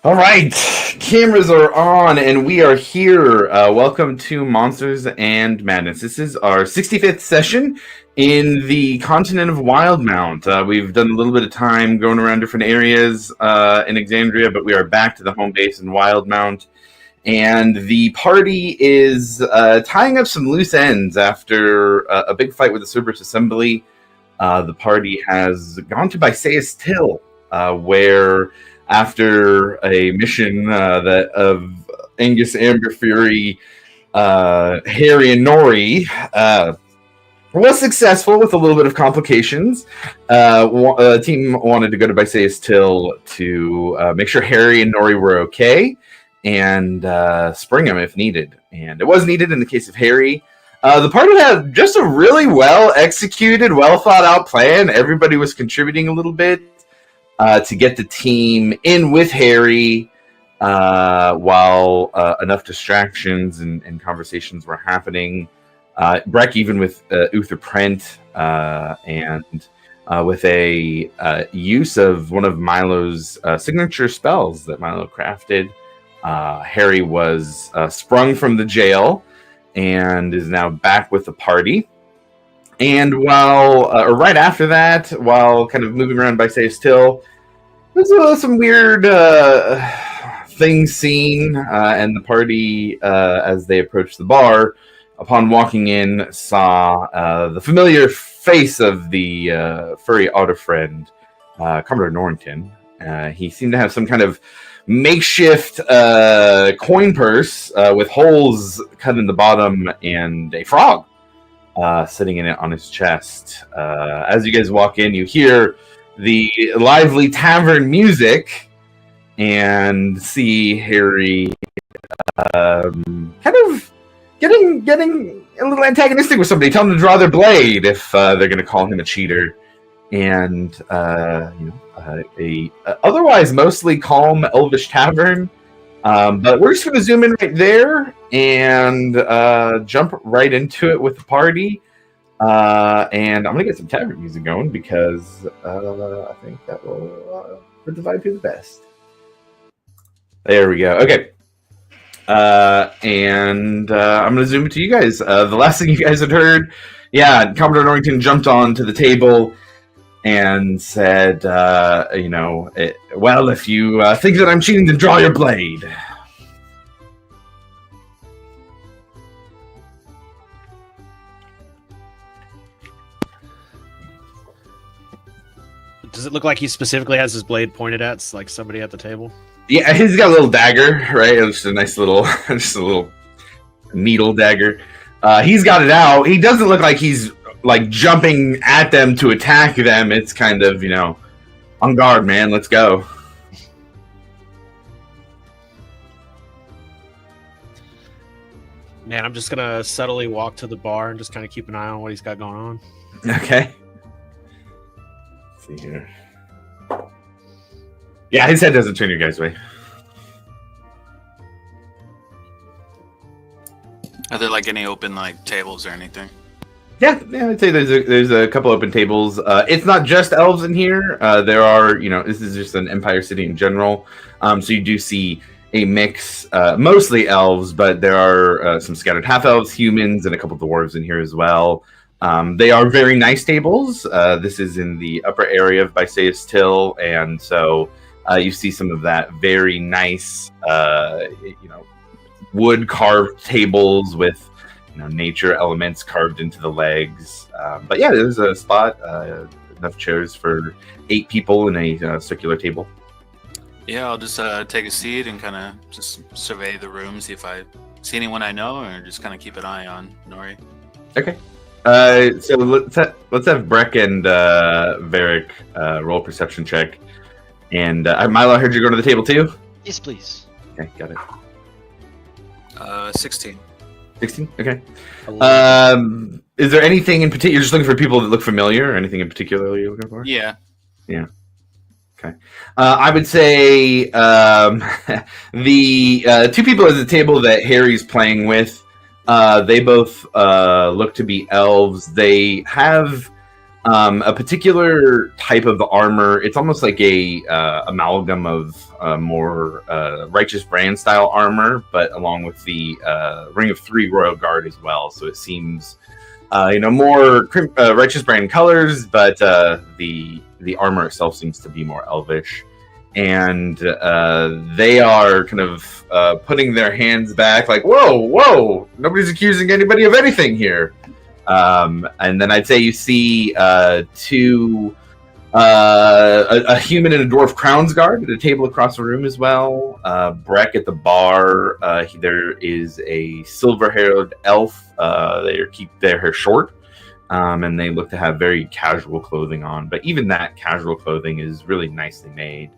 All right, cameras are on, and we are here. Welcome to Monsters and Madness. This is our 65th session in the continent of Wildmount. We've done a little bit of time going around different areas in Exandria, but we are back to the home base in Wildmount. And the party is tying up some loose ends after a big fight with the Cerberus Assembly. The party has gone to Bysaes Till, where after a mission that of Angus Amber Fury, Harry and Nori was successful with a little bit of complications. The team wanted to go to Bysaes Till to make sure Harry and Nori were okay and spring them if needed. And it was needed in the case of Harry. The party had just a really well executed, well thought out plan. Everybody was contributing a little bit to get the team in with Harry while enough distractions and conversations were happening. Breck, even with Uther Prent and with a use of one of Milo's signature spells that Milo crafted, Harry was sprung from the jail and is now back with the party. And right after that, while kind of moving around Bysaes Till, there's some weird things seen, and the party, as they approached the bar, upon walking in, saw the familiar face of the furry otter friend, Commodore Norrington. He seemed to have some kind of makeshift coin purse with holes cut in the bottom and a frog sitting in it on his chest. As you guys walk in, you hear the lively tavern music and see Harry kind of getting a little antagonistic with somebody. Tell them to draw their blade if they're going to call him a cheater. And a otherwise mostly calm elvish tavern. But we're just going to zoom in right there and jump right into it with the party. And I'm going to get some tavern music going because I think that will put the vibe to the best. There we go. Okay. And I'm going to zoom it to you guys. The last thing you guys had heard, Commodore Norrington jumped onto the table and said, well, if you think that I'm cheating, then draw your blade. Does it look like he specifically has his blade pointed at like somebody at the table? Yeah, he's got a little dagger, right? It's a nice little, just a little needle dagger. He's got it out. He doesn't look like he's like jumping at them to attack them. It's kind of, on guard, man. Let's go. Man, I'm just gonna subtly walk to the bar and just kind of keep an eye on what he's got going on. Okay. Let's see here. Yeah, his head doesn't turn your guys' way. Are there like any open like tables or anything? Yeah, I'd say there's a couple open tables. It's not just elves in here. There are, this is just an Empire City in general. So you do see a mix, mostly elves, but there are some scattered half-elves, humans, and a couple dwarves in here as well. They are very nice tables. This is in the upper area of Bysaes Till, and so you see some of that very nice, wood-carved tables with nature elements carved into the legs. But yeah, there's a spot, enough chairs for 8 people in a circular table. Yeah, I'll just take a seat and kind of just survey the room, see if I see anyone I know, or just kind of keep an eye on Nori. Okay. So let's have Breck and Varric roll perception check. And Milo, I heard you go to the table too? Yes, please. Okay, got it. 16. 16? Okay. Is there anything in particular? You're just looking for people that look familiar, or anything in particular you're looking for? Yeah. Yeah. Okay. I would say the 2 people at the table that Harry's playing with, they both look to be elves. They have A particular type of armor. It's almost like a amalgam of more Righteous Brand style armor, but along with the Ring of Three Royal Guard as well. So it seems, more Righteous Brand colors, but the armor itself seems to be more elvish. And they are kind of putting their hands back, like, whoa, nobody's accusing anybody of anything here. And then I'd say you see two, a human and a dwarf crowns guard at a table across the room as well. Breck at the bar. There is a silver-haired elf. They keep their hair short, and they look to have very casual clothing on. But even that casual clothing is really nicely made,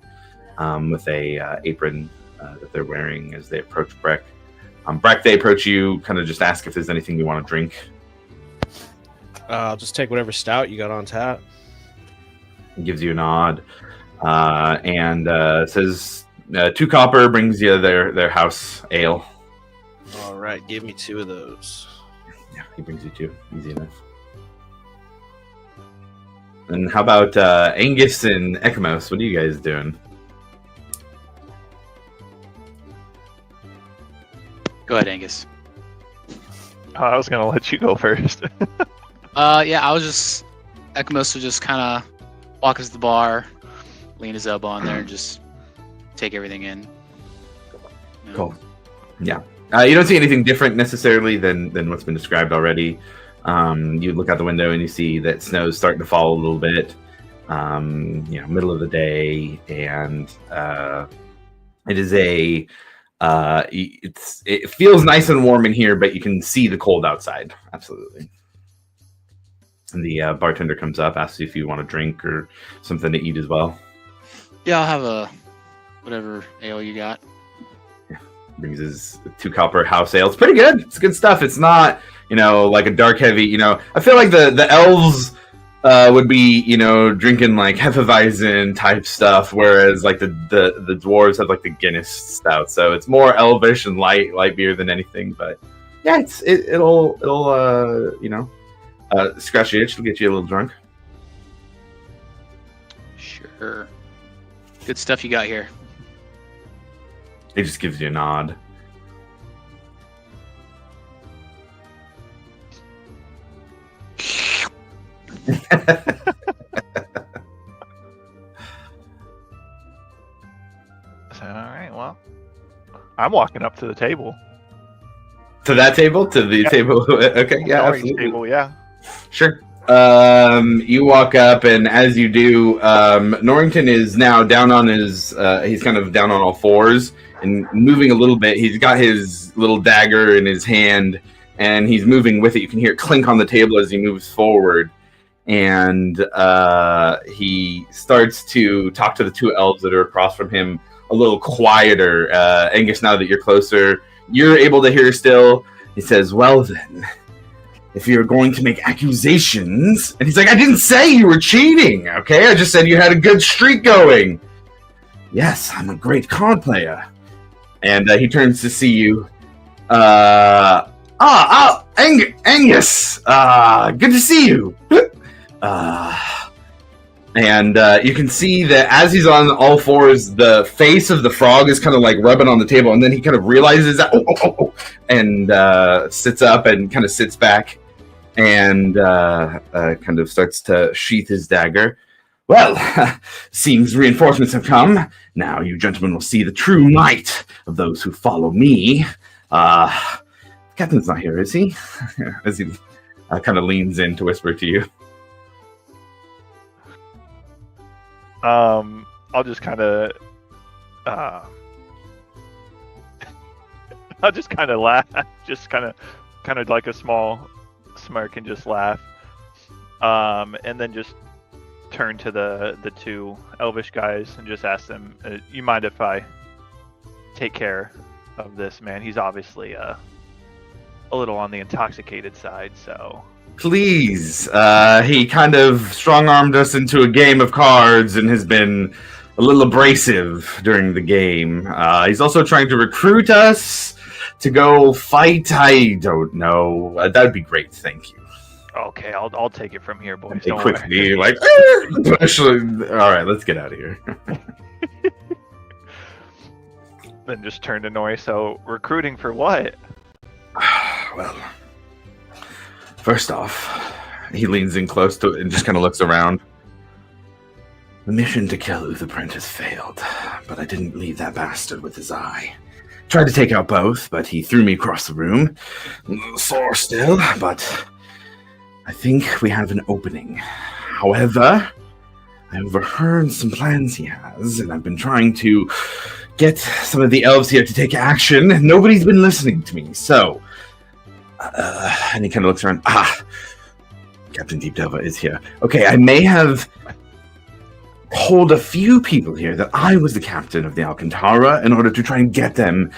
with a apron that they're wearing as they approach Breck. Breck, they approach you, kind of just ask if there's anything you want to drink. I'll just take whatever stout you got on tap. Gives you a nod, and says 2 copper, brings you their house ale. All right, give me 2 of those. Yeah, he brings you 2. Easy enough. And how about Angus and Ekamos? What are you guys doing? Go ahead, Angus. I was gonna let you go first. Ekamos would just kind of walk us to the bar, lean his elbow on there, and just take everything in. You know? Cool. Yeah. You don't see anything different necessarily than what's been described already. You look out the window and you see that snow's starting to fall a little bit. Middle of the day, and it is it feels nice and warm in here, but you can see the cold outside. Absolutely. And the bartender comes up, asks you if you want a drink or something to eat as well. Yeah, I'll have a whatever ale you got. Yeah, brings his 2 copper house ale. It's pretty good. It's good stuff. It's not, like a dark heavy. I feel like the elves would be, drinking like Hefeweizen type stuff, whereas like the dwarves have like the Guinness stout. So it's more elvish and light beer than anything. But yeah, it'll scratch your itch. It'll get you a little drunk. Sure. Good stuff you got here. It just gives you a nod. Alright, well, I'm walking up to the table. To that table? To the table? Okay, yeah, absolutely. Table, yeah. Sure. You walk up, and as you do, Norrington is now down on his, he's kind of down on all fours and moving a little bit. He's got his little dagger in his hand, and he's moving with it. You can hear it clink on the table as he moves forward. And he starts to talk to the 2 elves that are across from him a little quieter. Angus, now that you're closer, you're able to hear still. He says, well then, if you're going to make accusations... And he's like, I didn't say you were cheating, okay? I just said you had a good streak going. Yes, I'm a great card player. And he turns to see you. Angus! Good to see you. And you can see that as he's on all fours, the face of the frog is kind of like rubbing on the table, and then he kind of realizes that, and sits up and kind of sits back and kind of starts to sheath his dagger. Well, seems reinforcements have come. Now you gentlemen will see the true might of those who follow me. Captain's not here, is he? As he kind of leans in to whisper to you. I'll just kind of, I'll just kind of laugh, just kind of like a small smirk and just laugh, and then just turn to the 2 elvish guys and just ask them, "You mind if I take care of this man? He's obviously a little on the intoxicated side, so." Please. He kind of strong-armed us into a game of cards and has been a little abrasive during the game. He's also trying to recruit us to go fight. I don't know. That would be great, thank you. Okay, I'll take it from here, boys. They Don't quickly, worry. like, push. All right, let's get out of here. Then just turn to Nori. So recruiting for what? Well, first off, he leans in close to it and just kind of looks around. The mission to kill Uther Prentice failed, but I didn't leave that bastard with his eye. Tried to take out both, but he threw me across the room. Sore still, but I think we have an opening. However, I overheard some plans he has, and I've been trying to get some of the elves here to take action. Nobody's been listening to me, so... and he kind of looks around. Captain Deep Delver is here. Okay, I may have told a few people here that I was the captain of the Alcantara in order to try and get them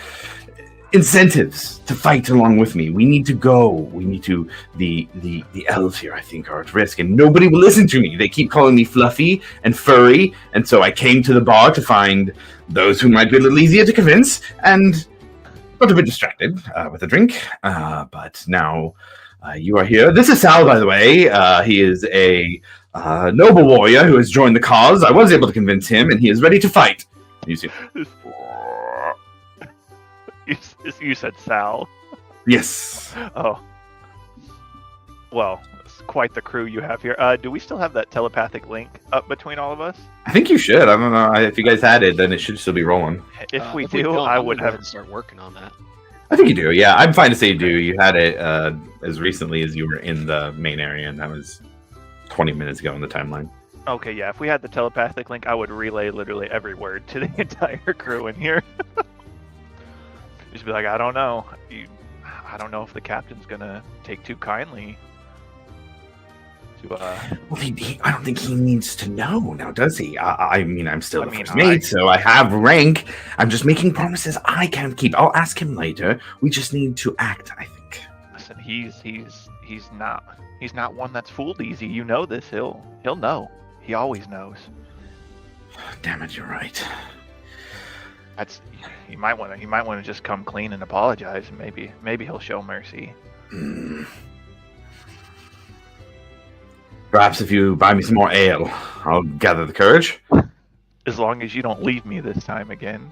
incentives to fight along with me. We need to go. We need to... The elves here, I think, are at risk, and nobody will listen to me. They keep calling me fluffy and furry, and so I came to the bar to find those who might be a little easier to convince, and got a bit distracted with a drink. But now you are here. This is Sal, by the way. He is a noble warrior who has joined the cause. I was able to convince him, and he is ready to fight. You see? You said Sal. Yes. Oh. Well, it's quite the crew you have here. Do we still have that telepathic link up between all of us? I think you should. I don't know. If you guys had it, then it should still be rolling. If we If do, don't, I I'm would gonna go ahead have. and start working on that. I think you do. Yeah, I'm fine to say you do. You had it as recently as you were in the main area, and that was 20 minutes ago in the timeline. Okay, yeah. If we had the telepathic link, I would relay literally every word to the entire crew in here. Just be like, I don't know. I don't know if the captain's gonna take too kindly to. Well, I don't think he needs to know now, does he? I mean, I'm still I the mean, first mate, so I have rank. I'm just making promises I can't keep. I'll ask him later. We just need to act, I think. Listen, he's not one that's fooled easy. You know this. He'll know. He always knows. Damn it, you're right. That's he might want to just come clean and apologize. Maybe he'll show mercy. Perhaps if you buy me some more ale, I'll gather the courage. As long as you don't leave me this time again.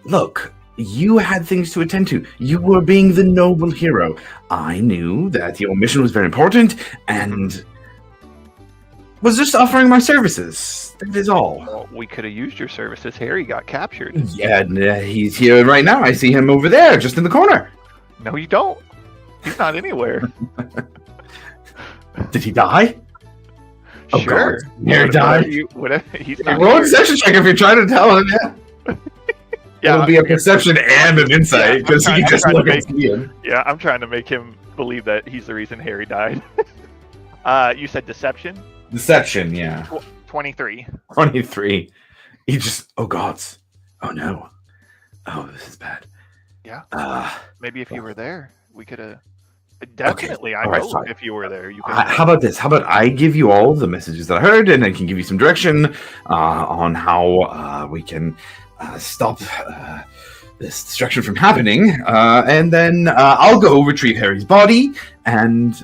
Look, you had things to attend to. You were being the noble hero. I knew that your mission was very important, and was just offering my services. That is all. Well, we could have used your services. Harry got captured. Yeah, he's here right now. I see him over there, just in the corner. No, you don't. He's not anywhere. Did he die? Oh, Sure. God. Harry died? Whatever. He's not Roll a here. deception check if you're trying to tell him. Yeah. It'll be a perception and an insight, Yeah, because I'm he just trying to look at Ian. Yeah, I'm trying to make him believe that he's the reason Harry died. You said deception? Deception, yeah. 23. 23. He just, oh gods. Oh no. Oh, this is bad. Yeah. Maybe if you were there, we could have. Definitely, I All right, know fine. if you were there, you could. How about this? How about I give you all the messages that I heard, and I can give you some direction on how we can stop this destruction from happening, and then I'll go retrieve Harry's body, and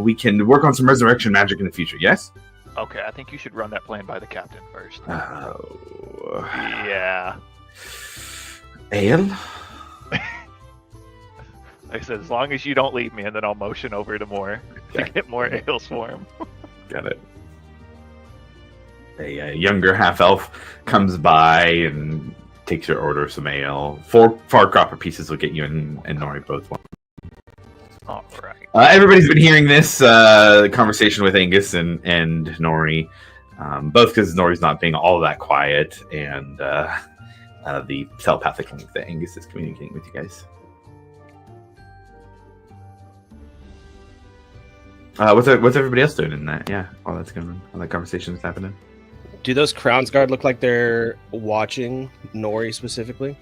we can work on some resurrection magic in the future. Yes. Okay, I think you should run that plan by the captain first. Oh. Yeah. Ale. Like I said, as long as you don't leave me, and then I'll motion over to Okay. get more ales for him. Got it. A younger half elf comes by and takes your order of some ale. 4 Farcropper pieces will get you and Nori both one. All right. Everybody's been hearing this conversation with Angus and Nori, both because Nori's not being all that quiet, and the telepathic link that Angus is communicating with you guys. What's everybody else doing in that? Yeah, all that's going on. All that conversation is happening. Do those Crowns Guard look like they're watching Nori specifically?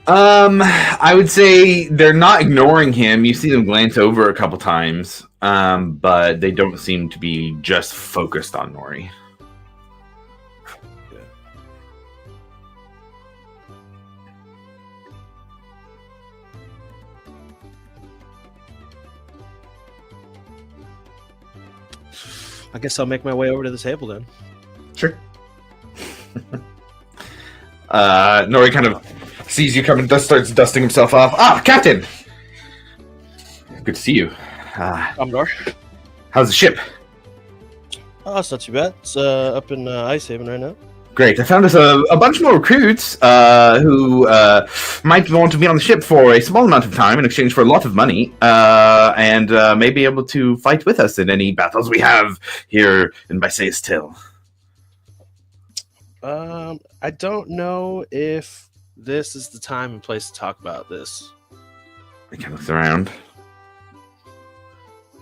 I would say they're not ignoring him. You see them glance over a couple times, but they don't seem to be just focused on Nori. I guess I'll make my way over to the table then. Sure. Nori kind of sees you coming, starts dusting himself off. Ah, Captain! Good to see you. Commodore. How's the ship? Oh, it's not too bad. It's up in Ice Haven right now. Great. I found us a bunch more recruits who might want to be on the ship for a small amount of time in exchange for a lot of money, and may be able to fight with us in any battles we have here in Bysaes Till. I don't know if this is the time and place to talk about this. He kind of looks around.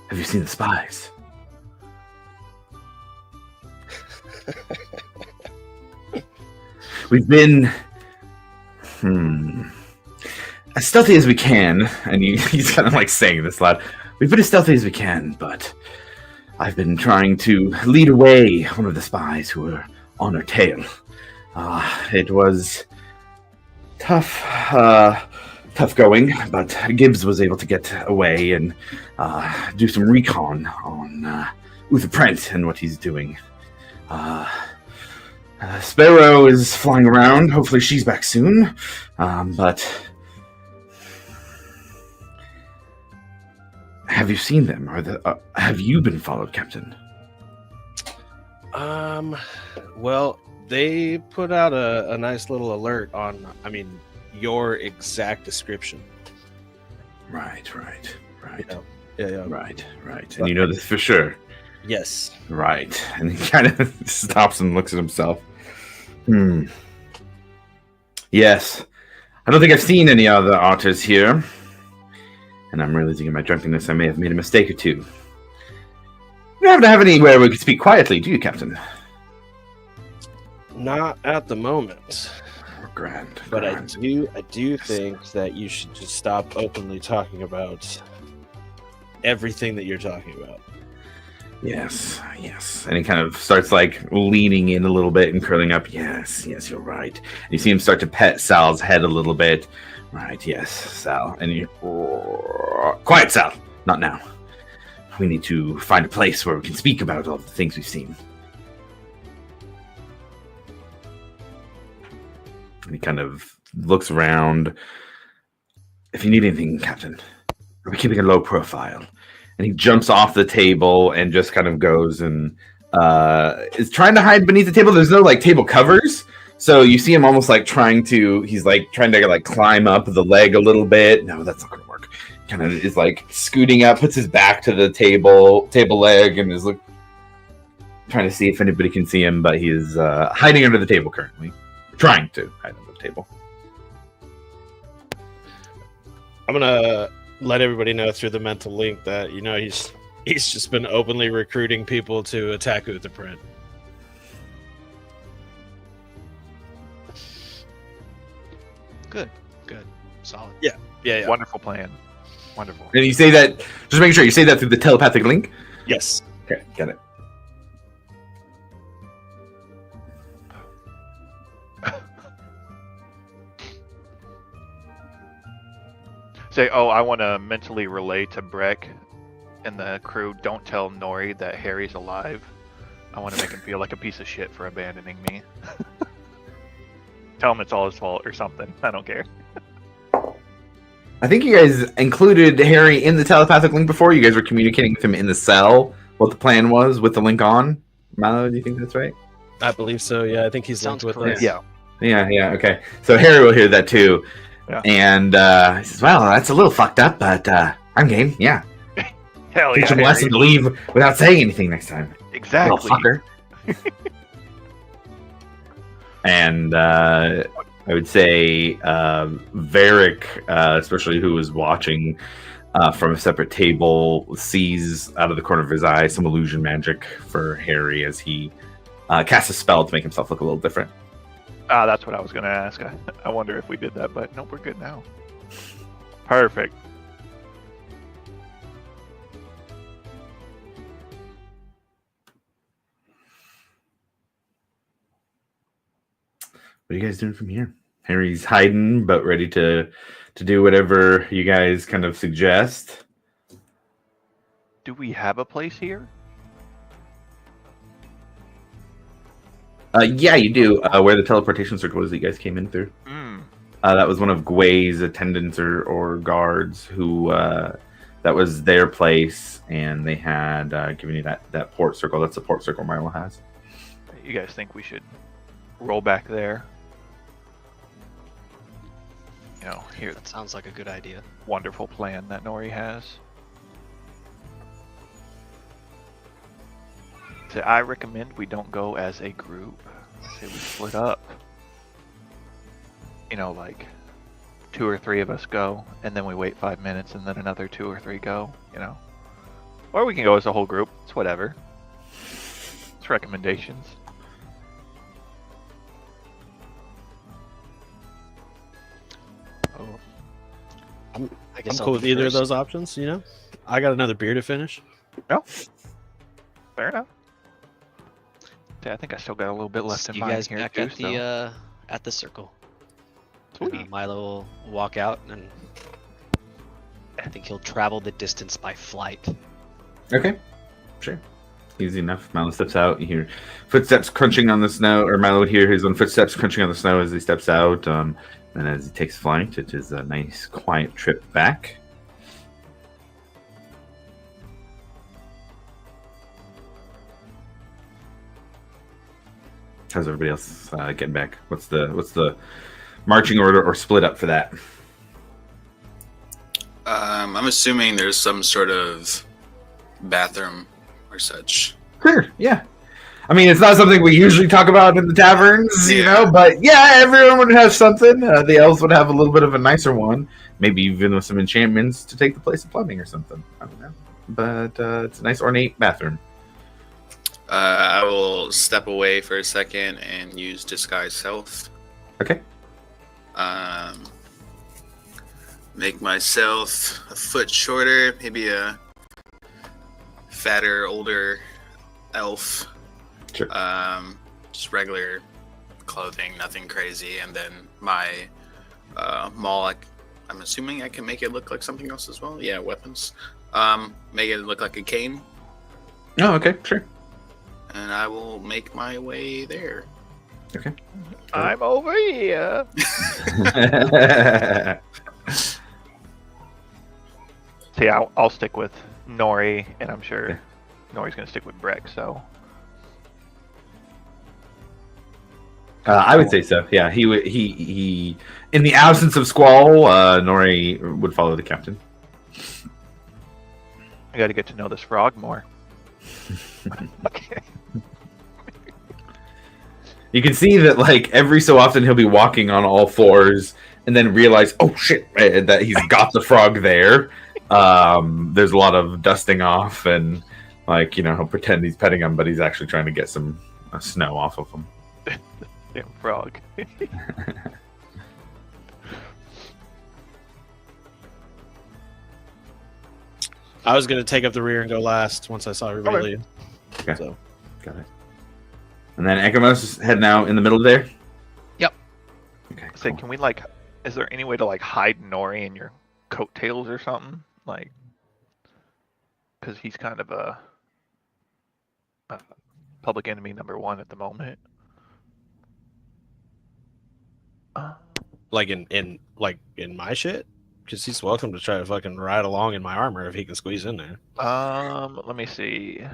Have you seen the spies? We've been as stealthy as we can, and he's kind of like saying this loud. We've been as stealthy as we can, but I've been trying to lead away one of the spies who were on our tail. It was tough going, but Gibbs was able to get away and do some recon on Uther Prent and what he's doing. Sparrow is flying around. Hopefully she's back soon. But have you seen them? Have you been followed, Captain? Well, they put out a nice little alert on, your exact description. Right. Yeah. Right. And you know this for sure. Yes. Right. And he kind of stops and looks at himself. Yes. I don't think I've seen any other otters here. And I'm realizing in my drunkenness I may have made a mistake or two. You don't happen to have anywhere we could speak quietly, do you, Captain? Not at the moment. Grand. But I do think that you should just stop openly talking about everything that you're talking about. Yes. And he kind of starts like leaning in a little bit and curling up. Yes, you're right. And you see him start to pet Sal's head a little bit. Right, yes, Sal. And you... Quiet, Sal. Not now. We need to find a place where we can speak about all the things we've seen. And he kind of looks around. If you need anything, Captain, we're keeping a low profile. And he jumps off the table and just kind of goes and is trying to hide beneath the table. There's no like table covers. So you see him almost like he's like trying to like climb up the leg a little bit. No, that's not going to work. Kind of is like scooting up, puts his back to the table leg and is like trying to see if anybody can see him. But he is hiding under the table currently. Trying to hide under the table. I'm going to let everybody know through the mental link that, he's just been openly recruiting people to attack Uther Prent. Good. Solid. Yeah. Wonderful plan. Wonderful. And you say that, just making sure you say that through the telepathic link? Yes. Okay, got it. Say, I want to mentally relay to Breck and the crew, don't tell Nori that Harry's alive. I want to make him feel like a piece of shit for abandoning me. Tell him it's all his fault or something. I don't care. I think you guys included Harry in the telepathic link before. You guys were communicating with him in the cell, what the plan was with the link on. Malo, do you think that's right? I believe so, yeah. I think he's linked with correct. us. Yeah, okay. So Harry will hear that too. Yeah. And he says, well, that's a little fucked up, but I'm game, yeah. Hell Teach yeah, him a lesson to leave without saying anything next time. Exactly. Little fucker. And I would say Varric, especially who was watching from a separate table, sees out of the corner of his eye some illusion magic for Harry as he casts a spell to make himself look a little different. That's what I was going to ask. I wonder if we did that, but nope, we're good now. Perfect. What are you guys doing from here? Harry's hiding, but ready to do whatever you guys kind of suggest. Do we have a place here? Yeah, you do. Where the teleportation circle is that you guys came in through. That was one of Gwei's attendants or guards who that was their place, and they had given you that port circle. That's the port circle Milo has. You guys think we should roll back there? You know, here, That sounds like a good idea. wonderful plan that Nori has. So I recommend we don't go as a group. Say we split up. You know, like 2 or 3 of us go, and then we wait 5 minutes, and then another 2 or 3 go. You know, or we can go as a whole group. It's whatever. It's recommendations. Oh, I'm I guess I'll cool with be either of first. those options. You know, I got another beer to finish. Fair enough. Yeah, I think I still got a little bit left in See you mine guys here back too. at the circle. Sweet. And, Milo will walk out, and I think he'll travel the distance by flight. Okay, sure. Easy enough. Milo steps out. You hear footsteps crunching on the snow, or Milo would hear his own footsteps crunching on the snow as he steps out. And as he takes flight, it is a nice, quiet trip back. How's everybody else getting back? What's the marching order or split up for that? I'm assuming there's some sort of bathroom or such. Sure, yeah. I mean, it's not something we usually talk about in the taverns, you Yeah. know, but yeah, everyone would have something. The elves would have a little bit of a nicer one, maybe even with some enchantments to take the place of plumbing or something. I don't know. But it's a nice ornate bathroom. I will step away for a second and use disguise self. Okay. Make myself a foot shorter, maybe a fatter, older elf. Sure. Just regular clothing, nothing crazy, and then my maul. I'm assuming I can make it look like something else as well. Yeah, weapons. Make it look like a cane, Oh, okay, sure. and I will make my way there. Okay. I'm over here. See, I'll stick with Nori, and I'm sure Okay. Nori's gonna stick with Breck. So I would say so. Yeah, he. In the absence of Squall, Nori would follow the captain. I got to get to know this frog more. Okay. You can see that, like, every so often he'll be walking on all fours and then realize, oh shit, that he's got the frog there. There's a lot of dusting off, and, like, you know, he'll pretend he's petting him, but he's actually trying to get some snow off of him. Damn frog. I was gonna take up the rear and go last once I saw everybody Okay. leave. Okay. So Got it. And then Ekamos is heading out in the middle there? Yep. Okay, Say, cool. can we is there any way to hide Nori in your coattails or something? Because he's kind of a public enemy #1 at the moment. like in my shit, because he's welcome to try to fucking ride along in my armor if he can squeeze in there. Let me see.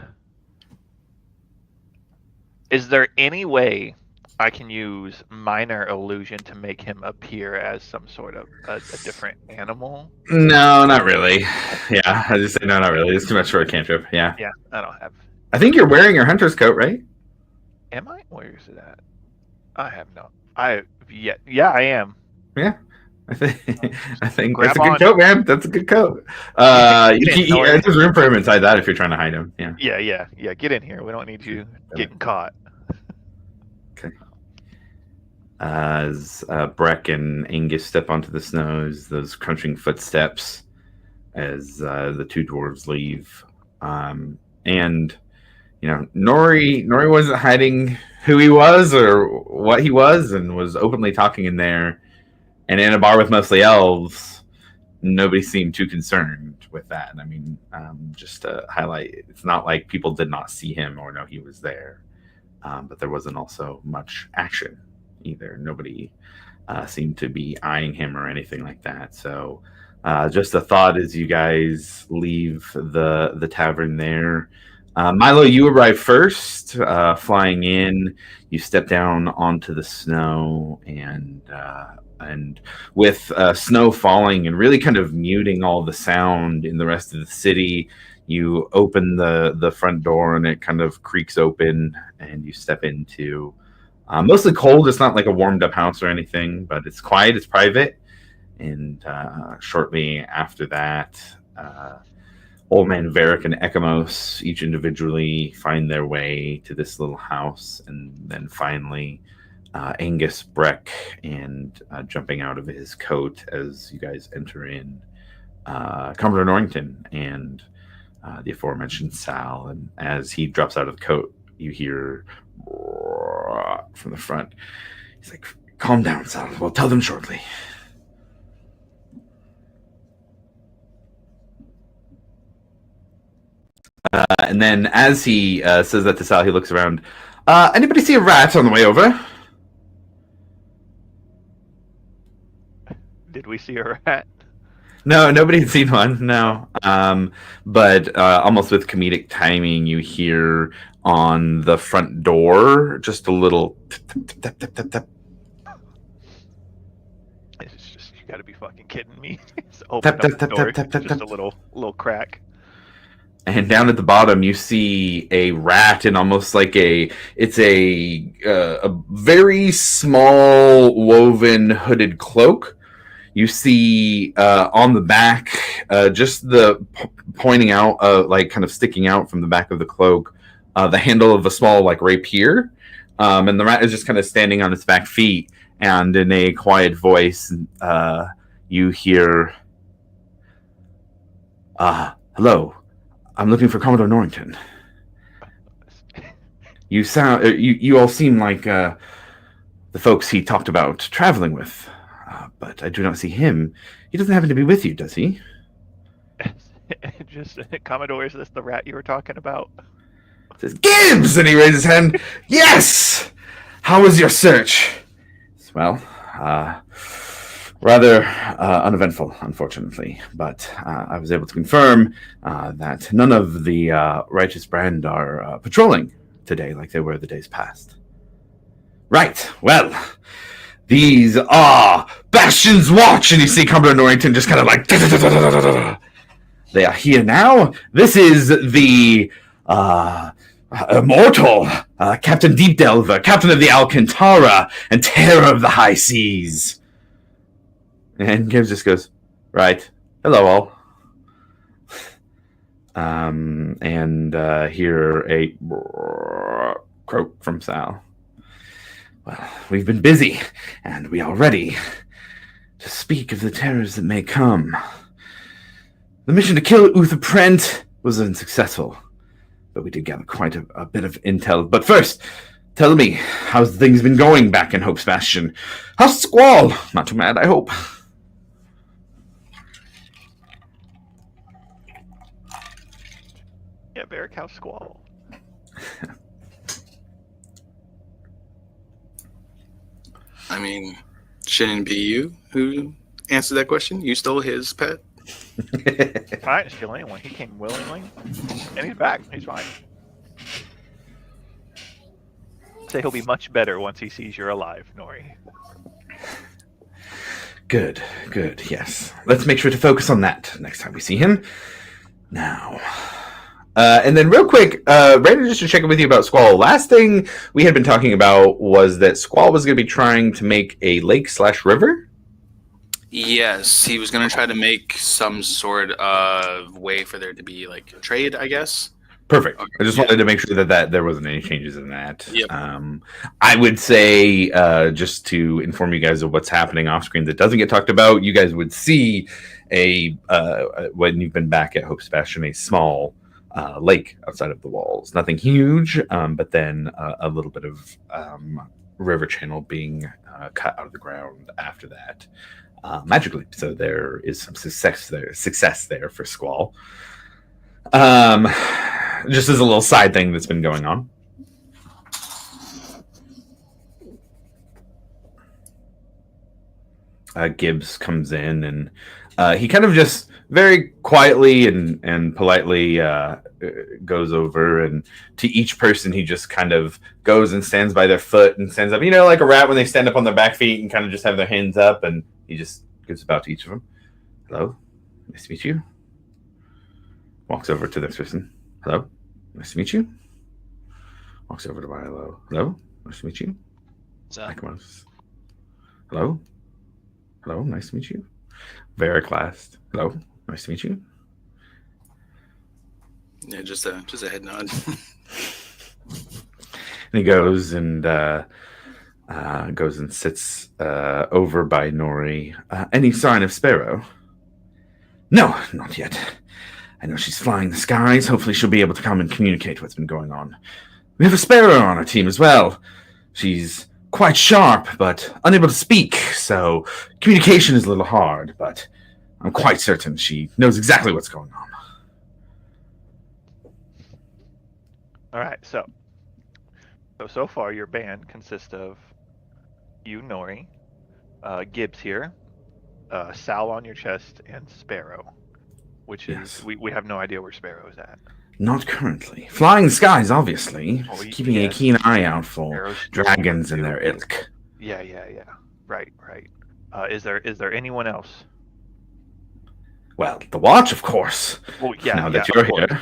Is there any way I can use minor illusion to make him appear as some sort of a different animal? No, not really. Yeah, I just say no, not really. It's too much for a cantrip. Yeah. Yeah, I don't have. I think you're wearing your hunter's coat, right? Am I? Where is it at? I have no. Yeah, I am. I think Grab that's a good on. coat, man. That's a good coat. There's room for him inside that if you're trying to hide him. Yeah. Yeah. Get in here. We don't need you getting caught. As Breck and Angus step onto the snows, those crunching footsteps as the two dwarves leave. And, you know, Nori wasn't hiding who he was or what he was, and was openly talking in there. And in a bar with mostly elves, nobody seemed too concerned with that. I mean, just to highlight, it's not like people did not see him or know he was there. but there wasn't also much action either. Nobody seemed to be eyeing him or anything like that. So just a thought as you guys leave the tavern there. Milo, you arrive first, flying in. You step down onto the snow, and with snow falling and really kind of muting all the sound in the rest of the city, you open the front door, and it kind of creaks open, and you step into mostly cold. It's not like a warmed up house or anything, but it's quiet. It's private. And shortly after that, Old Man Varric and Ekamos each individually find their way to this little house, and then finally Angus Breck, and jumping out of his coat as you guys enter in, Commodore Norrington and the aforementioned Sal. And as he drops out of the coat, you hear from the front. He's like, "Calm down, Sal. We'll tell them shortly." And then as he says that to Sal, he looks around. Anybody see a rat on the way over? Did we see a rat? No, nobody had seen one, no. But almost with comedic timing, you hear on the front door just a little tap, tap, tap, tap. It's just, you gotta be fucking kidding me. It's open up the door, just a little crack. And down at the bottom, you see a rat in almost like it's a very small woven hooded cloak. You see on the back, just the pointing out, like kind of sticking out from the back of the cloak, the handle of a small like rapier. And the rat is just kind of standing on its back feet. And in a quiet voice, you hear, "Hello. I'm looking for Commodore Norrington. You all seem like the folks he talked about traveling with, but I do not see him. He doesn't happen to be with you, does he?" Just, "Commodore, is this the rat you were talking about?" It says, "Gibbs!" And he raises his hand. "Yes! How was your search?" "Well, rather uneventful, unfortunately, but I was able to confirm that none of the righteous brand are patrolling today like they were the days past." "Right, well, these are Bastion's watch," and you see Commodore Norrington just kind of like, "They are here now. This is the immortal Captain Deep Delver, Captain of the Alcantara, and Terror of the High Seas." And Gibbs just goes, "Right. Hello, all." And hear a croak from Sal. "Well, we've been busy, and we are ready to speak of the terrors that may come. The mission to kill Uther Prent was unsuccessful, but we did gather quite a bit of intel. But first, tell me, how's things been going back in Hope's Bastion? How's Squall? Not too mad, I hope." Yeah, Varric, how's Squall? I mean, shouldn't it be you who answered that question? You stole his pet? I didn't steal anyone. He came willingly, and he's back. He's fine. Say he'll be much better once he sees you're alive, Nori. Good, yes. Let's make sure to focus on that next time we see him. Now... and then real quick, Brandon, just to check in with you about Squall. Last thing we had been talking about was that Squall was going to be trying to make a lake/river? Yes, he was going to try to make some sort of way for there to be like trade, I guess. Perfect. I just wanted to make sure that there wasn't any changes in that. Yep. I would say, just to inform you guys of what's happening off screen that doesn't get talked about, you guys would see when you've been back at Hope's Bastion, a small lake outside of the walls. Nothing huge, but then a little bit of river channel being cut out of the ground after that, magically. So there is some success there for Squall. Just as a little side thing that's been going on. Gibbs comes in, and he kind of just very quietly and politely goes over, and to each person he just kind of goes and stands by their foot and stands up, like a rat when they stand up on their back feet and kind of just have their hands up, and he just gives about to each of them. Hello, nice to meet you. Walks over to the next person. Hello, nice to meet you. Walks over to Milo. Hello, nice to meet you. Likewise. Hello. Hello, nice to meet you. Very classed. Hello, nice to meet you. Yeah, just a head nod. And he goes and sits over by Nori. Any sign of Sparrow? No, not yet. I know she's flying the skies. Hopefully she'll be able to come and communicate what's been going on. We have a Sparrow on our team as well. She's quite sharp, but unable to speak, so communication is a little hard, but I'm quite certain she knows exactly what's going on. All right, so far your band consists of you, Nori, Gibbs here, Sal on your chest, and Sparrow, which is we have no idea where Sparrow is at. Not currently. Flying the skies, obviously. Keeping a keen eye out for Sparrow's dragons and their ilk. Yeah. Right. Is there anyone else? Well, the watch, of course. Well, yeah. Now that you're here.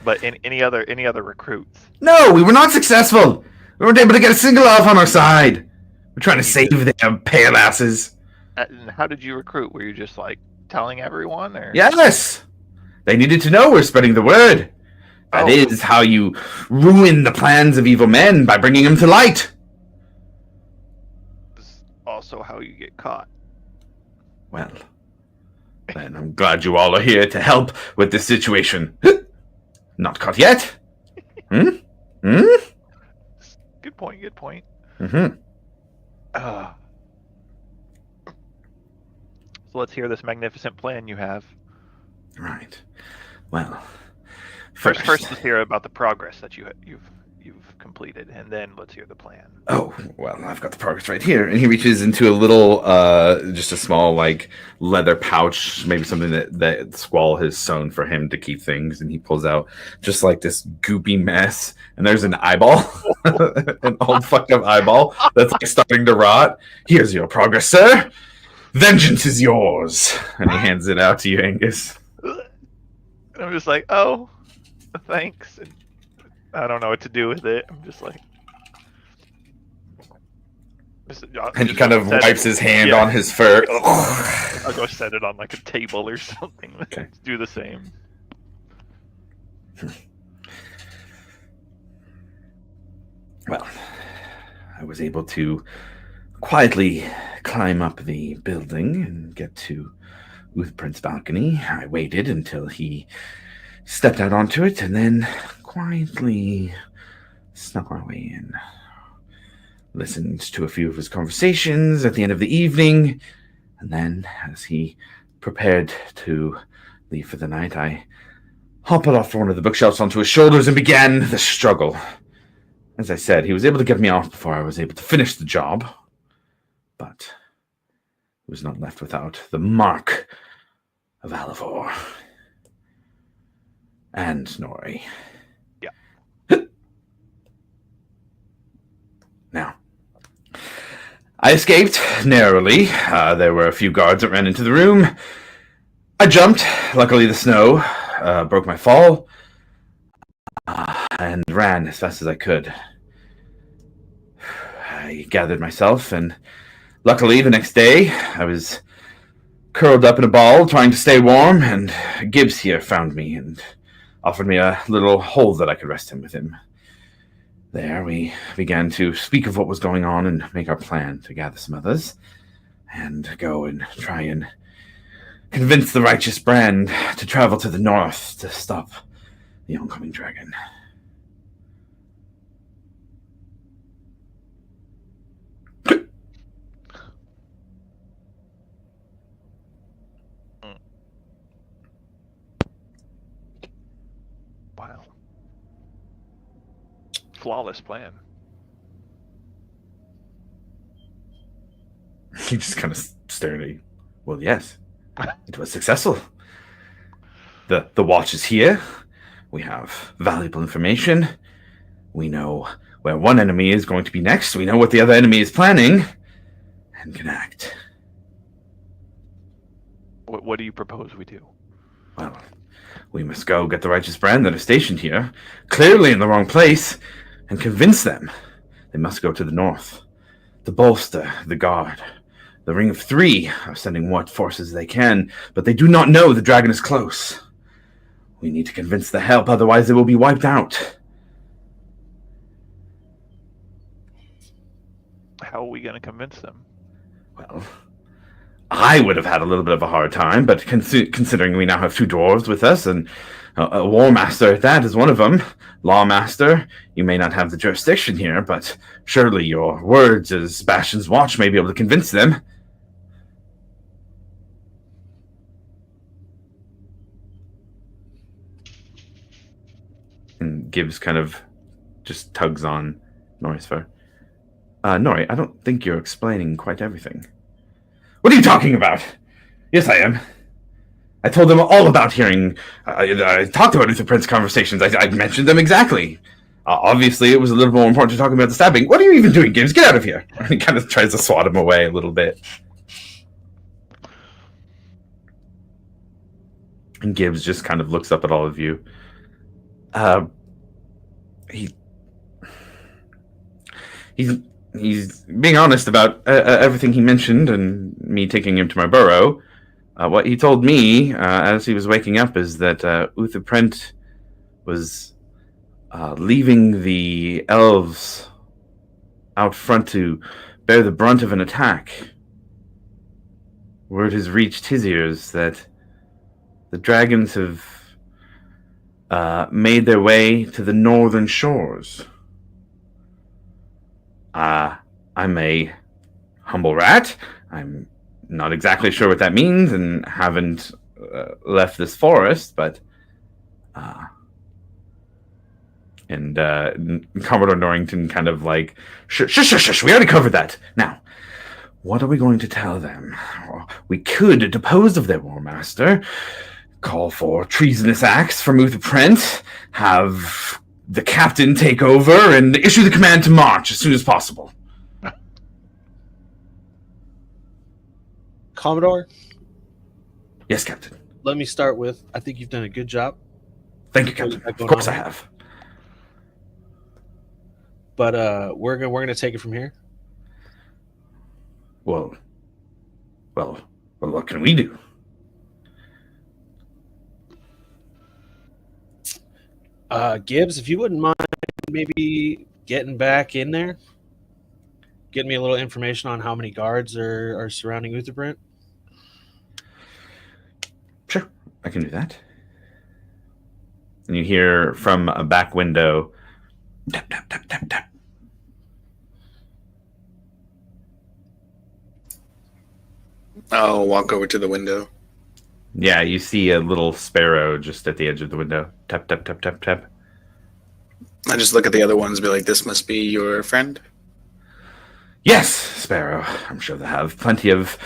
But any other recruits? No, we were not successful. We weren't able to get a single elf on our side. We're trying to save them pale asses. And how did you recruit? Were you just like telling everyone, or? Yes. They needed to know we're spreading the word. That is how you ruin the plans of evil men, by bringing them to light. It's also how you get caught. Well, then I'm glad you all are here to help with this situation. Not caught yet? Hmm? Good point. Mm-hmm. So let's hear this magnificent plan you have. Right. Well, First, let's hear about the progress that you've completed, and then let's hear the plan. Oh, well, I've got the progress right here. And he reaches into a little, just a small, leather pouch, maybe something that Squall has sewn for him to keep things. And he pulls out just this goopy mess. And there's an eyeball, an old fucked up eyeball that's starting to rot. Here's your progress, sir. Vengeance is yours. And he hands it out to you, Angus. And I'm just like, oh, thanks. And I don't know what to do with it. I'm just like... And he kind of wipes his hand on his fur. I'll go set it on a table or something. Okay. Do the same. Well, I was able to quietly climb up the building and get to Uthprint's balcony. I waited until he stepped out onto it and then quietly snuck my way in. Listened to a few of his conversations at the end of the evening, and then, as he prepared to leave for the night, I hobbled off one of the bookshelves onto his shoulders and began the struggle. As I said, he was able to get me off before I was able to finish the job, but he was not left without the mark of Alivor and Nori. Yeah. Now, I escaped narrowly. There were a few guards that ran into the room. I jumped. Luckily, the snow broke my fall, and ran as fast as I could. I gathered myself, and luckily, the next day, I was curled up in a ball trying to stay warm, and Gibbs here found me and offered me a little hole that I could rest him with him. There, we began to speak of what was going on and make our plan to gather some others and go and try and convince the righteous brand to travel to the north to stop the oncoming dragon. Wow. Flawless plan. He just kind of stared at you. Well, yes, it was successful. The watch is here. We have valuable information. We know where one enemy is going to be next. We know what the other enemy is planning, and can act. What do you propose we do? Well, we must go get the righteous brand that are stationed here, clearly in the wrong place, and convince them they must go to the north. The bolster, the guard, the Ring of Three are sending what forces they can, but they do not know the dragon is close. We need to convince the help, otherwise they will be wiped out. How are we going to convince them? Well, I would have had a little bit of a hard time, but considering we now have two dwarves with us, and a war master at that is one of them, lawmaster, you may not have the jurisdiction here, but surely your words as Bastion's watch may be able to convince them. And Gibbs kind of just tugs on Nori's fur. Nori, I don't think you're explaining quite everything. What are you talking about? Yes, I am. I told them all about hearing... I talked about Uther Prince conversations. I mentioned them exactly. Obviously, it was a little more important to talk about the stabbing. What are you even doing, Gibbs? Get out of here. And he kind of tries to swat him away a little bit. And Gibbs just kind of looks up at all of you. He's being honest about everything he mentioned and me taking him to my burrow. What he told me as he was waking up is that Uther Prent was leaving the elves out front to bear the brunt of an attack. Word has reached his ears that the dragons have made their way to the northern shores. I'm a humble rat. I'm not exactly sure what that means and haven't left this forest, but... Commodore Norrington kind of like, shush, we already covered that. Now, what are we going to tell them? We could depose of their war master, call for treasonous acts from Uther Prent, have the captain take over, and issue the command to march as soon as possible. Commodore? Yes, Captain. Let me start with, I think you've done a good job. Thank you, Captain. Of course I have. But we're gonna take it from here. Well, what can we do? Gibbs, if you wouldn't mind maybe getting back in there, getting me a little information on how many guards are surrounding Utherbrand. Sure, I can do that. And you hear from a back window, tap, tap, tap, tap, tap. I'll walk over to the window. Yeah, you see a little sparrow just at the edge of the window. Tap, tap, tap, tap, tap. I just look at the other ones and be like, this must be your friend? Yes, Sparrow. I'm sure they have plenty of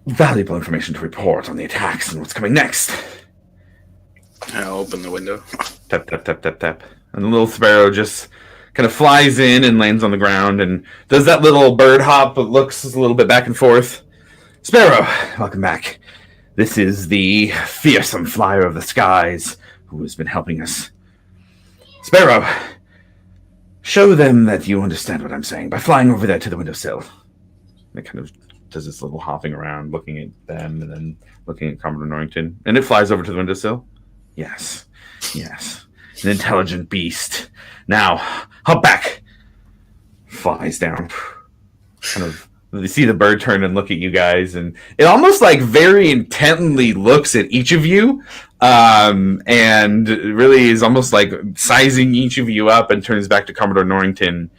valuable information to report on the attacks and what's coming next. I'll open the window. Tap, tap, tap, tap, tap. And the little sparrow just kind of flies in and lands on the ground and does that little bird hop, but looks a little bit back and forth. Sparrow, welcome back. This is the fearsome flyer of the skies who has been helping us. Sparrow, show them that you understand what I'm saying by flying over there to the windowsill. It kind of does this little hopping around, looking at them and then looking at Commodore Norrington. And it flies over to the windowsill. Yes. An intelligent beast. Now, hop back. Flies down. Kind of, you see the bird turn and look at you guys, and it almost like very intently looks at each of you, and really is almost like sizing each of you up, and turns back to Commodore Norrington,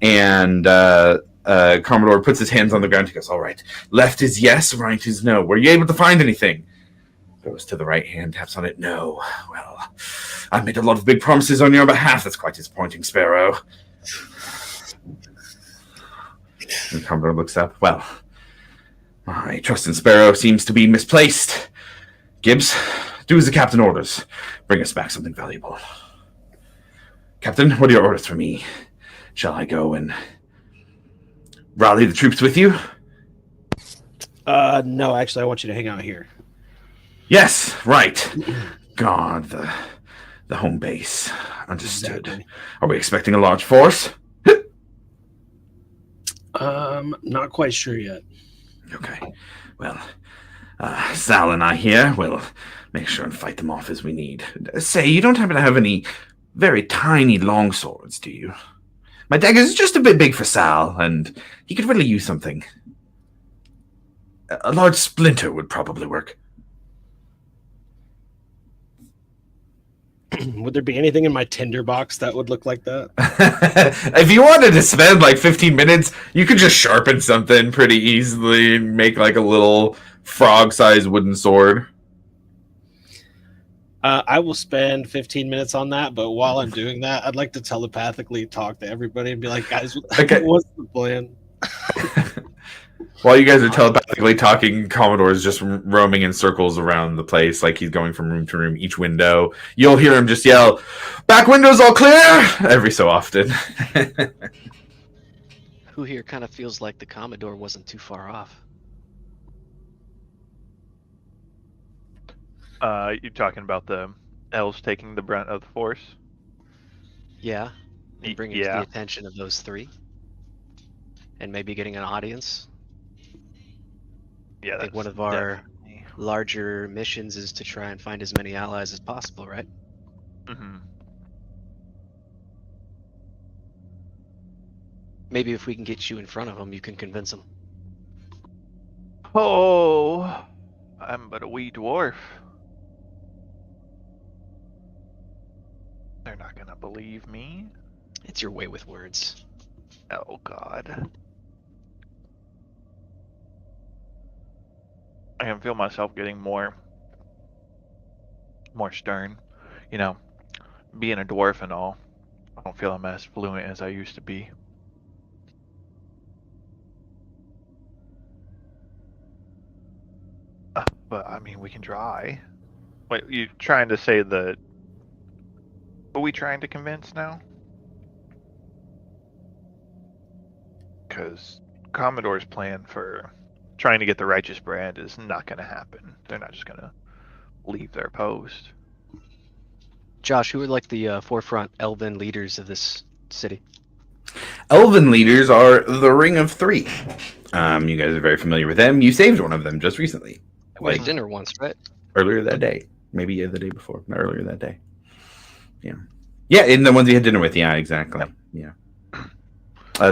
and Commodore puts his hands on the ground. He goes, all right, left is yes, right is no. Were you able to find anything? Goes to the right hand, taps on it. No. Well, I made a lot of big promises on your behalf. That's quite disappointing, Sparrow. The Commodore looks up. Well, my trust in Sparrow seems to be misplaced. Gibbs, do as the captain orders. Bring us back something valuable. Captain, what are your orders for me? Shall I go and rally the troops with you? No, actually, I want you to hang out here. Yes, right. God, the home base. Understood. Exactly. Are we expecting a large force? Not quite sure yet. Okay. Well, Sal and I here will make sure and fight them off as we need. Say, you don't happen to have any very tiny long swords, do you? My dagger is just a bit big for Sal, and he could really use something. A large splinter would probably work. Would there be anything in my tinder box that would look like that? If you wanted to spend like 15 minutes, you could just sharpen something pretty easily and make like a little frog-sized wooden sword. I will spend 15 minutes on that, but while I'm doing that, I'd like to telepathically talk to everybody and be like, guys, Okay. what's the plan? While you guys are telepathically talking, Commodore's just roaming in circles around the place, like he's going from room to room, each window. You'll hear him just yell, "Back windows all clear!" every so often. Who here kind of feels like the Commodore wasn't too far off? You're talking about the elves taking the brunt of the force? Yeah, and bringing it to Yeah. the attention of those three, and maybe getting an audience. Yeah, I think one of our larger missions is to try and find as many allies as possible, right? Mm-hmm. Maybe if we can get you in front of them, you can convince them. Oh, I'm but a wee dwarf. They're not gonna believe me. It's your way with words. Oh God. I can feel myself getting more stern. You know, being a dwarf and all. I don't feel I'm as fluent as I used to be. But I mean, we can try. Wait, you trying to say that? Who are we trying to convince now? Because Commodore's plan for trying to get the righteous brand is not going to happen. They're not just going to leave their post. Josh, who are like the forefront elven leaders of this city? Elven leaders are the Ring of Three. You guys are very familiar with them. You saved one of them just recently. We had dinner once, right? Earlier that day. Maybe the day before. Not earlier that day. Yeah. Yeah, in the ones you had dinner with. Yeah, exactly. Yeah.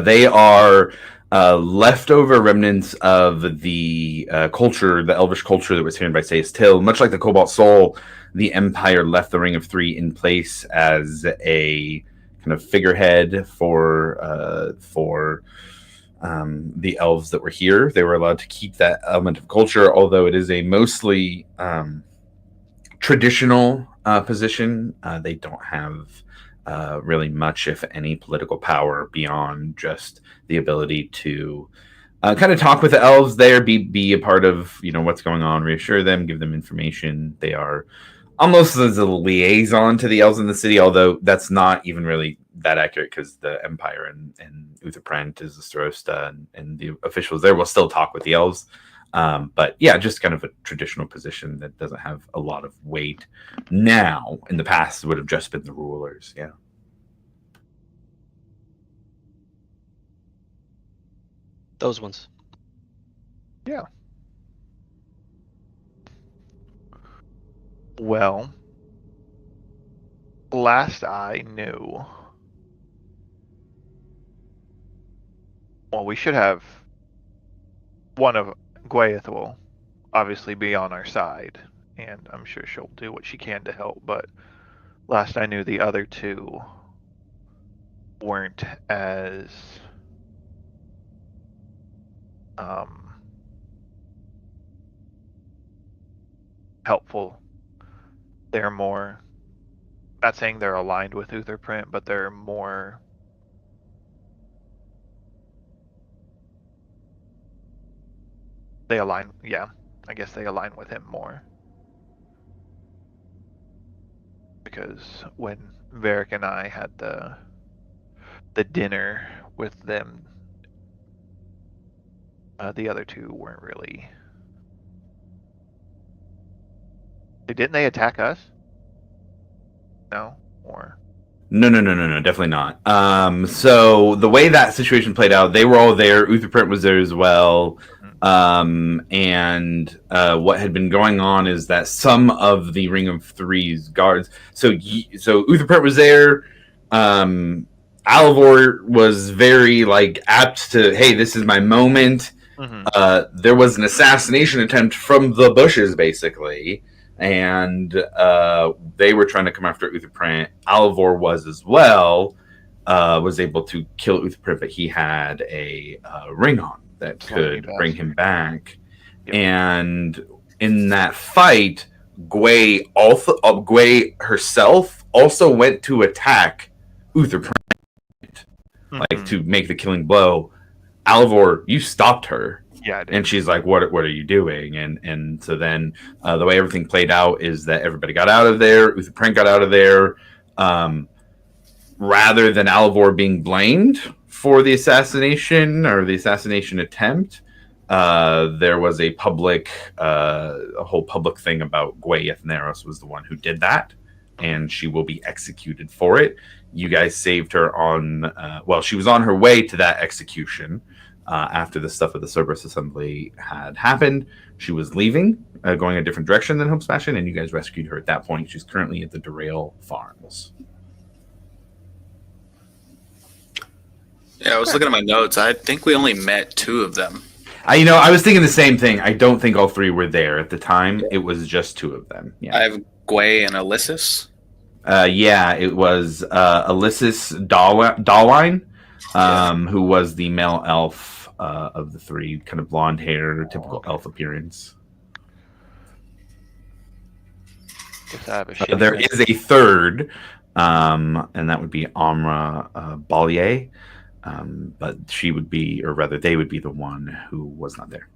They are leftover remnants of the culture, the elvish culture that was here in Bysaes Till. Much like the Cobalt Soul, the Empire left the Ring of Three in place as a kind of figurehead for the elves that were here. They were allowed to keep that element of culture, although it is a mostly traditional position. They don't have really much, if any, political power beyond just the ability to kind of talk with the elves there, be a part of what's going on, reassure them, give them information. They are almost as a liaison to the elves in the city, although that's not even really that accurate because the Empire and Uther Prant is the Starosta and the officials there will still talk with the elves. But yeah, just kind of a traditional position that doesn't have a lot of weight now. In the past, it would have just been the rulers. Yeah. Those ones. Yeah. Well, last I knew, we should have one of Gwaith will obviously be on our side, and I'm sure she'll do what she can to help, but last I knew the other two weren't as helpful. They're more, not saying they're aligned with Uther Print, but they're more they align. Yeah, I guess they align with him more. Because when Varric and I had the dinner with them, the other two weren't really. Didn't they attack us? No, or No, definitely not. So the way that situation played out, they were all there. Utherprint was there as well. And what had been going on is that some of the Ring of Three's guards. So Utherprint was there. Alivor was very apt to, hey, this is my moment. There was an assassination attempt from the bushes, basically. And they were trying to come after Utherprint. Alivor was as well, was able to kill Utherprint, but he had a ring on that could bring him back. Yep. And in that fight, Gwei herself also went to attack Utherprint, to make the killing blow. Alivor, you stopped her. Yeah, and she's like, "What are you doing?" And so then the way everything played out is that everybody got out of there. Utherprint got out of there. Rather than Alivor being blamed for the assassination or the assassination attempt, there was a whole public thing about Gwei Ethneros was the one who did that, and she will be executed for it. You guys saved her on. She was on her way to that execution. After the stuff at the Cerberus Assembly had happened, she was leaving, going a different direction than Hope's Bastion, and you guys rescued her at that point. She's currently at the Derail Farms. Yeah, I was looking at my notes. I think we only met 2 of them. I was thinking the same thing. I don't think all 3 were there at the time. It was just 2 of them. Yeah. I have Gwei and Ulysses. It was Ulysses Dallwine, who was the male elf of the 3, kind of blonde hair, typical elf appearance. There is a third, and that would be Amra Ballier, but she would be, or rather they would be the one who was not there.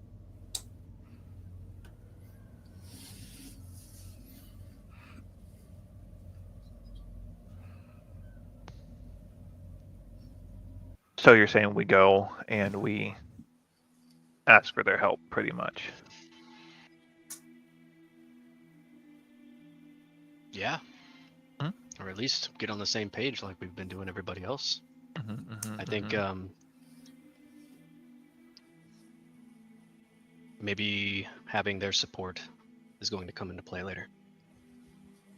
So you're saying we go and we ask for their help, pretty much? Yeah. Or at least get on the same page like we've been doing everybody else. I think maybe having their support is going to come into play later.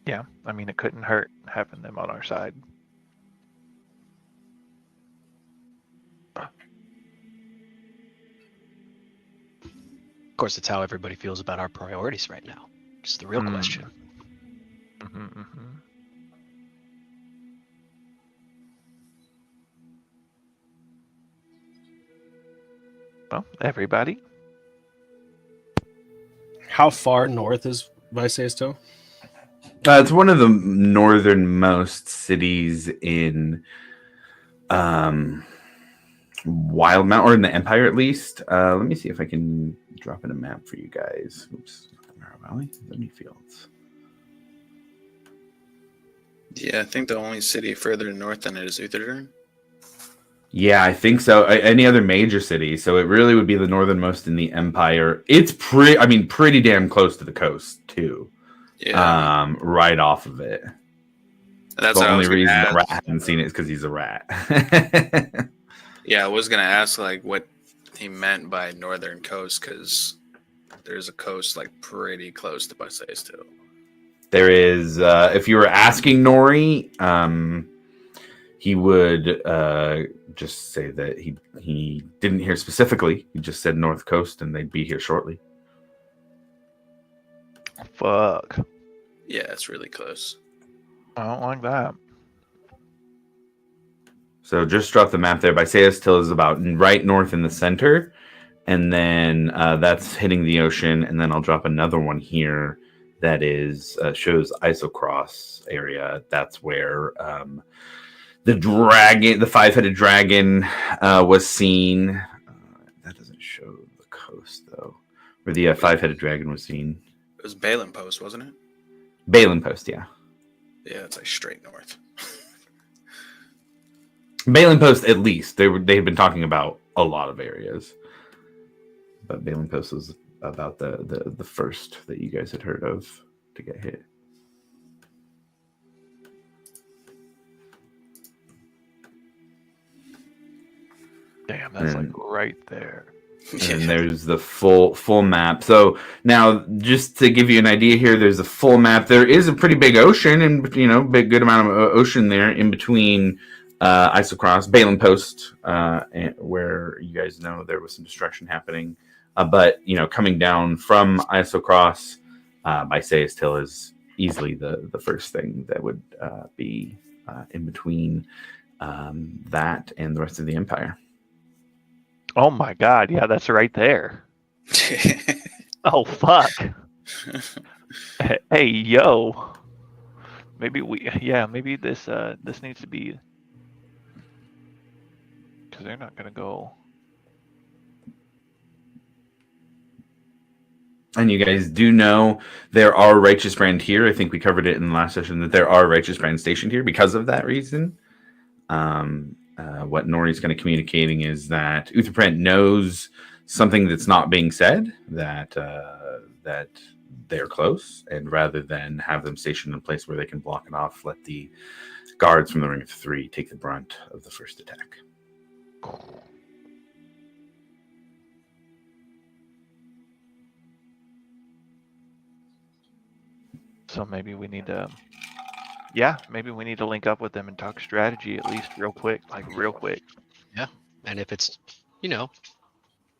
Yeah, I mean, it couldn't hurt having them on our side. Of course, it's how everybody feels about our priorities right now. It's the real question. Well, everybody. How far north is Bysaes still? It's one of the northernmost cities in Wildmount, or in the Empire at least. Let me see if I can drop in a map for you guys. Oops, Narrow Valley, Lemmy Fields. Yeah, I think the only city further north than it is Utherden. Yeah, I think so. Any other major city? So it really would be the northernmost in the Empire. It's pretty damn close to the coast too. Yeah. Right off of it. That's the only reason the rat hasn't seen it is because he's a rat. Yeah, I was gonna ask what he meant by northern coast, because there's a coast pretty close to Bysaes too. There is. If you were asking Nori, he would just say that he didn't hear specifically. He just said North Coast, and they'd be here shortly. Fuck. Yeah, it's really close. I don't like that. So just drop the map there. Bysaes still is about right north in the center, and then that's hitting the ocean. And then I'll drop another one here that is shows Isocross area. That's where the dragon, the 5-headed dragon, was seen. That doesn't show the coast though. where the five-headed dragon was seen. It was Balin Post, wasn't it? Balin Post, yeah. Yeah, it's like straight north. Balin Post, at least they had been talking about a lot of areas, but Balin Post was about the first that you guys had heard of to get hit. Damn, that's like right there. And there's the full map. So now, just to give you an idea here, there's a full map. There is a pretty big ocean, and big good amount of ocean there in between Isocross, Balin Post, where you guys know there was some destruction happening. But coming down from Isocross, Bysaes Hill is easily the first thing that would be in between that and the rest of the Empire. Oh my god, yeah, that's right there. Oh fuck. Hey yo. Maybe this needs to be, because they're not gonna go. And you guys do know there are Righteous Brand here. I think we covered it in the last session that there are Righteous Brand stationed here because of that reason. What Nori's kind of communicating is that Utherprint knows something that's not being said, that they're close, and rather than have them stationed in a place where they can block it off, let the guards from the Ring of Three take the brunt of the first attack. So maybe we need to link up with them and talk strategy at least real quick. Yeah, and if it's,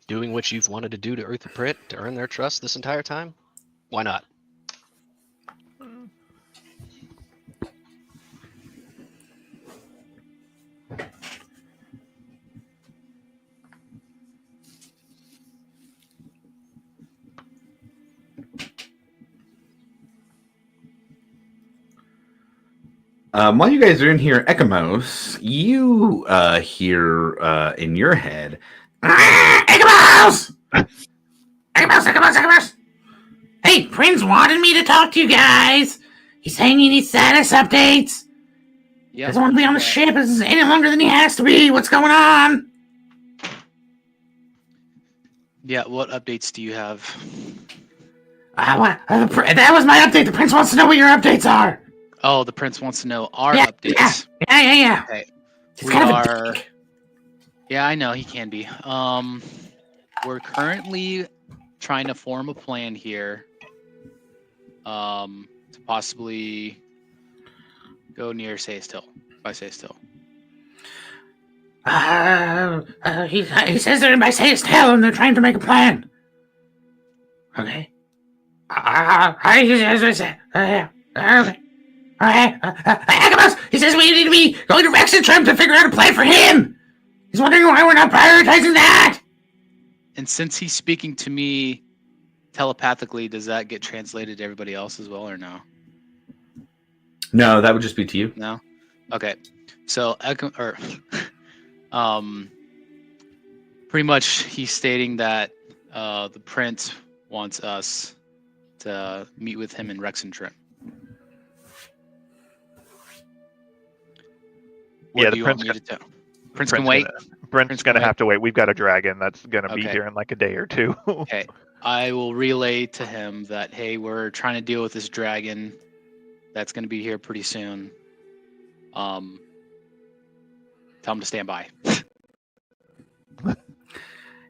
doing what you've wanted to do to Utherprint to earn their trust this entire time, why not? While you guys are in here, Ekamos, you hear in your head, Ekamos! Ekamos! Hey, Prince wanted me to talk to you guys. He's saying he needs status updates. Yeah. Doesn't want to be on the ship any longer than he has to be. What's going on? Yeah, what updates do you have? That was my update. The Prince wants to know what your updates are. Oh, the Prince wants to know our updates. Yeah. Okay. He's kind of a dick. Yeah, I know he can be. We're currently trying to form a plan here. To possibly go near Bysaes Hill. He says they're in Bysaes Hill and they're trying to make a plan. Okay. Okay. Agabus, he says we need to be going to Exandria to figure out a plan for him. He's wondering why we're not prioritizing that. And since he's speaking to me telepathically, does that get translated to everybody else as well, or no? No, that would just be to you. No? Okay. So, pretty much he's stating that the Prince wants us to meet with him in Exandria. Yeah, the Prince can wait. Prince's gonna have to wait. We've got a dragon that's gonna be here in like a day or two. Okay. I will relay to him that, hey, we're trying to deal with this dragon that's gonna be here pretty soon. Tell him to stand by.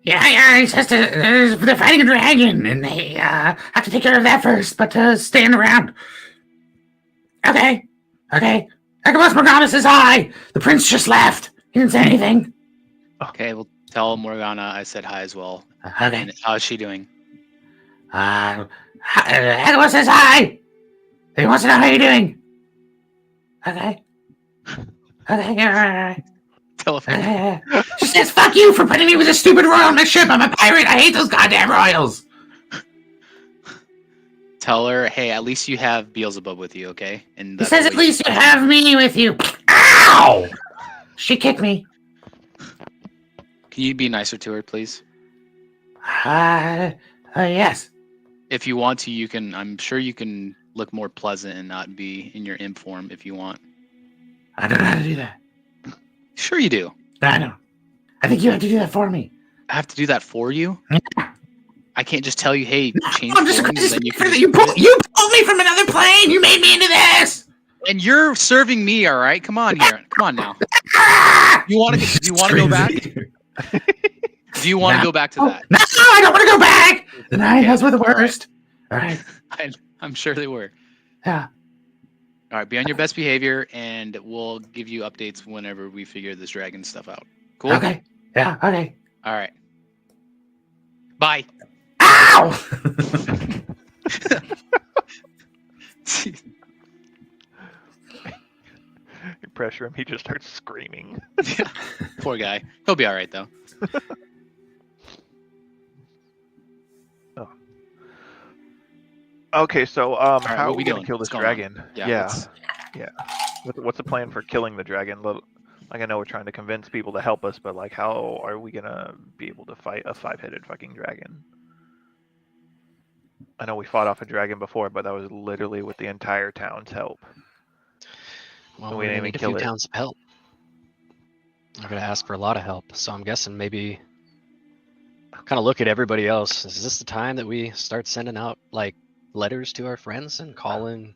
Yeah, he says they're fighting a dragon, and they have to take care of that first, but stand around. Okay. Agabus Morgana says hi. The Prince just left. He didn't say anything. Okay, we'll tell Morgana I said hi as well. Okay. And how's she doing? Agabus says hi. He wants to know how you're doing. Okay, all right. Tell her. She says, fuck you for putting me with a stupid royal on my ship. I'm a pirate. I hate those goddamn royals. Tell her, hey, at least you have Beelzebub with you, okay? And he says, at least you have me with you. Ow! She kicked me. Can you be nicer to her, please? Yes. If you want to, you can. I'm sure you can look more pleasant and not be in your imp form if you want. I don't know how to do that. Sure, you do. I don't. I think you have to do that for me. I have to do that for you. I can't just tell you, hey, change I'm forms, and just then you can. you pulled me from another plane. You made me into this. And you're serving me, all right? Come on here. Come on now. You want to? Do you want to go back? Do you want to go back to that? No, I don't want to go back. The Nightingales were the worst. All right. I'm sure they were. Yeah. All right, be on your best behavior, and we'll give you updates whenever we figure this dragon stuff out. Cool? Okay. Yeah. Okay. All right. Bye. Ow! You pressure him, he just starts screaming. Yeah. Poor guy. He'll be all right, though. Oh. Okay, so right, how are what we we gonna doing? kill this What's going on? dragon? Yeah. What's the plan for killing the dragon? Like, I know we're trying to convince people to help us, but like, how are we gonna be able to fight a 5-headed fucking dragon? I know we fought off a dragon before, but that was literally with the entire town's help. Well, We we didn't even need a kill few it. towns of help. We're gonna ask for a lot of help, so I'm guessing maybe kind of look at everybody else. Is this the time that we start sending out like letters to our friends and calling?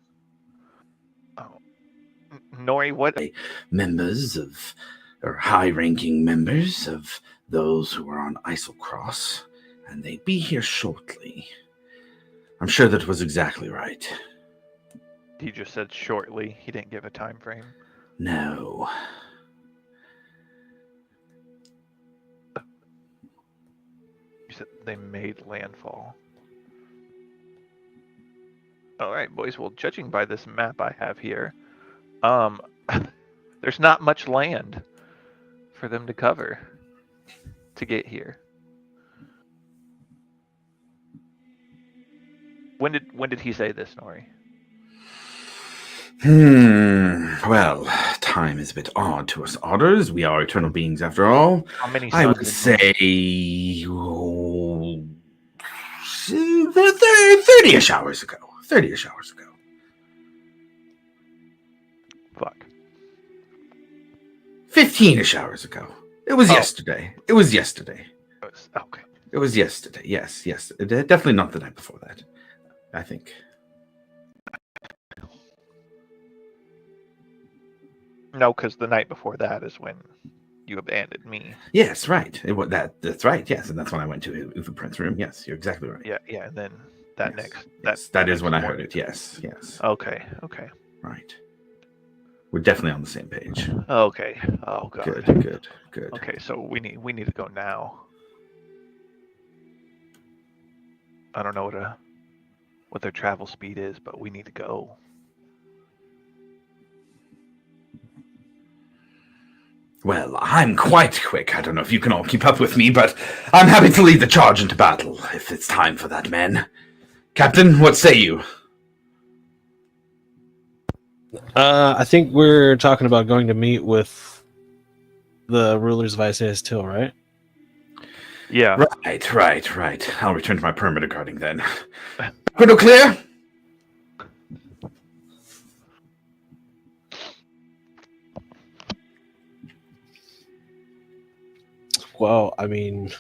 Nori, what? Members of, or high-ranking members of those who are on Islecross, and they'd be here shortly. I'm sure that was exactly right. He just said shortly. He didn't give a time frame. No. You said they made landfall. All right, boys. Well, judging by this map I have here, there's not much land for them to cover to get here. When did he say this, Nori? Well, time is a bit odd to us otters. We are eternal beings after all. How many? I would say 30-ish hours ago. 30-ish hours ago. Fuck. 15-ish hours ago. It was yesterday. It was yesterday. Okay. It was yesterday. Yes. Definitely not the night before that, I think. No, because the night before that is when you abandoned me. Yes, right. That's right. Yes, and that's when I went to Uther Prince's room. Yes, you're exactly right. Yeah, and then that Yes, that is when I heard it. Yes. Okay. Right. We're definitely on the same page. Okay. Oh god. Good. Okay, so we need to go now. I don't know what their travel speed is, but we need to go. Well, I'm quite quick. I don't know if you can all keep up with me, but I'm happy to lead the charge into battle if it's time for that, men. Captain, what say you? I think we're talking about going to meet with the rulers of Bysaes Till, right? Yeah. Right. I'll return to my perimeter guarding then. Window clear? Well, I mean,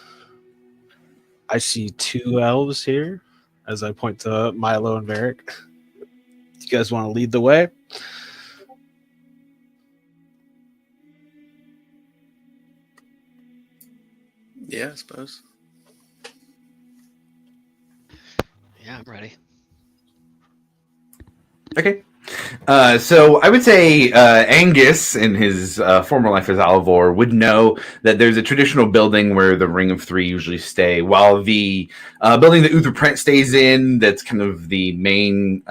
I see 2 elves here as I point to Milo and Varric. You guys want to lead the way? Yeah, I suppose. Yeah, I'm ready. Okay. So I would say Angus, in his former life as Alvor, would know that there's a traditional building where the Ring of Three usually stay, while the building that Uther Prent stays in, that's kind of the main,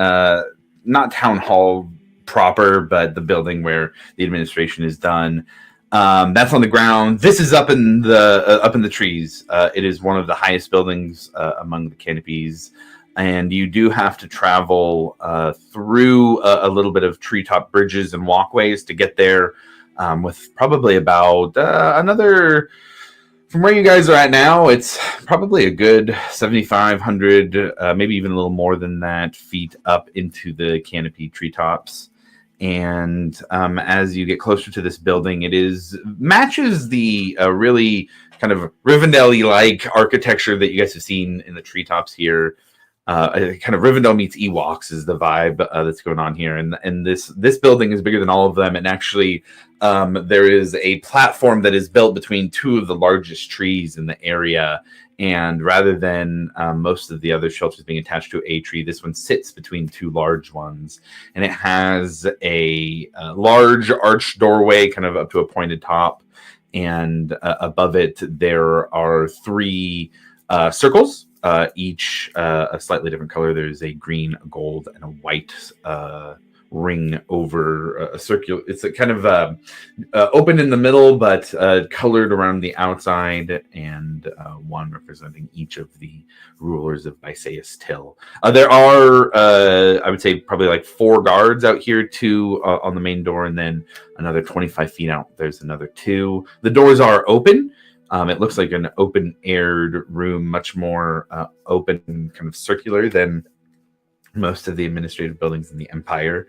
not town hall proper, but the building where the administration is done. That's on the ground. This is up in the trees. It is one of the highest buildings among the canopies. And you do have to travel through a little bit of treetop bridges and walkways to get there, with probably about from From where you guys are at now, it's probably a good 7,500, maybe even a little more than that, feet up into the canopy treetops. And as you get closer to this building, matches the really kind of Rivendell-like architecture that you guys have seen in the treetops here. Kind of Rivendell meets Ewoks is the vibe that's going on here, and this building is bigger than all of them. And actually, there is a platform that is built between two of the largest trees in the area. And rather than most of the other shelters being attached to a tree, this one sits between two large ones, and it has a large arched doorway, kind of up to a pointed top, and above it there are three circles. Each a slightly different color. There's a green, a gold, and a white ring over a circular. It's a kind of open in the middle, but colored around the outside, and one representing each of the rulers of Bysaes Till. There are, I would say, probably like 4 guards out here, 2 on the main door, and then another 25 feet out. There's another 2. The doors are open. It looks like an open-aired room, much more open, kind of circular than most of the administrative buildings in the Empire.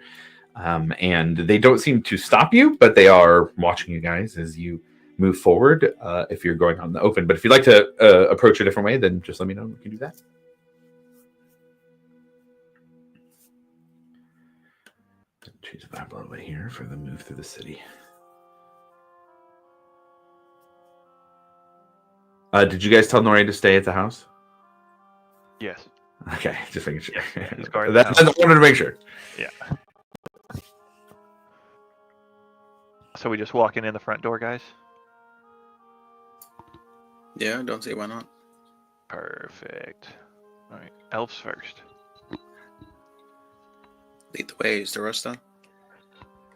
And they don't seem to stop you, but they are watching you guys as you move forward if you're going on the open. But if you'd like to approach a different way, then just let me know. We can do that. Choose a vibe a little bit here for the move through the city. Did you guys tell Nori to stay at the house? Yes. Okay, just making sure. Yeah, he's guarding I wanted to make sure. Yeah. So we just walking in the front door, guys? Yeah, don't see why not. Perfect. All right, elves first. Lead the way, is the rest done?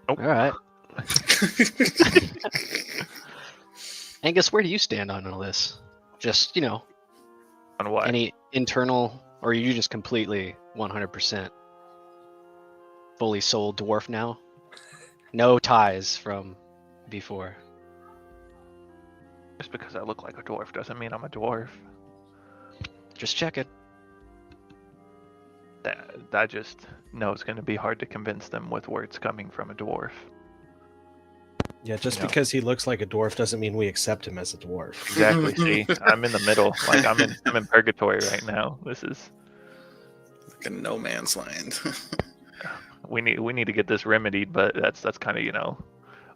All right. Angus, where do you stand on all this? Just, On what? any internal, or are you just completely 100% fully sold dwarf now? No ties from before. Just because I look like a dwarf doesn't mean I'm a dwarf. Just checking. I just know it's going to be hard to convince them with words coming from a dwarf. Yeah, just No. because he looks like a dwarf doesn't mean we accept him as a dwarf. Exactly. See, I'm in the middle. Like I'm in purgatory right now. This is Like a no man's land. we need to get this remedied, but that's kind of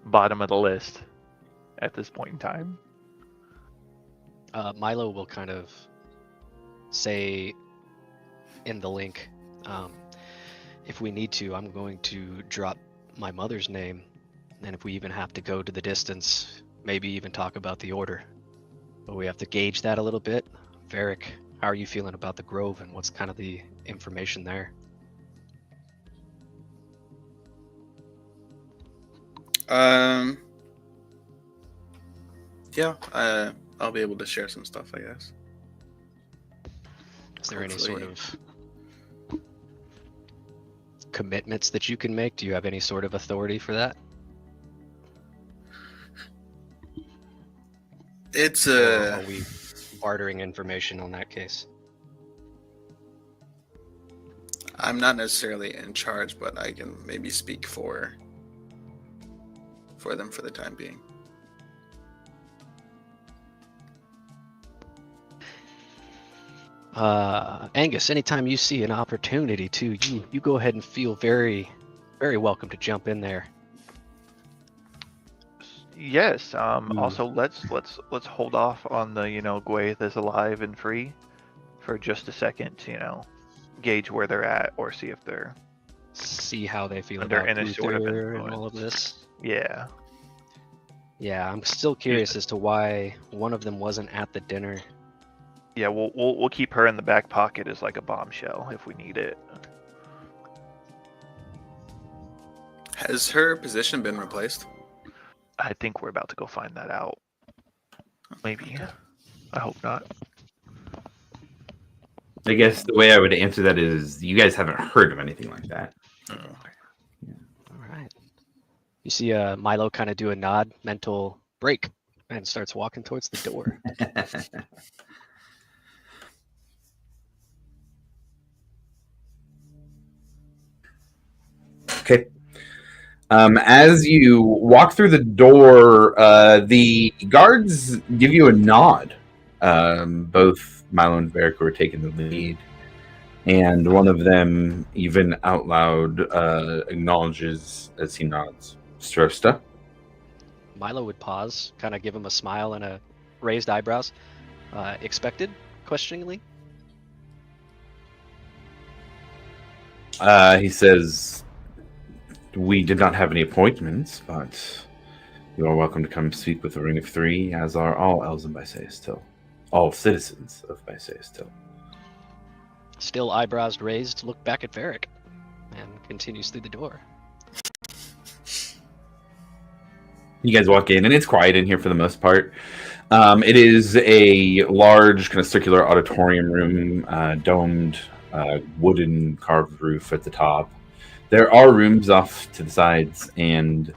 bottom of the list at this point in time. Milo will kind of say in the link, if we need to, I'm going to drop my mother's name, and if we even have to go to the distance, maybe even talk about the order. But we have to gauge that a little bit. Varric, how are you feeling about the Grove, and what's kind of the information there? Yeah, I'll be able to share some stuff, I guess. Is there any sort Hopefully. of commitments that you can make? Do you have any sort of authority for that? It's Or are we bartering information on that case? I'm not necessarily in charge, but I can maybe speak for them for the time being. Angus, anytime you see an opportunity to, you go ahead and feel very, very welcome to jump in there. Yes. Also, let's hold off on the Gwaith is alive and free for just a second to gauge where they're at or see if they're See how they feel under about any sort of Luther and influence. all of this. Yeah. Yeah, I'm still curious as to why one of them wasn't at the dinner. Yeah, we'll keep her in the back pocket as like a bombshell if we need it. Has her position been replaced? I think we're about to go find that out. Maybe. I hope not. I guess the way I would answer that is you guys haven't heard of anything like that. Oh. All right. You see Milo kind of do a nod, mental break. and starts walking towards the door. Okay. As you walk through the door, the guards give you a nod. Both Milo and Varric were taking the lead, and one of them even out loud acknowledges as he nods. Strosta. Milo would pause, kind of give him a smile and a raised eyebrows. Expected? Questioningly. He says, "We did not have any appointments, but you are welcome to come speak with the Ring of Three, as are all elves in Bysaes still. All citizens of Bysaes still." Still eyebrows raised, look back at Varric and continues through the door. You guys walk in, and it's quiet in here for the most part. It is a large, kind of circular auditorium room, domed, wooden carved roof at the top. There are rooms off to the sides, and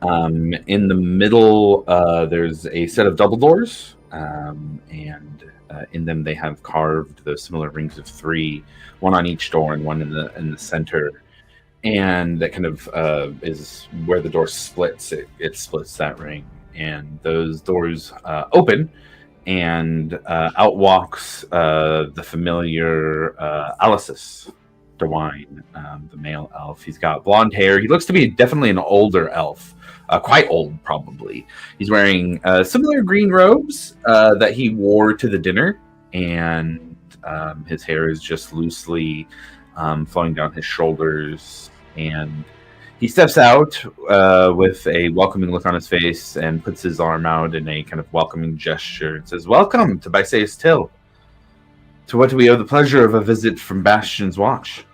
in the middle, there's a set of double doors, and in them they have carved those similar rings of three, one on each door and one in the center. And that kind of is where the door splits. It splits that ring, and those doors open, and out walks the familiar Alicis DeWine, the male elf. He's got blonde hair. He looks to be definitely an older elf, quite old probably. He's wearing similar green robes that he wore to the dinner, and his hair is just loosely flowing down his shoulders. And he steps out with a welcoming look on his face and puts his arm out in a kind of welcoming gesture and says, "Welcome to Bysaes Till. To what we owe the pleasure of a visit from Bastion's watch."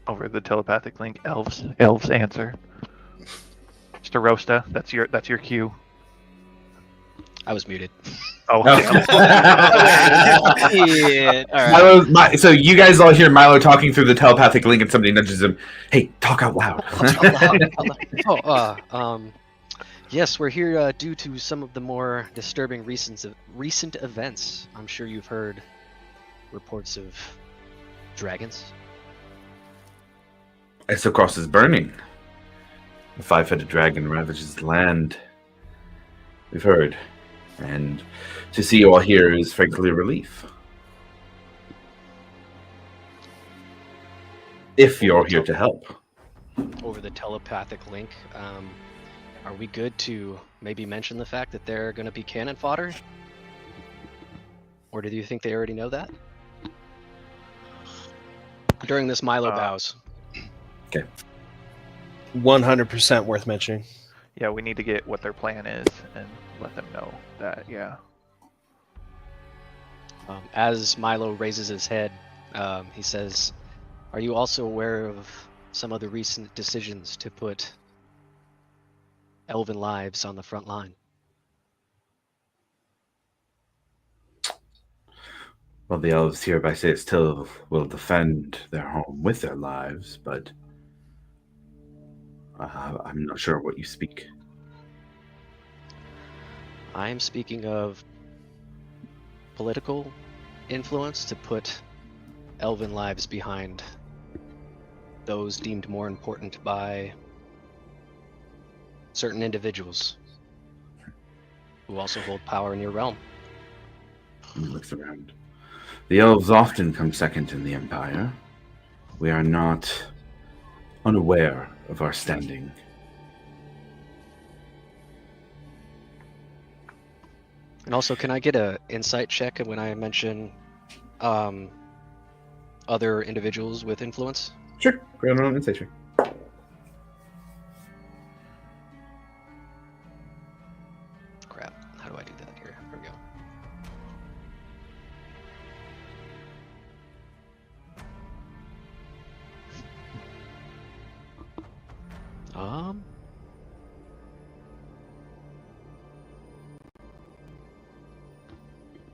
Over the telepathic link, elves answer. Mr. Rosta, that's your cue. I was muted. Oh, Yeah, all right. So you guys all hear Milo talking through the telepathic link, and somebody nudges him. "Hey, talk out loud." Yes, we're here due to some of the more disturbing recent events. I'm sure you've heard reports of dragons. Esocross is burning. The five-headed dragon ravages the land. We've heard. And to see you all here is frankly a relief. If you're here to help. Over the telepathic link, are we good to maybe mention the fact that they're going to be cannon fodder? Or do you think they already know that? During this Milo bows. Okay. 100% worth mentioning. yeah, we need to get what their plan is and let them know that. Yeah. As Milo raises his head, he says, "Are you also aware of some of the recent decisions to put elven lives on the front line?" Well, the elves here by Bysaes Till will defend their home with their lives, but I'm not sure what you speak. I am speaking of political influence to put elven lives behind those deemed more important by certain individuals who also hold power in your realm. He looks around. The elves often come second in the Empire. We are not unaware of our standing. And also, can I get a insight check when I mention other individuals with influence? Sure. Go ahead and insight check. Crap. How do I do that here? There we go.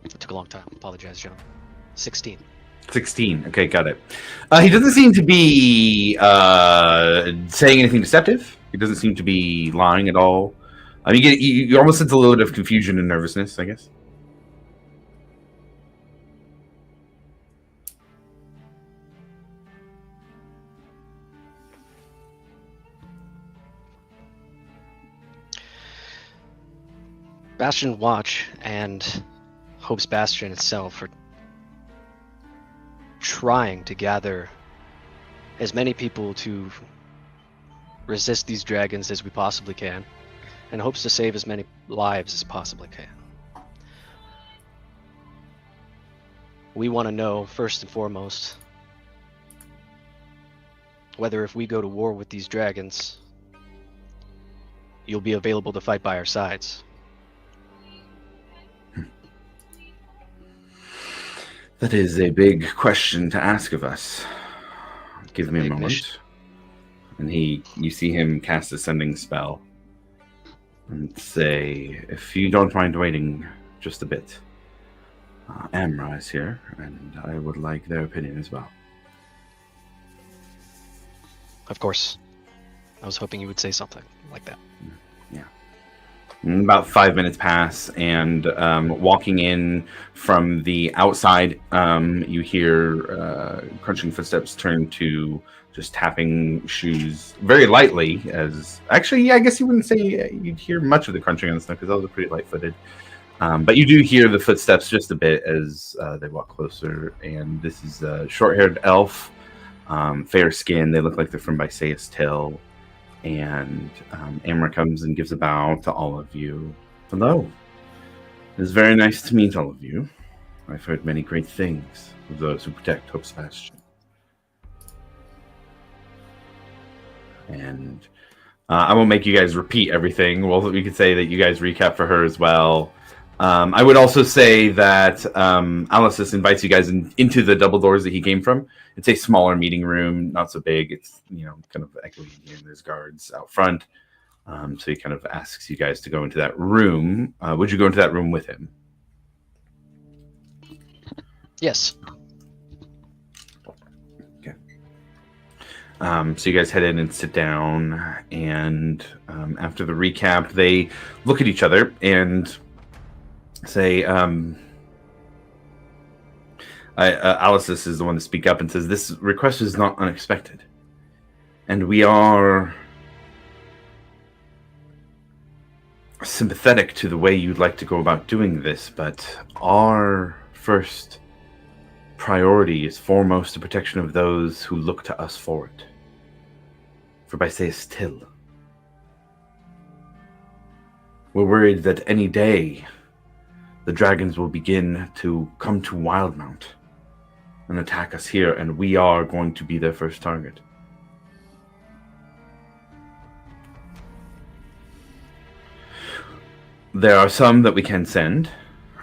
It took a long time. Apologize, John. 16. 16. Okay, got it. He doesn't seem to be saying anything deceptive. He doesn't seem to be lying at all. You almost sense a little bit of confusion and nervousness, I guess. Bastion Watch and Hope's Bastion itself are trying to gather as many people to resist these dragons as we possibly can, and hopes to save as many lives as possibly can. We want to know, first and foremost, whether if we go to war with these dragons, you'll be available to fight by our sides. That is a big question to ask of us. Give me a moment. And you see him cast a sending spell and say, if you don't mind waiting just a bit, Amra is here, and I would like their opinion as well. Of course. I was hoping you would say something like that. Yeah. And about 5 minutes pass, and walking in from the outside, you hear crunching footsteps turn to just tapping shoes very lightly. Actually, I guess you wouldn't say you'd hear much of the crunching on the snow because those are pretty light-footed. But you do hear the footsteps just a bit as they walk closer, and this is a short-haired elf, fair skin. They look like they're from Bysaes Till. And Amra comes and gives a bow to all of you. Hello. It is very nice to meet all of you. I've heard many great things of those who protect Hope's Bastion. And I won't make you guys repeat everything. Well, we could say that you guys recap for her as well. I would also say that Aliceus invites you guys into the double doors that he came from. It's a smaller meeting room, not so big. It's, kind of echoey in here, and there's guards out front. So he kind of asks you guys to go into that room. Would you go into that room with him? Yes. Okay. So you guys head in and sit down, and after the recap, they look at each other and say, Aliceus is the one to speak up and says, this request is not unexpected. And we are sympathetic to the way you'd like to go about doing this, but our first priority is foremost the protection of those who look to us for it. For Bysaes Till. We're worried that any day the dragons will begin to come to Wildmount and attack us here, and we are going to be their first target. There are some that we can send,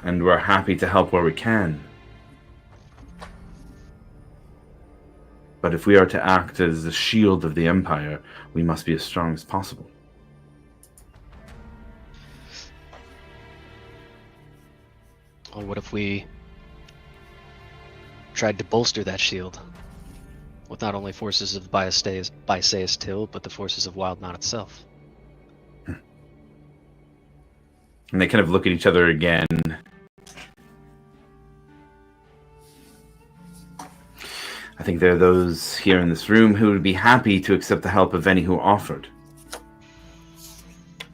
and we're happy to help where we can. But if we are to act as the shield of the Empire, we must be as strong as possible. Well, what if we tried to bolster that shield with not only forces of Bysaes Till, but the forces of Wildmount itself? And they kind of look at each other again. I think there are those here in this room who would be happy to accept the help of any who offered.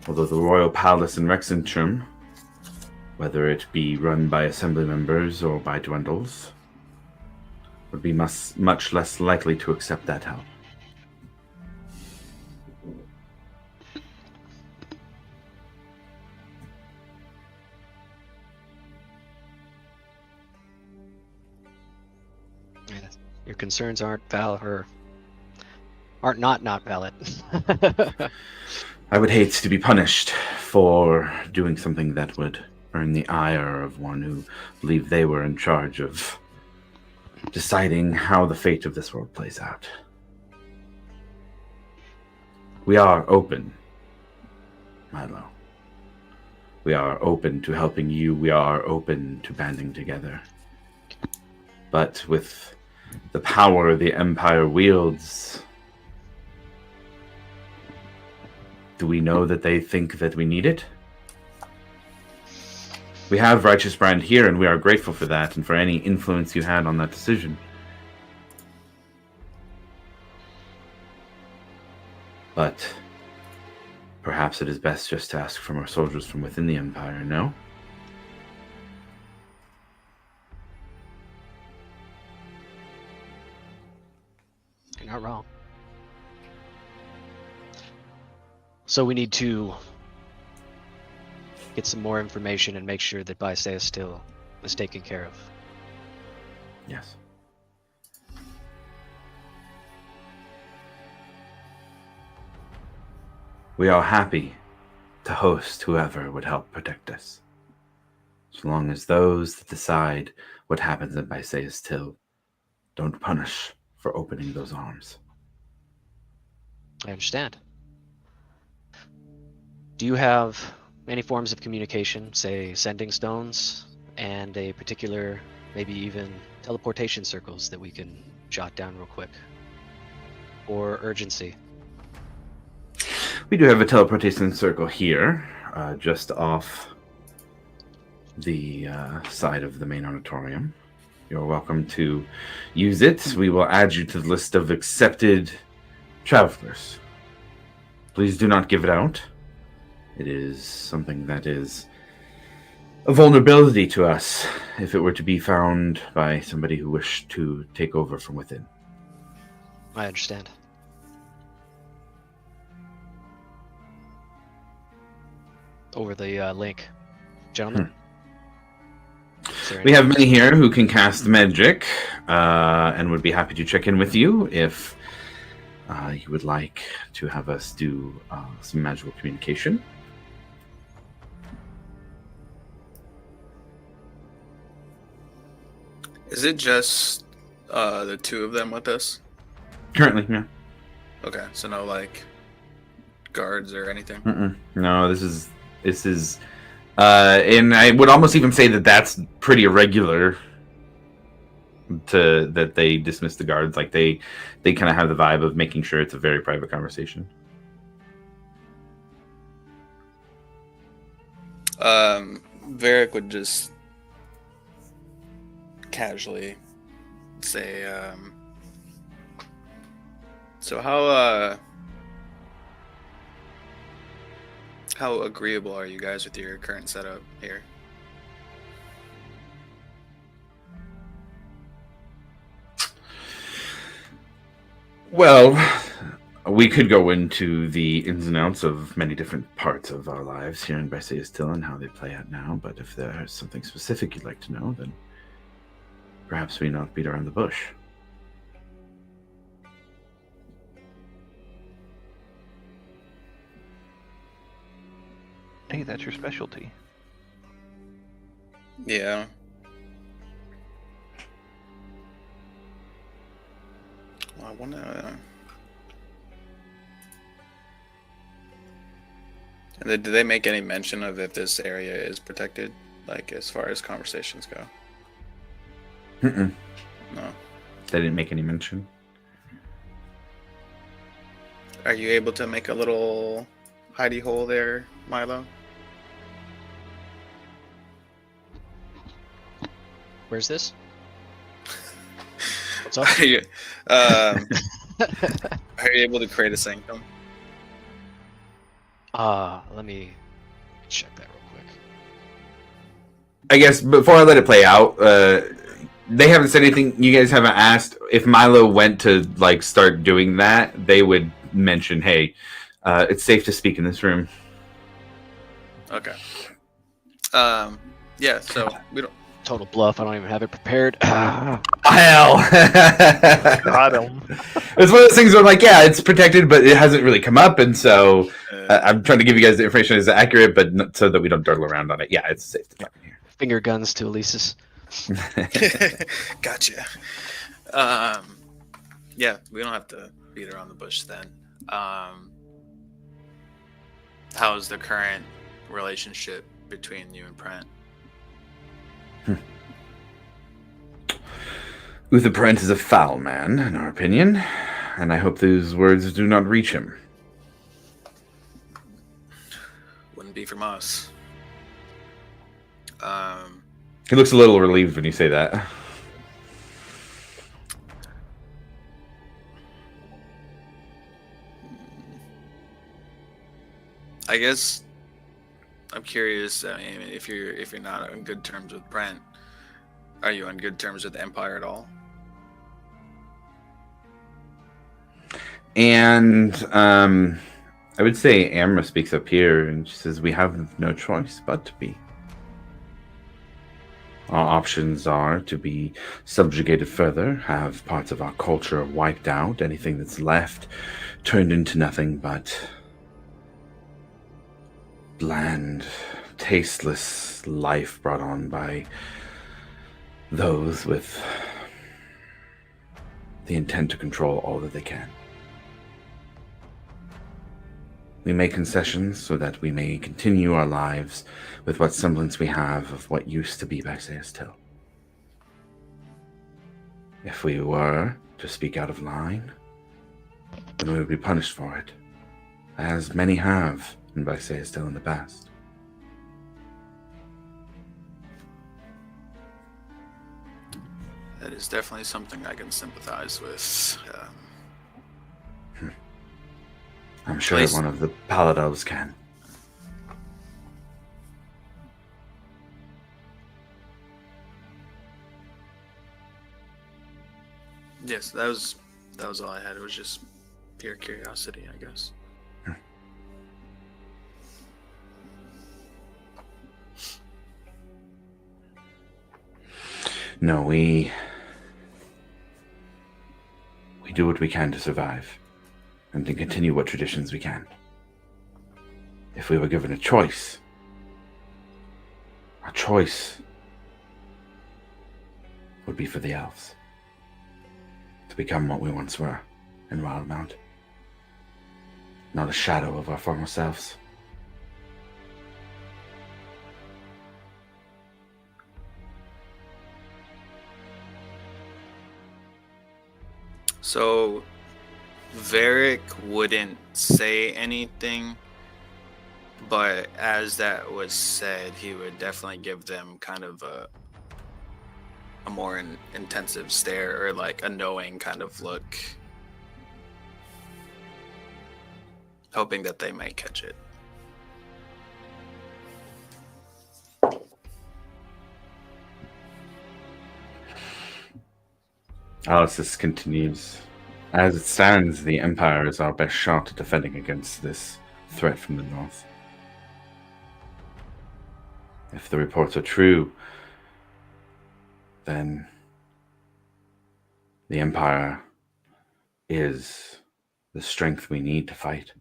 Although the Royal Palace in Rexentrum, whether it be run by assembly members or by Dwindles, would be much less likely to accept that help. Your concerns aren't valid, or aren't not valid. I would hate to be punished for doing something that would earn the ire of one who believed they were in charge of deciding how the fate of this world plays out. We are open, Milo. We are open to helping you. We are open to banding together. But with the power the Empire wields, do we know that they think that we need it? We have Righteous Brand here, and we are grateful for that, and for any influence you had on that decision. But perhaps it is best just to ask for more soldiers from within the Empire, no? You're not wrong. So we need to get some more information and make sure that Bysaes still is taken care of. Yes. We are happy to host whoever would help protect us. As long as those that decide what happens at Bysaes Till don't punish for opening those arms. I understand. Do you have any forms of communication, say sending stones, and a particular, maybe even teleportation circles that we can jot down real quick? Or urgency? We do have a teleportation circle here, just off the side of the main auditorium. You're welcome to use it. We will add you to the list of accepted travelers. Please do not give it out. It is something that is a vulnerability to us if it were to be found by somebody who wished to take over from within. I understand. Over the link, gentlemen. We have many here who can cast magic, and would be happy to check in with you if you would like to have us do some magical communication. Is it just the two of them with us? Currently, yeah. Okay, so no like guards or anything. No, this is, and I would almost even say that that's pretty irregular. That they dismiss the guards, like they kind of have the vibe of making sure it's a very private conversation. Varric would just casually say, so how agreeable are you guys with your current setup here? Well, we could go into the ins and outs of many different parts of our lives here in Bysaes Till and how they play out now, but if there's something specific you'd like to know, then perhaps we not beat around the bush. Hey, that's your specialty. Yeah. Well, I wanna. And did they make any mention of if this area is protected, like as far as conversations go? No. They didn't make any mention. Are you able to make a little hidey hole there, Milo? Where's this? What's up? Are you are you able to create a sanctum? Let me check that real quick. I guess before I let it play out, they haven't said anything. You guys haven't asked if Milo went to like start doing that. They would mention, "Hey, it's safe to speak in this room." Okay. Yeah. So we don't. Total bluff. I don't even have it prepared. Hell! Got him. It's one of those things where I'm like, yeah, it's protected, but it hasn't really come up, and so I'm trying to give you guys the information as accurate, but not, so that we don't dawdle around on it. Yeah, it's safe to talk in here. Finger guns to Elise's. Gotcha. Yeah, we don't have to beat around the bush then. How's the current relationship between you and Prent? Utherprent is a foul man, in our opinion, and I hope those words do not reach him. Wouldn't be from us. He looks a little relieved when you say that. I guess I'm curious. I mean, if you're not on good terms with Brent, are you on good terms with the Empire at all? And I would say Amra speaks up here, and she says, "We have no choice but to be. Our options are to be subjugated further, have parts of our culture wiped out, anything that's left turned into nothing but bland, tasteless life brought on by those with the intent to control all that they can. We make concessions so that we may continue our lives with what semblance we have of what used to be Bysaes Till. If we were to speak out of line, then we would be punished for it, as many have in Bysaes Till in the past. That is definitely something I can sympathize with. I'm sure Please. one of the Paladins can. Yes, that was all I had. It was just pure curiosity, I guess. No, we do what we can to survive, and to continue what traditions we can. If we were given a choice, our choice would be for the elves. To become what we once were in Wildmount. Not a shadow of our former selves. So, Varric wouldn't say anything, but as that was said, he would definitely give them kind of a more intensive stare, or like a knowing kind of look, hoping that they might catch it. Alice continues. As it stands, the Empire is our best shot at defending against this threat from the north. If the reports are true, then the Empire is the strength we need to fight.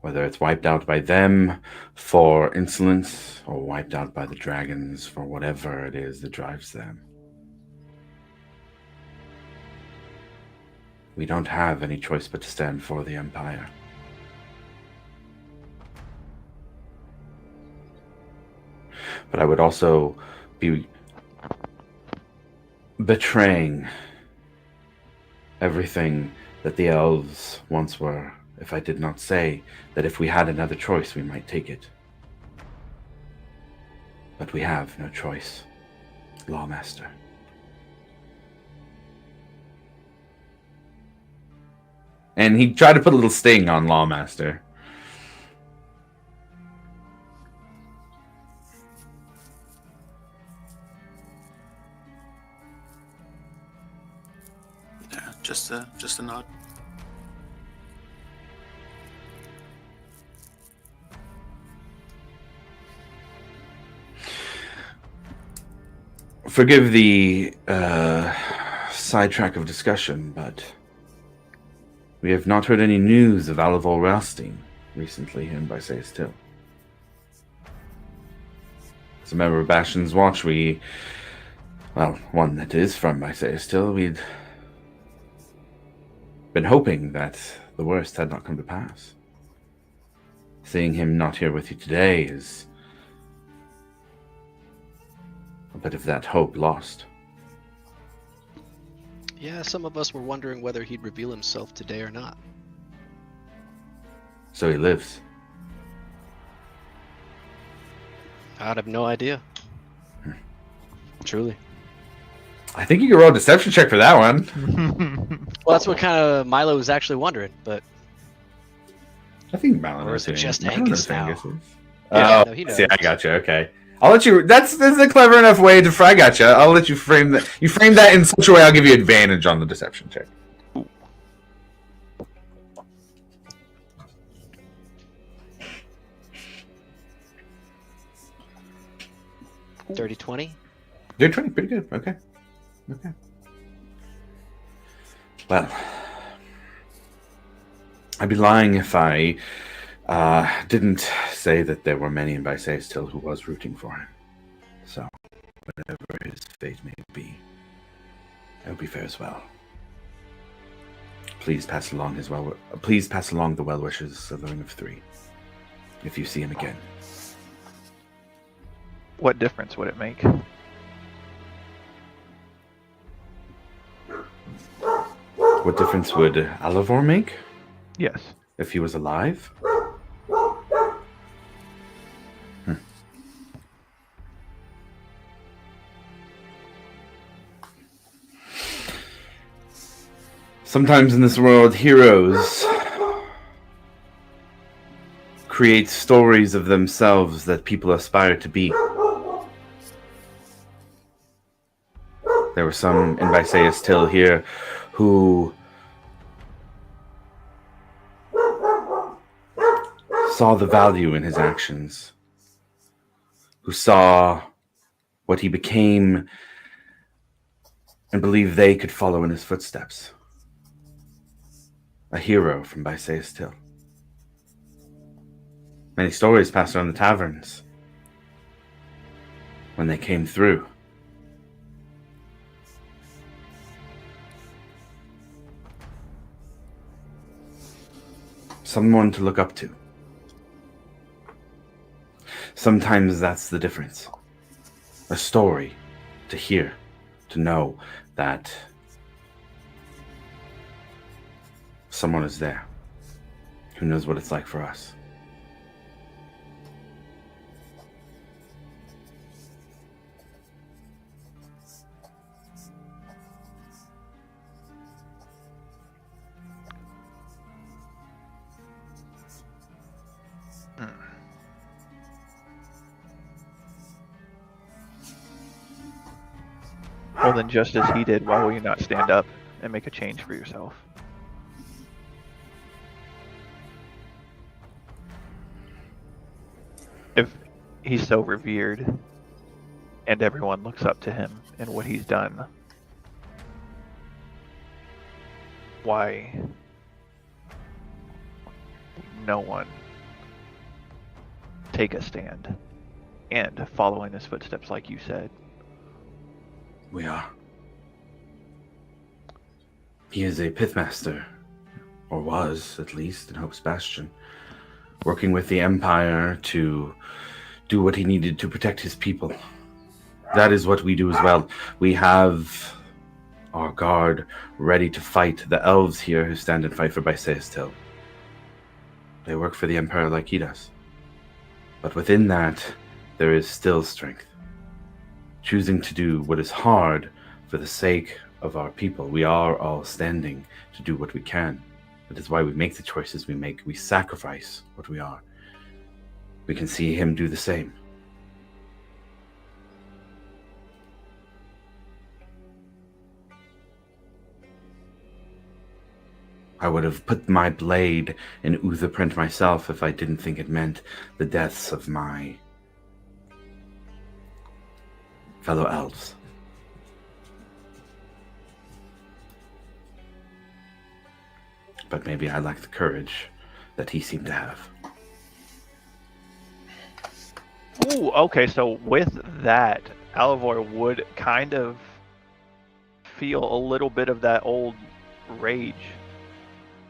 Whether it's wiped out by them for insolence, or wiped out by the dragons for whatever it is that drives them. We don't have any choice but to stand for the Empire. But I would also be betraying everything that the elves once were if I did not say that if we had another choice, we might take it. But we have no choice, Lawmaster. And he tried to put a little sting on Lawmaster. Yeah, just a nod. Forgive the sidetrack of discussion, but we have not heard any news of Alivol Ralstein recently in Bysaes Till. As a member of Bastion's Watch, one that is from Bysaes Till, we'd been hoping that the worst had not come to pass. Seeing him not here with you today is a bit of that hope lost. Yeah, some of us were wondering whether he'd reveal himself today or not. So he lives. I'd have no idea. Truly. I think you can roll a deception check for that one. Well, that's what kind of Milo was actually wondering, but I think Malin Or is it knows just Malin Angus knows now? Angus is. Yeah, Oh, no, he see, I knows. got you. Okay, I'll let you. That's a clever enough way to. I got you. I'll let you frame that. You frame that in such a way. I'll give you advantage on the deception check. 30-20? You're 20, pretty good. Okay. Well, I'd be lying if I didn't say that there were many in Bysaes still who was rooting for him. So, whatever his fate may be, I hope he fares well. Please pass along the well wishes of the Ring of Three, if you see him again. What difference would it make? What difference would Alivor make Yes. if he was alive? Sometimes in this world, heroes create stories of themselves that people aspire to be. There were some in Bysaes still here who saw the value in his actions, who saw what he became and believed they could follow in his footsteps. A hero from Bysaes still. Many stories passed around the taverns when they came through. Someone to look up to. Sometimes that's the difference. A story to hear, to know that someone is there who knows what it's like for us. Well, then, just as he did, why will you not stand up and make a change for yourself? If he's so revered and everyone looks up to him and what he's done, why no one take a stand and follow in his footsteps like you said? We are. He is a pithmaster, or was, at least, in Hope's Bastion, working with the Empire to do what he needed to protect his people. That is what we do as well. We have our guard ready to fight the elves here who stand and fight for Bysaes still. They work for the Empire like he does. But within that, there is still strength. Choosing to do what is hard for the sake of our people. We are all standing to do what we can. That is why we make the choices we make. We sacrifice what we are. We can see him do the same. I would have put my blade in Utherprint myself if I didn't think it meant the deaths of my fellow elves. But maybe I lack the courage that he seemed to have. Ooh, okay, so with that, Alivor would kind of feel a little bit of that old rage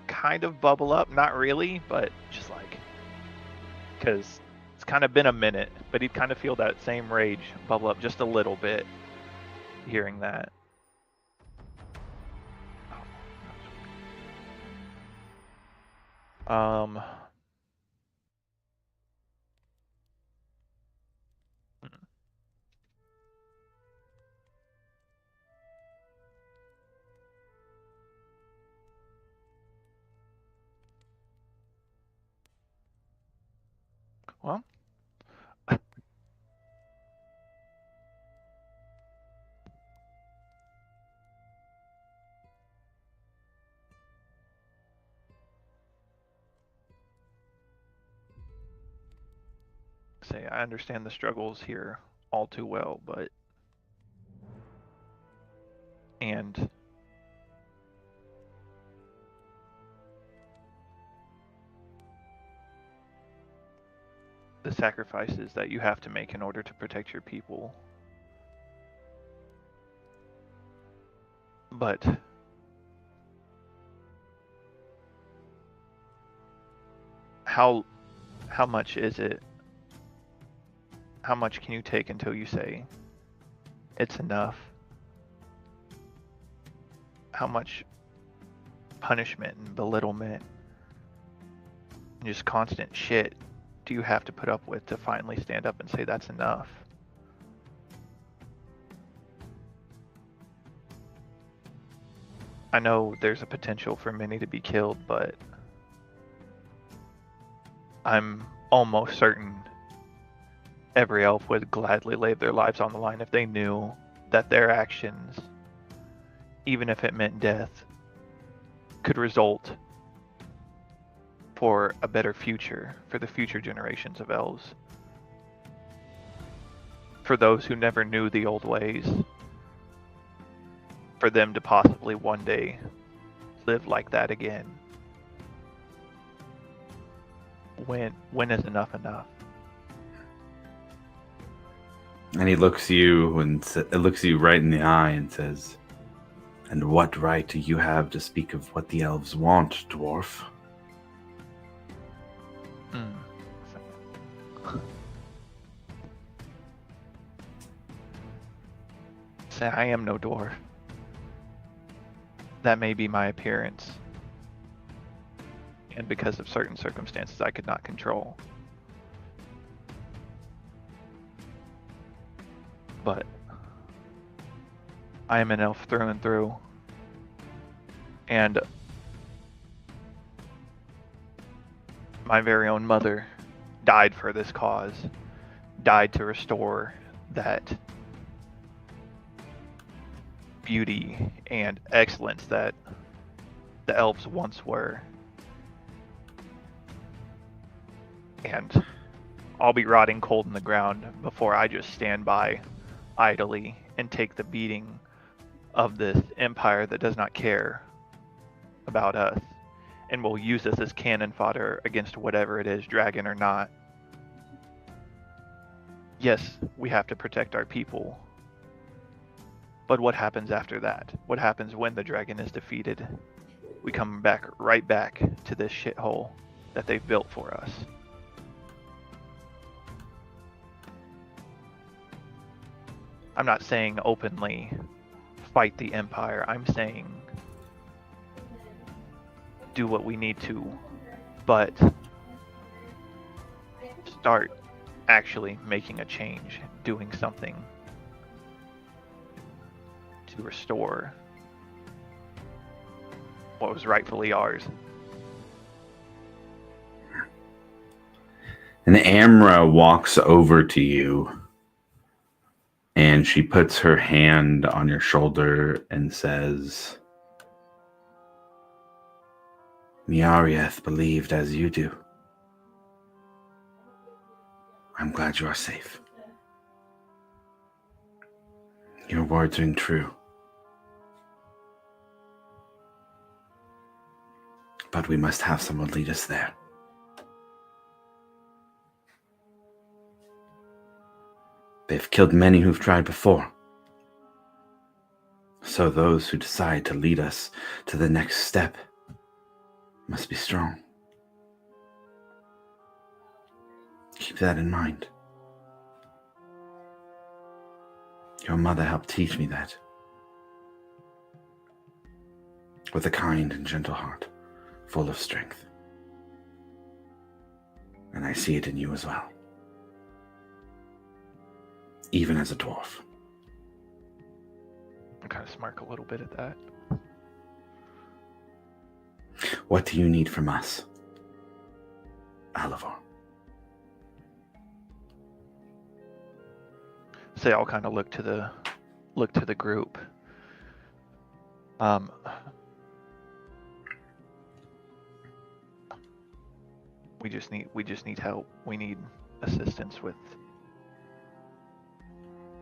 kind of bubble up. Not really, but just like, because it's kind of been a minute, but he'd kind of feel that same rage bubble up just a little bit hearing that. Um. Well, say I understand the struggles here all too well, but and the sacrifices that you have to make in order to protect your people. But how much is it? How much can you take until you say it's enough? How much punishment and belittlement and just constant shit do you have to put up with to finally stand up and say that's enough? I know there's a potential for many to be killed, but I'm almost certain every elf would gladly lay their lives on the line if they knew that their actions, even if it meant death, could result for a better future for the future generations of elves. For those who never knew the old ways, for them to possibly one day live like that again. When is enough enough? And he looks you and looks you right in the eye and says, "And what right do you have to speak of what the elves want, dwarf?" Say, I am no dwarf. That may be my appearance, and because of certain circumstances I could not control. But I am an elf through and through, and my very own mother died for this cause, died to restore that beauty and excellence that the elves once were. And I'll be rotting cold in the ground before I just stand by idly and take the beating of this empire that does not care about us and will use us as cannon fodder against whatever it is, dragon or not. Yes, we have to protect our people. But what happens after that? What happens when the dragon is defeated? We come right back to this shithole that they've built for us. I'm not saying openly fight the Empire. I'm saying do what we need to, but start actually making a change, doing something to restore what was rightfully ours. And Amra walks over to you, and she puts her hand on your shoulder and says, "Miarieth believed as you do. I'm glad you are safe. Your words ring true. But we must have someone lead us there. They've killed many who've tried before. So those who decide to lead us to the next step must be strong. Keep that in mind. Your mother helped teach me that. With a kind and gentle heart, full of strength. And I see it in you as well. Even as a dwarf. I kind of smirk a little bit at that. What do you need from us, Alivor? So I'll kind of look to the group. We just need help. We need assistance with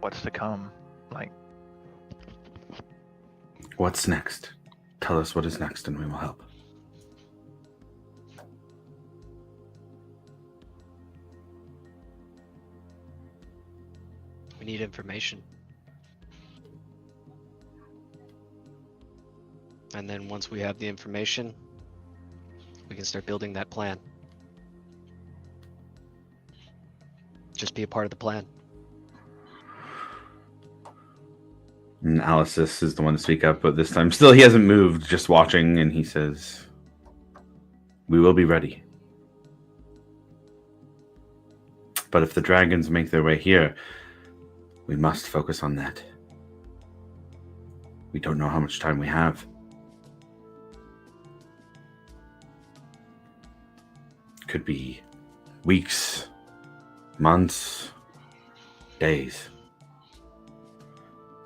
what's to come. Like, What's next? Tell us what is next and we will help. We need information. And then once we have the information, we can start building that plan. Just be a part of the plan. And Alice is the one to speak up, but this time still he hasn't moved, just watching, and he says, "We will be ready. But if the dragons make their way here, we must focus on that. We don't know how much time we have. Could be weeks, months, days.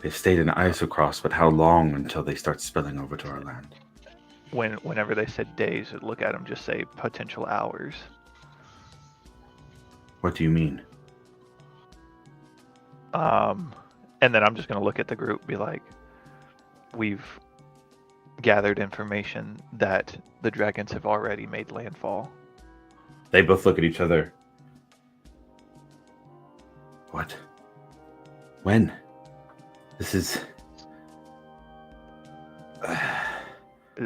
They've stayed in Isocross, but how long until they start spilling over to our land?" whenever they said days, I'd look at them, just say potential hours. What do you mean? And then I'm just gonna look at the group, be like, we've gathered information that the dragons have already made landfall. They both look at each other. What? When? This is...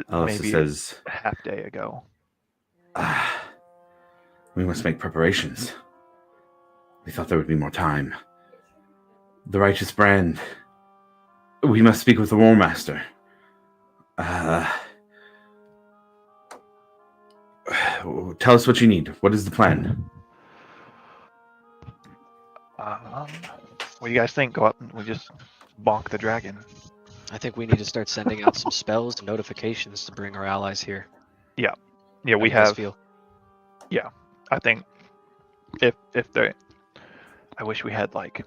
Alice Maybe says, a half day ago. we must make preparations. We thought there would be more time. The righteous brand. We must speak with the War Master. Tell us what you need. What is the plan? What do you guys think? Go up and we just bonk the dragon. I think we need to start sending out some spells and notifications to bring our allies here. Yeah, How we do you guys have. feel? I think if they, I wish we had like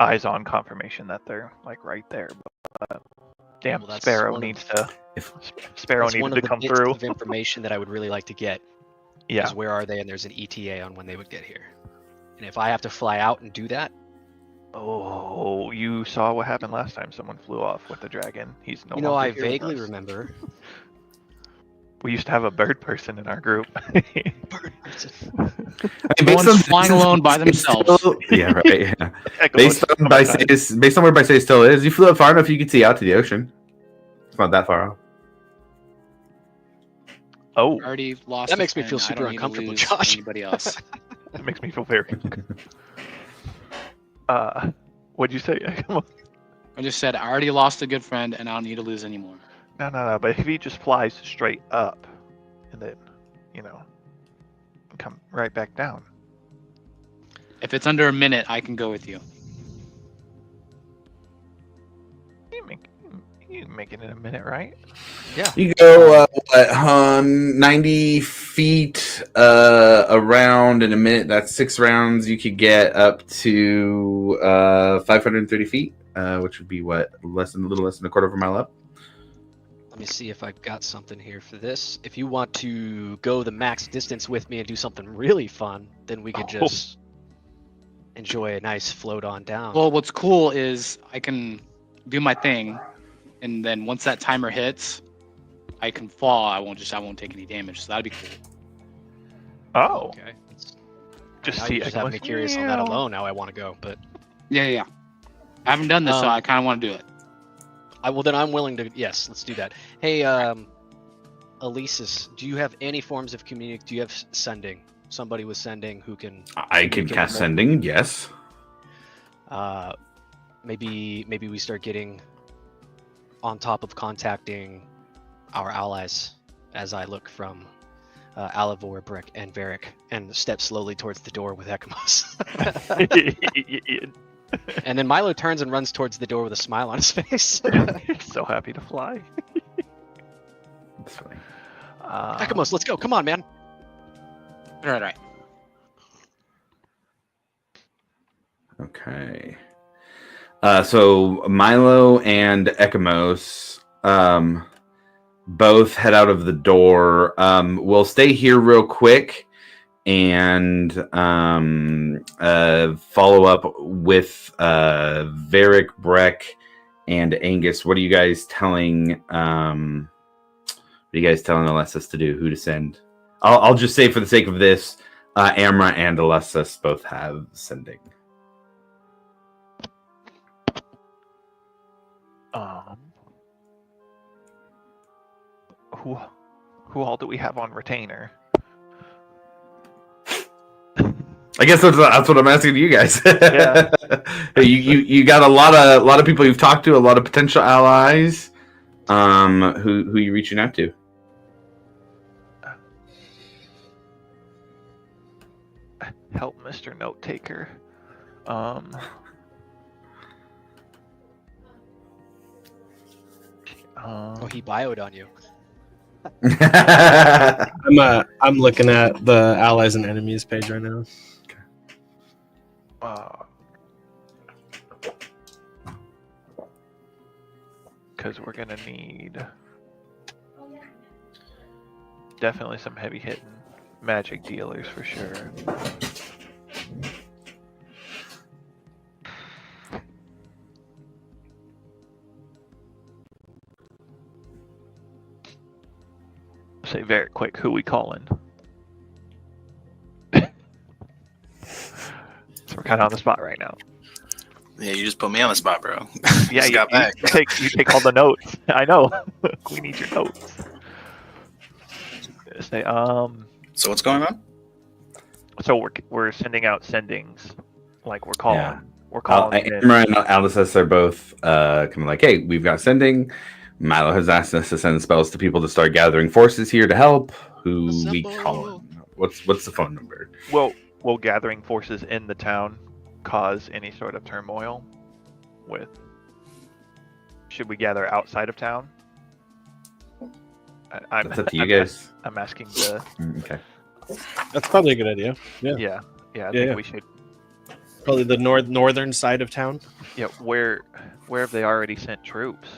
eyes on confirmation that they're like right there. But damn, Well, that's Sparrow one of- needs to. If- Sparrow That's needed one to of the come bits through. of information that I would really like to get. Yeah. Is where are they, and there's an ETA on when they would get here. And if I have to fly out and do that, Oh, you saw what happened last time someone flew off with the dragon. He's no you know, longer I here with vaguely us. remember. We used to have a bird person in our group. No one's flying alone by themselves. Yeah, right. Yeah. Heck, Based most on of the time. based on where Bysaes still is, you flew up far enough you could see out to the ocean. It's not that far off. Oh, Already lost. That a makes me friend. feel I super don't need to uncomfortable, lose Josh. Anybody else? that makes me feel very good. What'd you say? Come on. I just said I already lost a good friend, and I don't need to lose anymore. No. But if he just flies straight up, and then, come right back down. If it's under a minute, I can go with you. You can make it in a minute, right? Yeah. You go 90 feet around in a minute. That's 6 rounds. You could get up to 530 feet, which would be what, a little less than a quarter of a mile up. Let me see if I've got something here for this. If you want to go the max distance with me and do something really fun, then we could just enjoy a nice float on down. Well, what's cool is I can do my thing, and then once that timer hits, I can fall. I won't take any damage. So that'd be cool. Oh, Okay. just Now see. you just have me curious on that alone. How I want to go, but Yeah. I haven't done this, so Um, I kind of want to do it. then I'm willing to. Yes, let's do that. Hey, Elisis, do you have any forms of communication? Do you have sending? Somebody with sending who can? I can cast sending, yes. Maybe we start getting on top of contacting our allies as I look from Alivor, Brick, and Varric, and step slowly towards the door with Ekamos. And then Milo turns and runs towards the door with a smile on his face. So happy to fly. That's funny. Ekamos, let's go. Come on, man. All right. Okay. So Milo and Ekamos both head out of the door. We'll stay here real quick and follow up with Varric, Breck, and Angus. What are you guys telling? What are you guys telling Alessis to do? Who to send? I'll just say for the sake of this, Amra and Alessis both have sending. Who all do we have on retainer? I guess that's what I'm asking you guys. Yeah. you got a lot of people you've talked to, a lot of potential allies. Who you reaching out to? Help, Mr. Note Taker. He bioed on you. I'm looking at the allies and enemies page right now. Because we're gonna need definitely some heavy hitting magic dealers for sure. Say very quick, who we calling? So we're kind of on the spot right now. Yeah, you just put me on the spot, bro. Yeah, Just got back. you take all the notes. I know. We need your notes. Say, So what's going on? So we're sending out sendings, like we're calling. Yeah. We're calling. Amra and Alessis are both kind of like, hey, we've got sending. Milo has asked us to send spells to people to start gathering forces here to help. Who we calling? What's the phone number? Will gathering forces in the town cause any sort of turmoil? Should we gather outside of town? That's up to you guys. I'm asking the. Okay. That's probably a good idea. Yeah. I think we should. Probably the northern side of town. Yeah. Where have they already sent troops?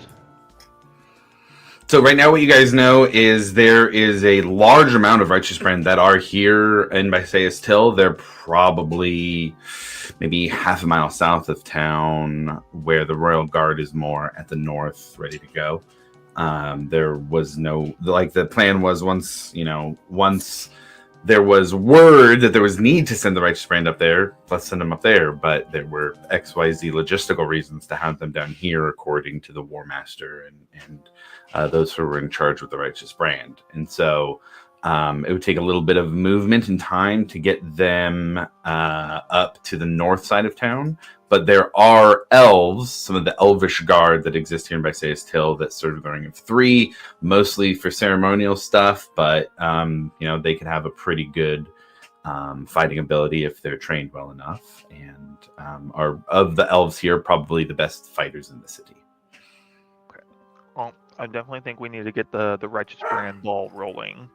So right now what you guys know is there is a large amount of Righteous Brand that are here in Bysaes Till. They're probably maybe half a mile south of town where the Royal Guard is more at the north, ready to go. There was no, the plan was once there was word that there was need to send the Righteous Brand up there, let's send them up there. But there were XYZ logistical reasons to have them down here, according to the War Master and those who were in charge with the Righteous Brand. And so it would take a little bit of movement and time to get them up to the north side of town. But there are elves, some of the elvish guard that exist here in Bysaes Till that serve the Ring of Three, mostly for ceremonial stuff. But, they can have a pretty good fighting ability if they're trained well enough. And are, of the elves here, probably the best fighters in the city. Okay. Well, I definitely think we need to get the Righteous Brand ball rolling.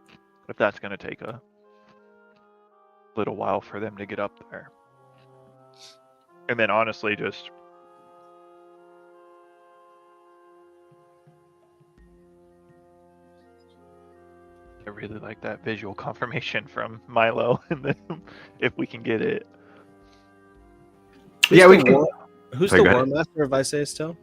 If that's going to take a little while for them to get up there. And then honestly, just I really like that visual confirmation from Milo, and then if we can get it. Yeah, we can. Who's Sorry, the go War ahead. Master of Bysaes Till?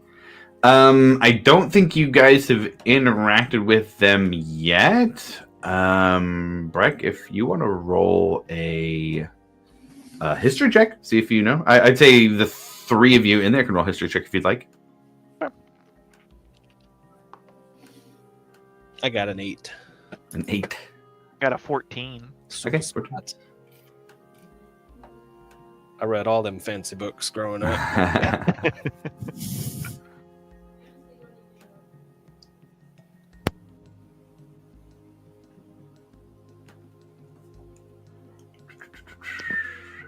I don't think you guys have interacted with them yet. Breck, if you want to roll a history check, see if you know. I'd say the three of you in there can roll history check if you'd like. I got an 8. An 8. Got a 14. Okay. I read all them fancy books growing up.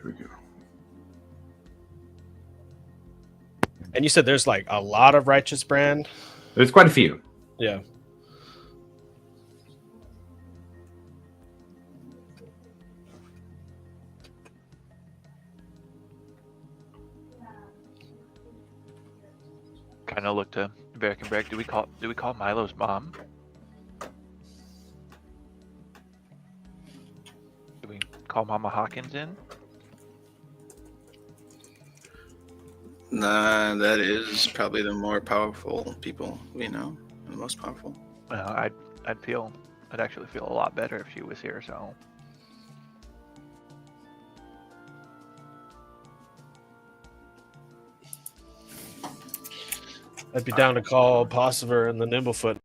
we go. And you said there's like a lot of righteous brand. There's quite a few. Yeah. Kind of look to Verkenberg. Do we call Milo's mom? Do we call Mama Hawkins in? Nah, that is probably the more powerful people we know. The most powerful. Well, I'd actually feel a lot better if she was here. So I'd be down to call Possiver and the Nimblefoot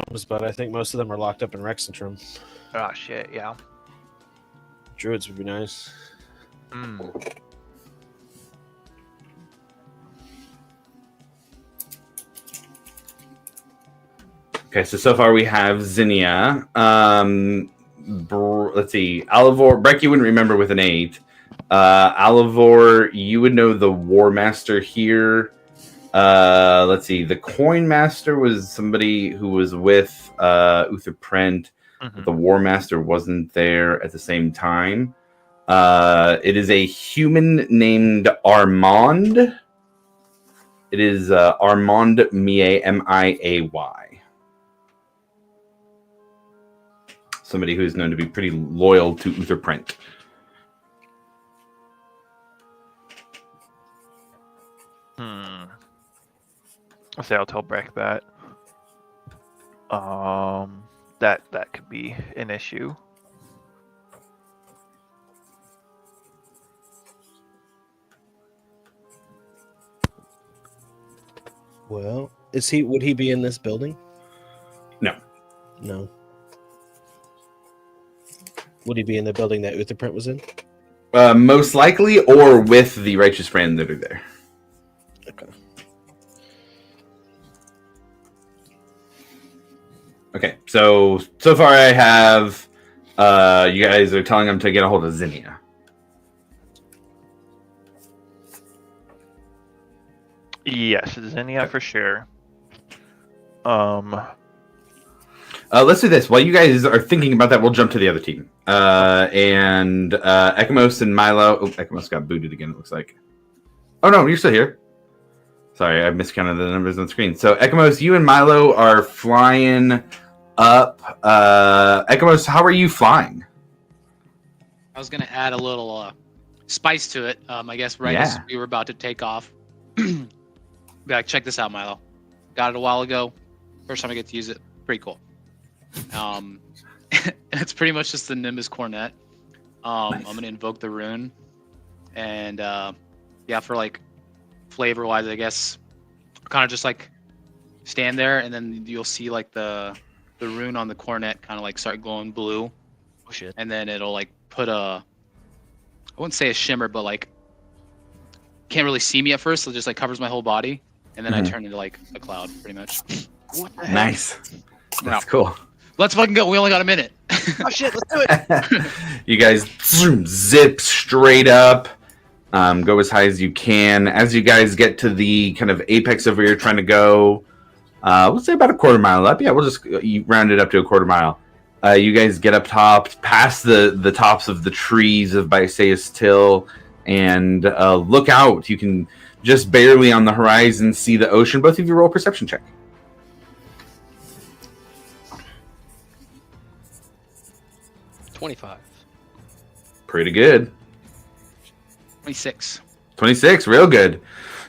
gnomes, but I think most of them are locked up in Rexentrum. oh shit, yeah. Druids would be nice. Okay, so far we have Zinnia. Let's see. Alivor, Breck, you wouldn't remember with an 8. Alivor, you would know the War Master here. Let's see. The Coin Master was somebody who was with Uther Prent. Mm-hmm. The War Master wasn't there at the same time. It is a human named Armand. It is Armand Miay, Miay. Somebody who is known to be pretty loyal to Uther Prent. I'll say I'll tell Breck that. That could be an issue. Well, would he be in this building? No. No. Would he be in the building that Uther Prent was in? Most likely, or with the Righteous Brand that are there. Okay. Okay, so far I have, you guys are telling him to get a hold of Zinnia. Yes, Zinnia for sure. Let's do this. While you guys are thinking about that, we'll jump to the other team. And Ekamos and Milo. Oh, Ekamos got booted again, it looks like. Oh, no, you're still here. Sorry, I miscounted the numbers on the screen. So, Ekamos, you and Milo are flying up. Ekamos, how are you flying? I was going to add a little spice to it. I guess as we were about to take off. Be like, check this out, Milo. Got it a while ago. First time I get to use it. Pretty cool. It's pretty much just the Nimbus Cornet. Nice. I'm gonna invoke the rune, and for like flavor wise, I guess kind of just like stand there, and then you'll see like the rune on the cornet kind of like start glowing blue. Oh shit. And then it'll like put I wouldn't say a shimmer, but like can't really see me at first, so it just like covers my whole body, and then I turn into like a cloud, pretty much. What the heck? Nice. That's cool. Let's fucking go. We only got a minute. Oh shit, let's do it. You guys zip straight up. Go as high as you can. As you guys get to the kind of apex of where you're trying to go, let's say about a quarter mile up. Yeah, we'll just round it up to a quarter mile. You guys get up top, past the tops of the trees of Bysaes Till, and look out. You can just barely on the horizon see the ocean. Both of you roll a perception check. 25. Pretty good. 26. 26, real good.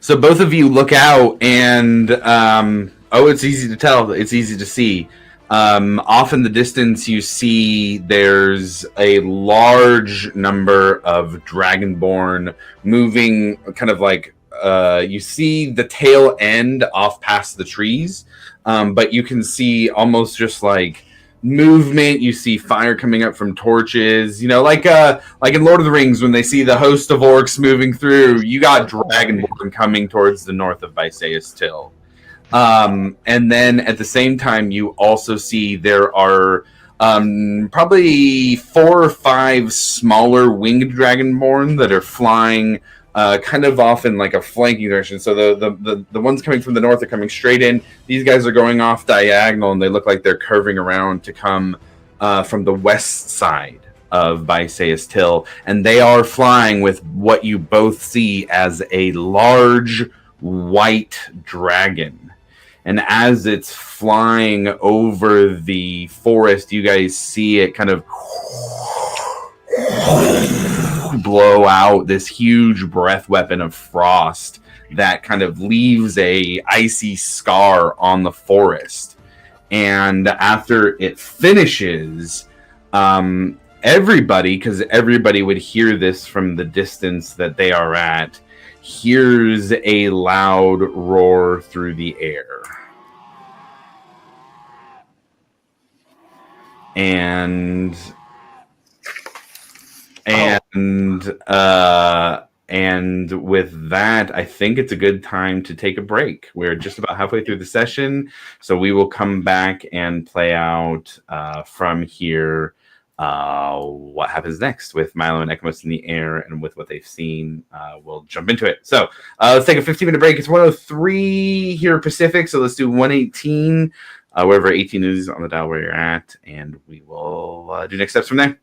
So both of you look out, and it's easy to tell. It's easy to see. Off in the distance, you see there's a large number of Dragonborn moving, kind of like you see the tail end off past the trees, but you can see almost just like movement. You see fire coming up from torches, like in Lord of the Rings when they see the host of orcs moving through. You got Dragonborn coming towards the north of Bysaes Till. And then at the same time, you also see there are probably 4 or 5 smaller winged dragonborn that are flying kind of off in like a flanking direction. So the ones coming from the north are coming straight in. These guys are going off diagonal, and they look like they're curving around to come from the west side of Bysaes Till, and they are flying with what you both see as a large white dragon. And as it's flying over the forest, you guys see it kind of blow out this huge breath weapon of frost that kind of leaves a icy scar on the forest. And after it finishes, everybody, because everybody would hear this from the distance that they are at, hears a loud roar through the air. And with that, I think it's a good time to take a break. We're just about halfway through the session, so we will come back and play out from here what happens next with Milo and Ekamos in the air, and with what they've seen. We'll jump into it. So let's take a 15-minute break. It's 1:03 here Pacific, so let's do 1:18, wherever 18 is on the dial where you're at, and we will do next steps from there.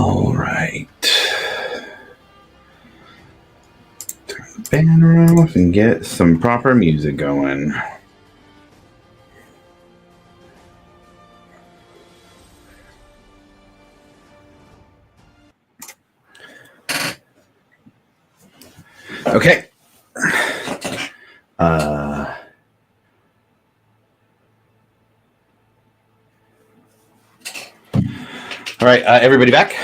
All right. Turn the banner off and get some proper music going. Okay. All right, everybody back?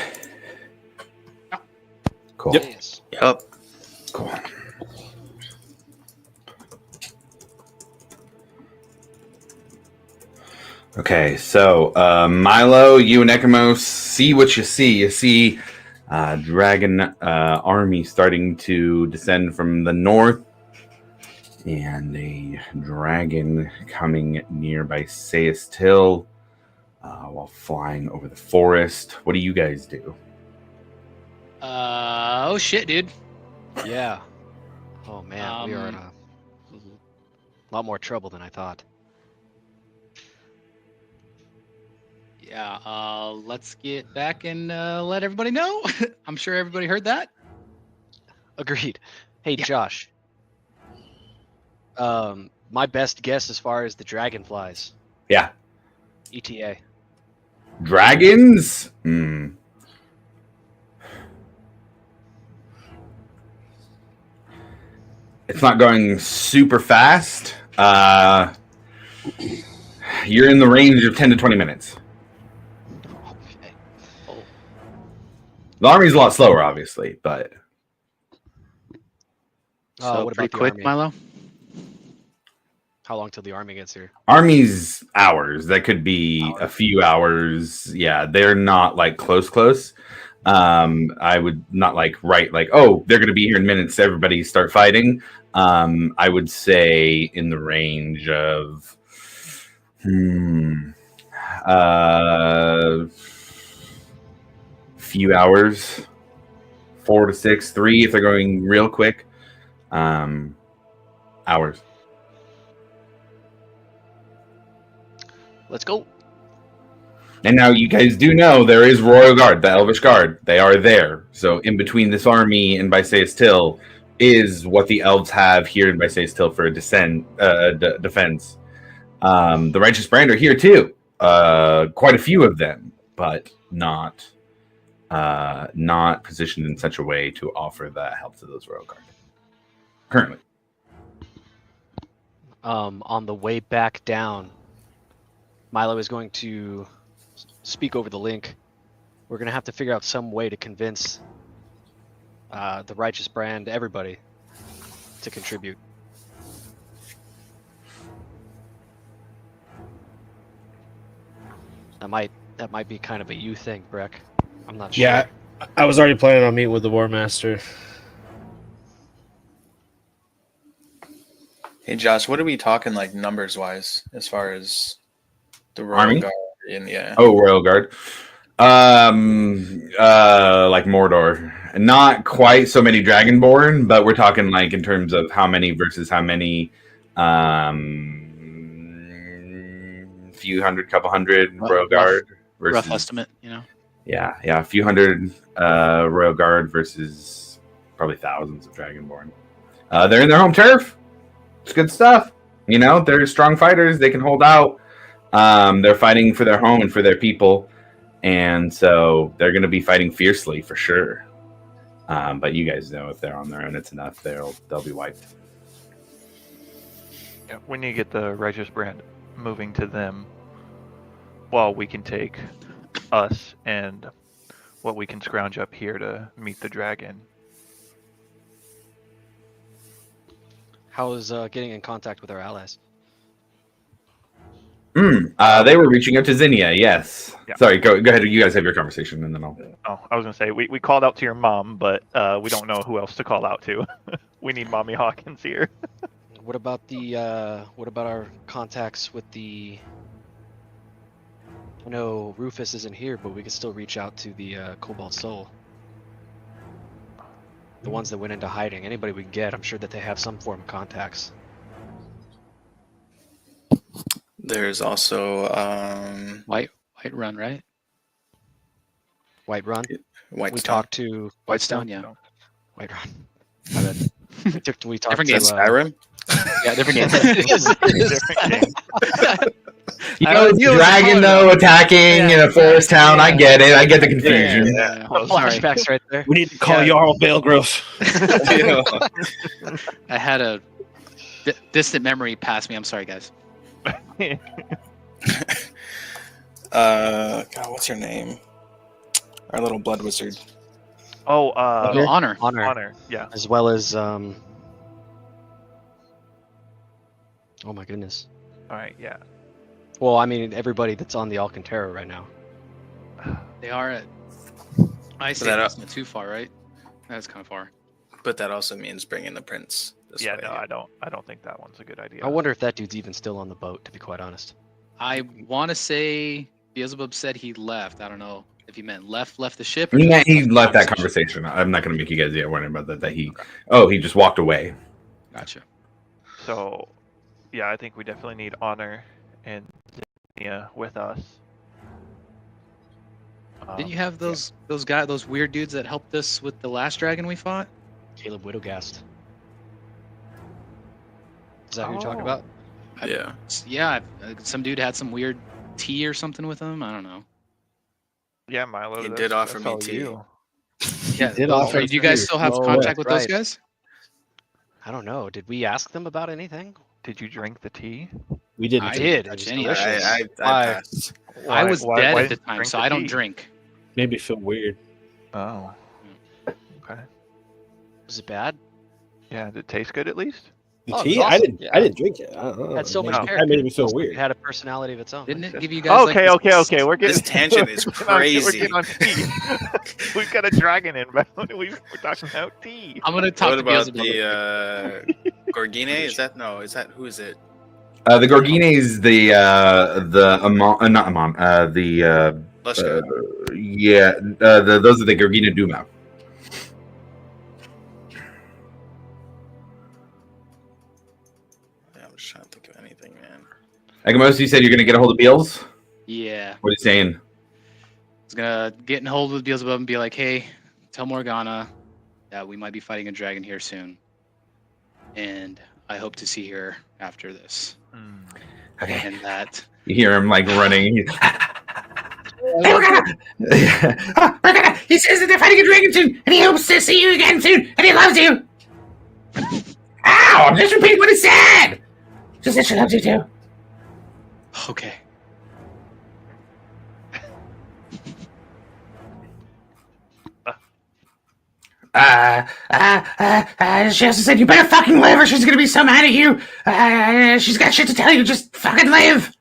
Cool. Yes. Yep. Cool. Okay, so Milo, you and Ekamos see what you see. You see dragon army starting to descend from the north, and a dragon coming near Bysaes Hill while flying over the forest. What do you guys do? Oh shit, dude. Yeah. Oh man, we are in a lot more trouble than I thought. Yeah, let's get back and let everybody know. I'm sure everybody heard that. Agreed. Hey, Yeah. Josh. My best guess as far as the dragonflies. Yeah. ETA. Dragons? It's not going super fast. You're in the range of 10 to 20 minutes. Okay. The army's a lot slower, obviously, but So what pretty about the quick, army? Milo. How long till the army gets here? army's hours. That could be a few hours. Yeah, they're not like close. I would not like write like, oh, they're going to be here in minutes. Everybody start fighting. I would say in the range of few hours, 4 to 6, 3 if they're going real quick. Hours. Let's go. And now you guys do know there is Royal Guard, the Elvish Guard. They are there. So in between this army and Bysaes Till is what the elves have here in Bysaes Till for a defense. The Righteous Brand are here too. Quite a few of them, but not positioned in such a way to offer that help to those Royal Guard. Currently. On the way back down, Milo is going to speak over the link. We're going to have to figure out some way to convince the Righteous Brand, everybody, to contribute. That might be kind of a you thing, Breck. I'm not sure. Yeah, I was already planning on meeting with the War Master. Hey Josh, what are we talking like numbers wise as far as the Royal Army? Guard in Oh, Royal Guard. Like Mordor. Not quite so many Dragonborn, but we're talking like in terms of how many versus how many. Few hundred, couple hundred Royal Guard versus Rough estimate, you know. Yeah, a few hundred Royal Guard versus probably thousands of Dragonborn. They're in their home turf. It's good stuff. You know, they're strong fighters. They can hold out. They're fighting for their home and for their people, and so they're going to be fighting fiercely for sure. But you guys know if they're on their own, it's enough. They'll be wiped. Yeah, we need to get the Righteous Brand moving to them while we can take us and what we can scrounge up here to meet the dragon. How is getting in contact with our allies? They were reaching out to Zinnia, yes. Yeah. Sorry, go ahead. You guys have your conversation, and then I'll... Oh, I was going to say, we called out to your mom, but we don't know who else to call out to. We need Mommy Hawkins here. What about our contacts with the? I know Rufus isn't here, but we could still reach out to the Cobalt Soul. The ones that went into hiding. Anybody we can get, I'm sure that they have some form of contacts. There's also White Run, right? Whiterun. White We Stone. talked to Whitestone, yeah. Whiterun. My bad. We talked Different to game. Skyrim. Yeah, different game. Different game. You I know, was it's dealing a with dragon color, though attacking Yeah, in a forest town. I yeah. get it. I get the confusion. Yeah. Close. Sorry. Flashbacks right there. We need to call Yeah. Jarl Balegrove. I had a distant memory pass me. I'm sorry, guys. God, what's her name? Our little blood wizard. Oh, Oh, honor. Honor. Yeah. As well as oh my goodness. All right. Yeah. Well, I mean everybody that's on the Alcantara right now. They are at. I say that that's not too far, right? That's kind of far. But that also means bringing the prince this Yeah. way. No, I don't think that one's a good idea. I wonder if that dude's even still on the boat, to be quite honest. I want to say Beelzebub said he left. I don't know if he meant left the ship. Or Nah, just he the left that conversation. I'm not going to make you guys worry about that. That he just walked away. Gotcha. So, yeah, I think we definitely need Honor and Zinnia with us. Didn't you have those weird dudes that helped us with the last dragon we fought? Caleb Widowgast. Is that who you're talking Oh. about? Yeah. Yeah, some dude had some weird tea or something with him. I don't know. Yeah, Milo. He that's- did offer that's me all tea. you. Yeah, did offer do you guys tea. still have Oh, contact with that's those right. guys? I don't know. Did we ask them about anything? Did you drink the tea? We didn't. I did. It touch was any- delicious. I Why? passed. I was dead at the didn't you time, drink so the I don't tea? drink. Made me feel weird. Oh. Okay. Was it bad? Yeah. Did it taste good at least? The Oh, it tea? was I awesome. didn't. Yeah. I didn't drink it. I don't know. Had so much No. character. That made me feel It weird. had a personality of its own. Didn't it give you guys? Okay, like, this- okay. We're getting This tangent is we're getting on- We're crazy. getting on tea. We've got a dragon inbound. We're talking about tea. I'm gonna talk What to about Beelzebub. the Gorgine? Is that who is it? The Gorgine is the Amon, not Amon. Let's go. Those are the Gorgina Duma. Yeah, I'm just trying to think of anything, man. Agamos, you said you're going to get a hold of Beals? Yeah, What are you saying? I was gonna get in hold with Beelzebub and be like, "Hey, tell Morgana that we might be fighting a dragon here soon, and I hope to see her after this." Okay. And that You hear him like running. Hey, Morgana! Morgana! He says that they're fighting a dragon soon, and he hopes to see you again soon, and he loves you! Ow! I'm just repeating what he said! She said she loves you too. okay. She also said you better fucking live or she's gonna be so mad at you. She's got shit to tell you, just fucking live!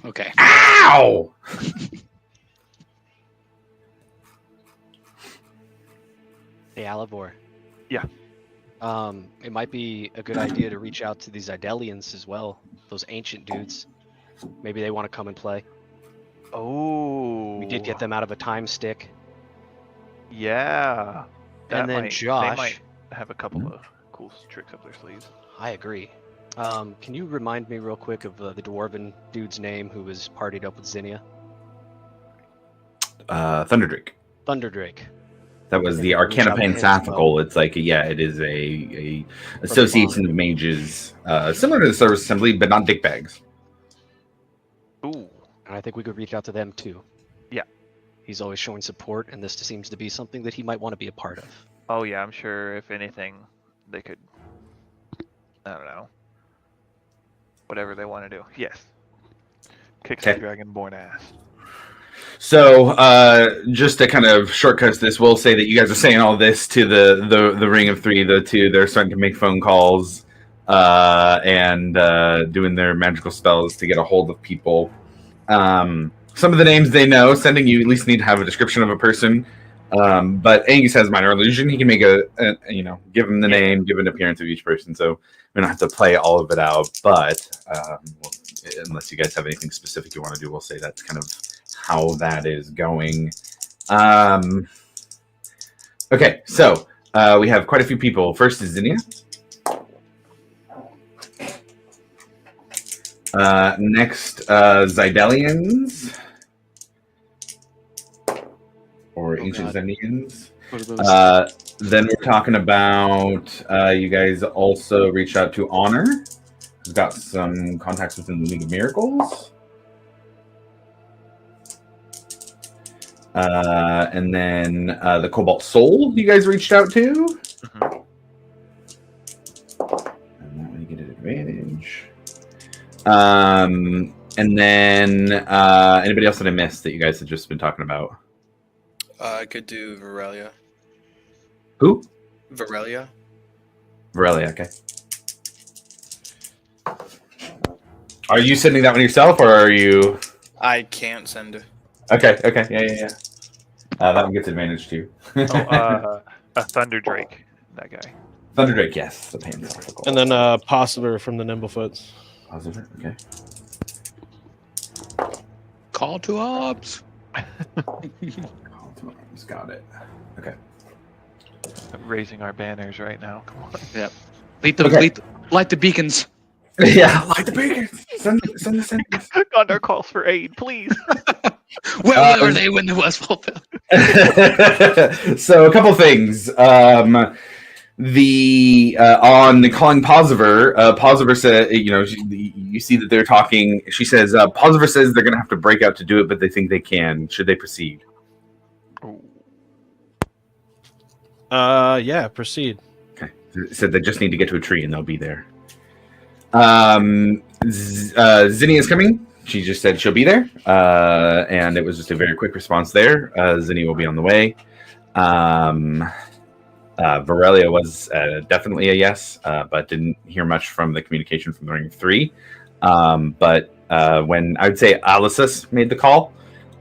Okay. Ow! Hey, Alivor. Yeah. It might be a good idea to reach out to these Idelians as well. Those ancient dudes. Maybe they want to come and play. Oh. We did get them out of a time stick. Yeah. And then They Josh. might have a couple of cool tricks up their sleeves. I agree. Can you remind me real quick of the dwarven dude's name who was partied up with Zinnia? Thunderdrake. Thunderdrake. That was the Yeah, reach Arcana out to him as Pansophical. It's like, yeah, it is a association of mages, similar to the Service Assembly, but not dickbags. Ooh. And I think we could reach out to them too. Yeah. He's always showing support, and this seems to be something that he might want to be a part of. Oh yeah, I'm sure if anything, they could. I don't know. Whatever they want to do. Yes. Kick some Okay. dragonborn ass. So, just to kind of shortcut this, we'll say that you guys are saying all this to the Ring of Three. The two, they're starting to make phone calls and doing their magical spells to get a hold of people. Some of the names they know, sending you at least need to have a description of a person. But Angus has minor illusion. He can make give him the name, give an appearance of each person. So we don't have to play all of it out. But unless you guys have anything specific you want to do, we'll say that's kind of how that is going. Okay, so we have quite a few people. First is Zinnia. Next, Zydelians. or Oh, Ancient God. Zemnians. What are those? Then we're talking about you guys also reached out to Honor, who's got some contacts within the League of Miracles. And then the Cobalt Soul you guys reached out to. Mhm. And that way you get an advantage. And then anybody else that I missed that you guys had just been talking about? I could do Varelia. Who? Varelia. Varelia, okay. Are you sending that one yourself, or are you... I can't send. Okay, yeah. That one gets advantage too. A Thunder Drake, that guy. Thunderdrake, yes. The Pansophical. And then Possible from the Nimblefoots. Positive, okay. Call to ops. Call to arms, got it. Okay. Raising our banners right now. Come on. Light the beacons. Yeah, like the beacons. Send the sentence. Gondor calls for aid, please. Where were they when the Westfall fell? So a couple things. The on the calling Posiver, Posiver said, you see that they're talking. She says, Posiver says they're going to have to break out to do it, but they think they can. Should they proceed? Yeah, proceed. Okay. Said they just need to get to a tree and they'll be there. Zinni is coming. She just said she'll be there, and it was just a very quick response there. Zinni will be on the way. Varelia was definitely a yes, but didn't hear much from the communication from the Ring of Three. But when I would say Alisus made the call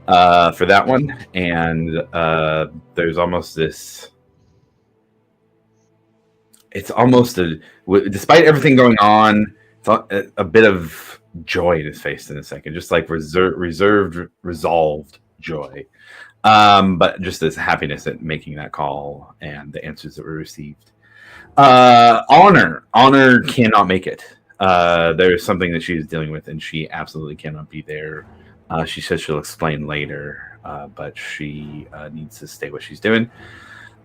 for that one, and there's almost this. It's almost despite everything going on, it's a bit of joy in his face in a second, just like reserved, resolved joy. But just this happiness at making that call and the answers that were received. Honor cannot make it. There's something that she's dealing with, and she absolutely cannot be there. She says she'll explain later, but she needs to stay what she's doing.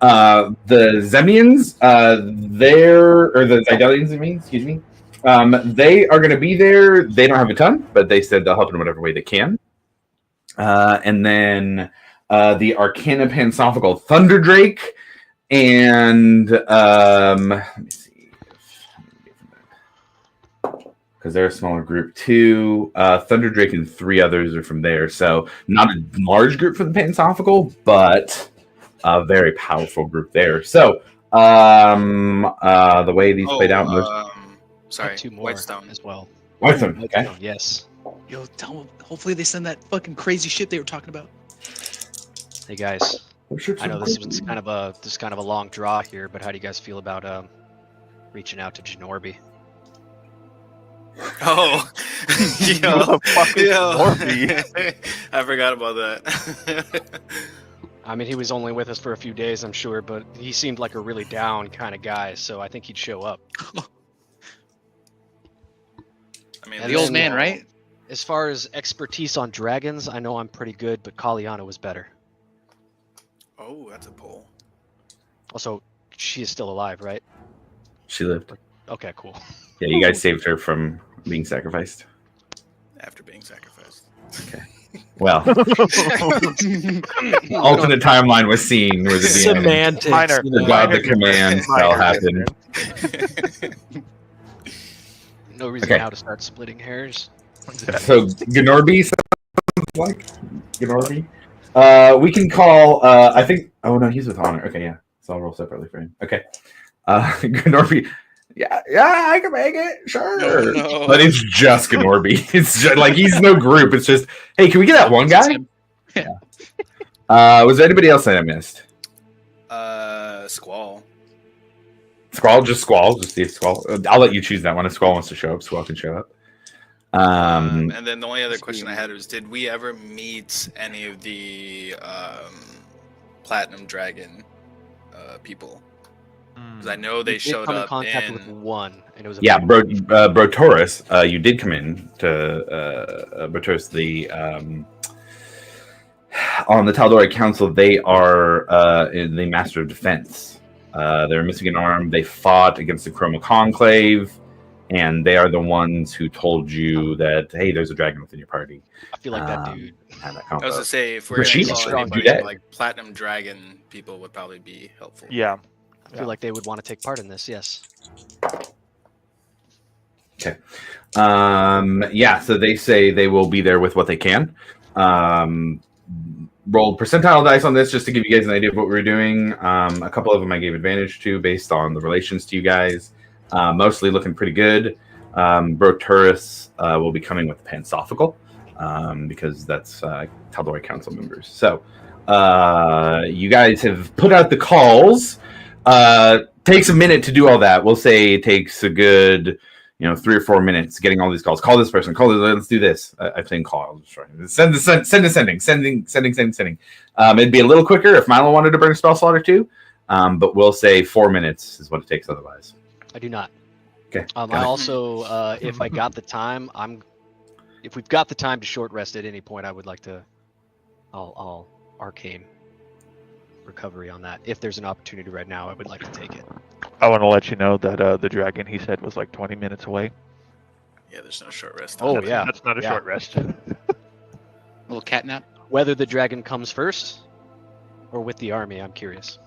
The Zemnians, the Zydelians, excuse me. They are going to be there. They don't have a ton, but they said they'll help in whatever way they can. And then the Arcana Pansophical Thunderdrake, and let me see, because they're a smaller group too. Thunderdrake and 3 others are from there, so not a large group for the Pansophical, but a very powerful group there. So the way these played out, Sorry, 2 more Whitestone as well. Whitestone, okay. Yes. Yo, tell them. Hopefully they send that fucking crazy shit they were talking about. Hey guys, I know this was kind of a long draw here, but how do you guys feel about reaching out to Genorbi? Oh, Who the fuck is Genorbi? I forgot about that. I mean, he was only with us for a few days, I'm sure, but he seemed like a really down kind of guy, so I think he'd show up. I mean, And The old then- man, right? As far as expertise on dragons, I know I'm pretty good, but Kaliana was better. Oh, that's a pull. Also, she is still alive, right? She lived. Okay, cool. Yeah, you guys saved her from being sacrificed. After being sacrificed. Well, alternate timeline was seen where the DM Semantics. Minor. forgot the command spell happened. No reason Okay. now to start splitting hairs. So Genorbi sounds like Genorbi. We can call. I think. Oh no, he's with Honor. Okay, yeah. So I'll roll separately for him. Okay. Genorbi. Yeah, I can make it. Sure. No. But it's just Genorbi. It's just, like he's no group. It's just, hey, can we get that one guy? Was there anybody else that I missed? Squall. Squall, just see if Squall. I'll let you choose that one. If Squall wants to show up, Squall can show up. And then the only other question I had was, did we ever meet any of the Platinum Dragon people? Because I know they We did showed come in up contact in. with one, and it was a Yeah, Brotaurus, you did come in to Brotaurus, the on the Tal'Dorei Council, they are in the Master of Defense. They're missing an arm. They fought against the Chroma Conclave, and they are the ones who told you that, hey, there's a dragon within your party. I feel like that dude. Had that I was combo. gonna say if we're Rashid, gonna call strong anybody, dude. like Platinum Dragon people would probably be helpful. Yeah. I feel like they would want to take part in this. Yes. Okay. Yeah, so they say they will be there with what they can. Rolled percentile dice on this just to give you guys an idea of what we were doing. A couple of them I gave advantage to based on the relations to you guys. Mostly looking pretty good. Bro Turris will be coming with Pansophical because that's Tal'Dorei Council members. So you guys have put out the calls. Takes a minute to do all that. We'll say it takes a good 3 or 4 minutes getting all these calls. Call this person. Call this. Let's do this. I'm saying call. Sending. It'd be a little quicker if Milo wanted to burn a spell slot or two. But we'll say 4 minutes is what it takes otherwise. I do not. Okay. I also, if I got the time, if we've got the time to short rest at any point, I would like to. I'll arcane recovery on that. If there's an opportunity right now, I would like to take it. I want to let you know that the dragon he said was like 20 minutes away. Yeah, there's no short rest. Oh, That's- yeah. That's not a Yeah. short rest. A little catnap. Whether the dragon comes first or with the army, I'm curious.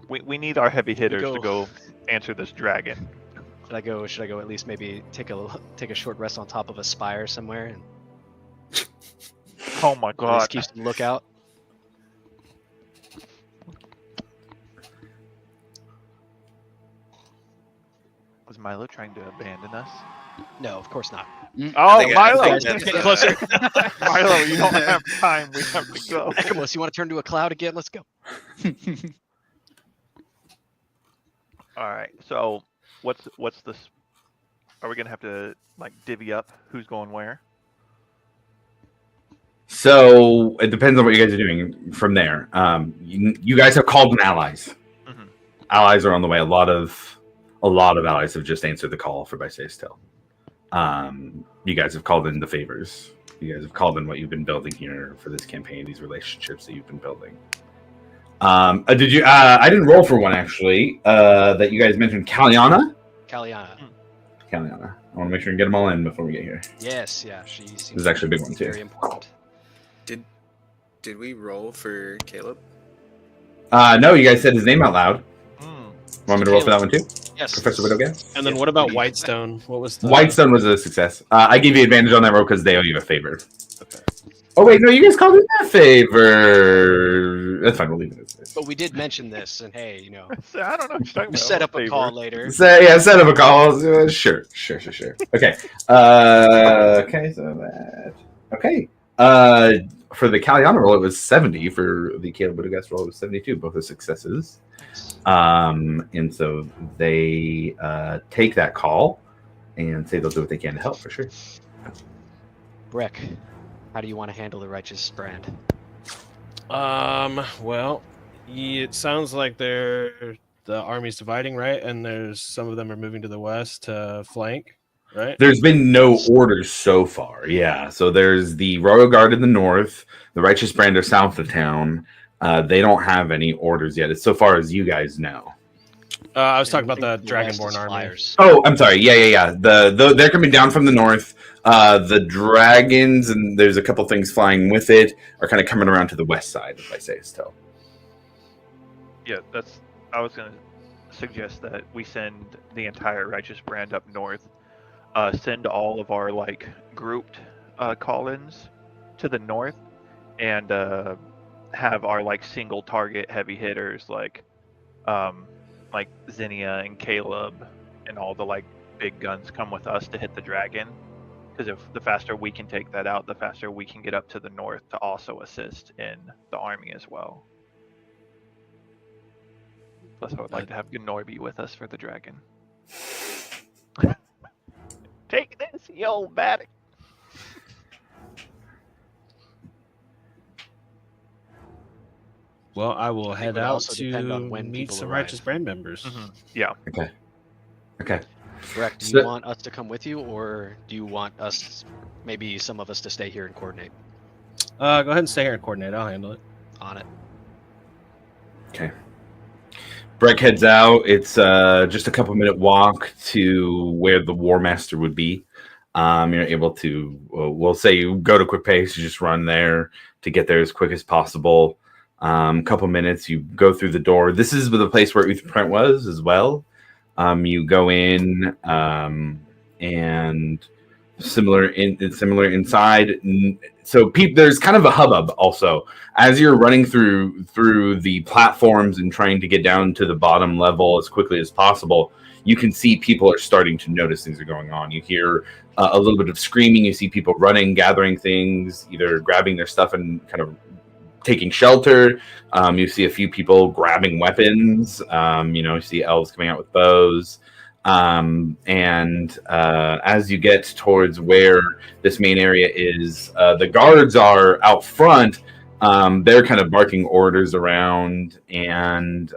We need our heavy hitters go. to go answer this dragon. Should I go at least maybe take a short rest on top of a spire somewhere and Oh my at least god. keep some lookout? Was Milo trying to abandon us? No, of course not. Oh, I Milo! think Getting that's, closer. Milo, you don't have time. We have to go. Ekamos, you want to turn to a cloud again? Let's go. All right. So, what's this? Are we gonna have to like divvy up who's going where? So it depends on what you guys are doing from there. You guys have called in allies. Mhm. Allies are on the way. A lot of allies have just answered the call for Bysaes Till. You guys have called in the favors. You guys have called in what you've been building here for this campaign, these relationships that you've been building. Did you? I didn't roll for one actually. That you guys mentioned, Kaliana. Kaliana. Kaliana. I want to make sure and get them all in before we get here. Yes, yeah, she seems This is actually a big one too. very important. Did we roll for Caleb? No, you guys said his name out loud. Mm. Want me to roll for that one too, Yes. Professor Widowgast? And then what about Whitestone? What was the Whitestone was a success. I gave you advantage on that roll because they owe you a favor. Okay. Oh wait, no, you guys called it a favor. That's fine. We'll leave it as this. But we did mention this, and hey, So, I don't know. What you're talking we about. set up a Favor. call later. Set up a call. Sure. Okay. Okay. So that. Okay. For the Kaliana roll, it was 70. For the Caleb Widowgast roll, it was 72. Both are successes. And so they take that call and say they'll do what they can to help for sure. Breck, how do you want to handle the righteous brand? Well, it sounds like the army's dividing, right? And there's some of them are moving to the west to flank, right? There's been no orders so far. Yeah. So there's the Royal Guard in the north, the Righteous Brand are south of town. They don't have any orders yet, as so far as you guys know. I was talking about the The west Dragonborn is army. flyers. Oh, I'm sorry. Yeah. They're coming down from the north. The dragons, and there's a couple things flying with it, are kind of coming around to the west side, if I say so. Yeah, I was gonna suggest that we send the entire Righteous Brand up north. Send all of our like grouped call-ins to the north, and have our like single target heavy hitters like Zinnia and Caleb and all the like big guns come with us to hit the dragon. Because if the faster we can take that out, the faster we can get up to the north to also assist in the army as well. Plus, I would like to have Gnor be with us for the dragon. Take this, you old batty. Well, I will I think it head would out also depend on to when meet people some arrive. Righteous Brand members. Yeah. Okay. Breck, do So- you want us to come with you, or do you want us, maybe some of us, to stay here and coordinate? Go ahead and stay here and coordinate. I'll handle it. On it. Okay. Breck heads out. It's just a couple-minute walk to where the War Master would be. You're able to, we'll say you go to quick pace, you just run there to get there as quick as possible. Couple minutes, you go through the door. This is the place where Uther Prent was as well. You go in, and similar inside. So there's kind of a hubbub also as you're running through the platforms and trying to get down to the bottom level as quickly as possible. You can see people are starting to notice things are going on. You hear a little bit of screaming. You see people running, gathering things, either grabbing their stuff and kind of taking shelter. You see a few people grabbing weapons. You see elves coming out with bows. As you get towards where this main area is, the guards are out front. They're kind of barking orders around, and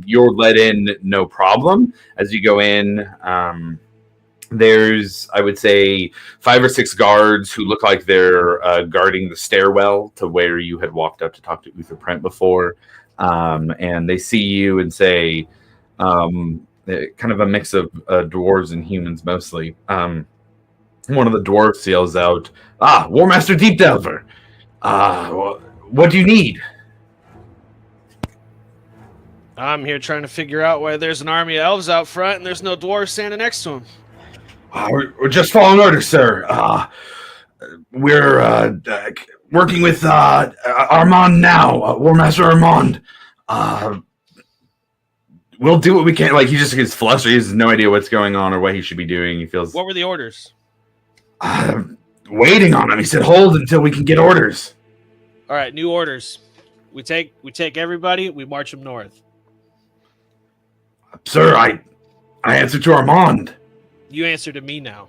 you're let in no problem. As you go in, there's, I would say, 5 or 6 guards who look like they're guarding the stairwell to where you had walked up to talk to Uther Prent before. And they see you and say, kind of a mix of dwarves and humans mostly. One of the dwarves yells out, War Master Deep Delver! What do you need? I'm here trying to figure out why there's an army of elves out front and there's no dwarves standing next to them. We're just following orders, sir. We're working with Armand now, War Master Armand. We'll do what we can. Like, he just gets flustered. He has no idea what's going on or what he should be doing. He feels... What were the orders? Waiting on him. He said, hold until we can get orders. All right, new orders. We take everybody. We march them north. Sir, I answer to Armand. You answer to me now.